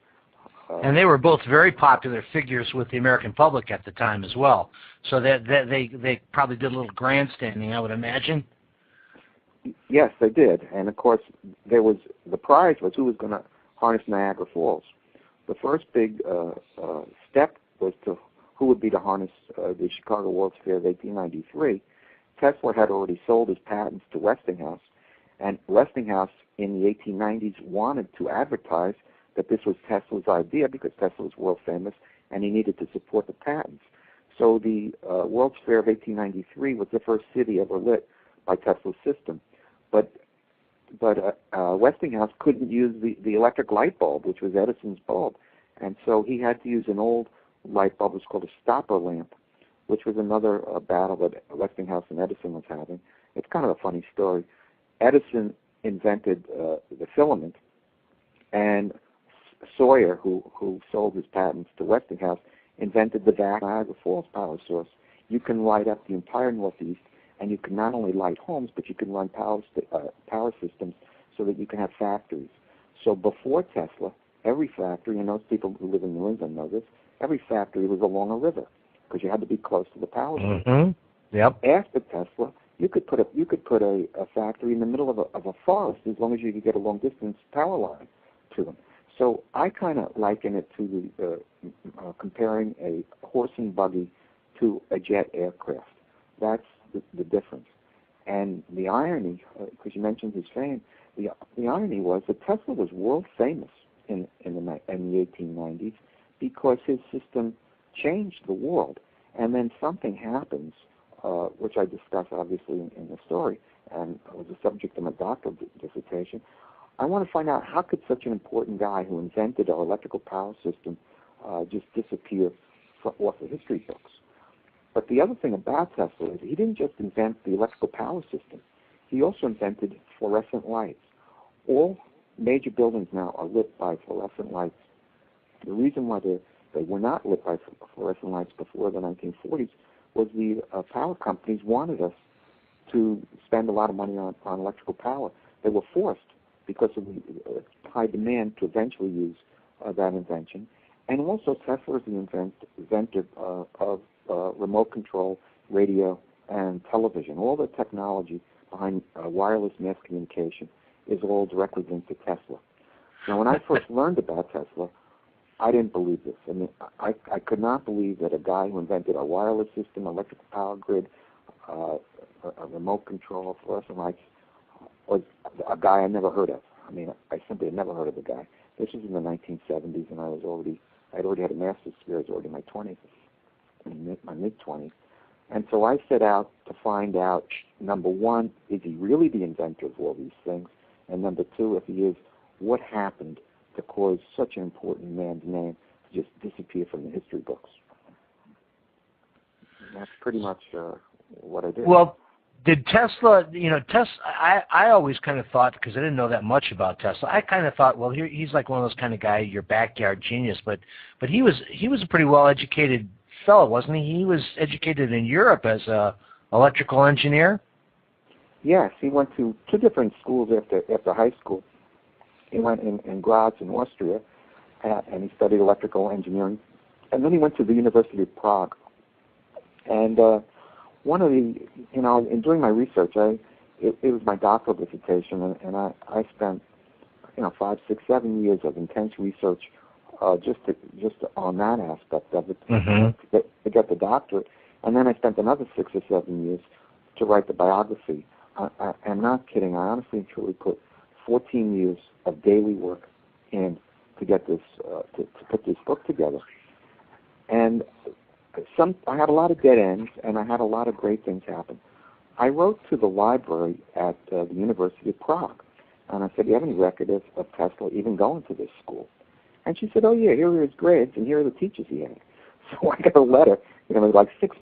And they were both very popular figures with the American public at the time as well. So that they probably did a little grandstanding, I would imagine. Yes, they did. And of course, the prize was who was going to harness Niagara Falls. The first big step was to who would be to harness the Chicago World's Fair of 1893. Tesla had already sold his patents to Westinghouse, and Westinghouse in the 1890s wanted to advertise that this was Tesla's idea because Tesla was world famous and he needed to support the patents. So the World's Fair of 1893 was the first city ever lit by Tesla's system. But Westinghouse couldn't use the electric light bulb, which was Edison's bulb. And so he had to use an old light bulb. It was called a stopper lamp, which was another battle that Westinghouse and Edison was having. It's kind of a funny story. Edison invented the filament, and Sawyer, who sold his patents to Westinghouse, invented the Niagara Falls power source. You can light up the entire Northeast, and you can not only light homes, but you can run power systems so that you can have factories. So before Tesla, every factory, and those people who live in New England know this, every factory was along a river because you had to be close to the power source. Mm-hmm. Yep. After Tesla, you could put a factory in the middle of a forest as long as you could get a long distance power line to them. So I kind of liken it to the comparing a horse and buggy to a jet aircraft. That's the difference. And the irony, because you mentioned his fame, the irony was that Tesla was world famous in the 1890s because his system changed the world. And then something happens, which I discuss obviously in the story, and was the subject of my doctoral dissertation. I want to find out, how could such an important guy who invented our electrical power system just disappear off the history books? But the other thing about Tesla is he didn't just invent the electrical power system. He also invented fluorescent lights. All major buildings now are lit by fluorescent lights. The reason why they were not lit by fluorescent lights before the 1940s was the power companies wanted us to spend a lot of money on electrical power. They were forced because of the high demand to eventually use that invention. And also Tesla is the inventor of remote control, radio, and television. All the technology behind wireless mass communication is all directly linked to Tesla. Now, when I first learned about Tesla, I didn't believe this. I mean, I could not believe that a guy who invented a wireless system, electrical power grid, a remote control, fluorescent lights, was a guy I never heard of. I mean, I simply had never heard of the guy. This was in the 1970s, and I'd already had a master's degree. I was already in my 20s, in my mid-20s. And so I set out to find out, number one, is he really the inventor of all these things? And number two, if he is, what happened to cause such an important man's name to just disappear from the history books? And that's pretty much what I did. Well, did Tesla, I always kind of thought, because I didn't know that much about Tesla, I kind of thought, well, he's like one of those kind of guy, your backyard genius, but he was a pretty well-educated fellow, wasn't he? He was educated in Europe as a electrical engineer. Yes, he went to two different schools after high school. He went in Graz in Austria, and he studied electrical engineering. And then he went to the University of Prague. And one of the, in doing my research, it was my doctoral dissertation, and I spent, 5, 6, 7 years of intense research just on that aspect of it to get the doctorate. And then I spent another 6 or 7 years to write the biography. I'm not kidding. I honestly and truly put 14 years of daily work in to get this, to put this book together. And I had a lot of dead ends, and I had a lot of great things happen. I wrote to the library at the University of Prague, and I said, do you have any record of Tesla even going to this school? And she said, oh, yeah, here are his grades, and here are the teachers he had. So I got a letter, like 6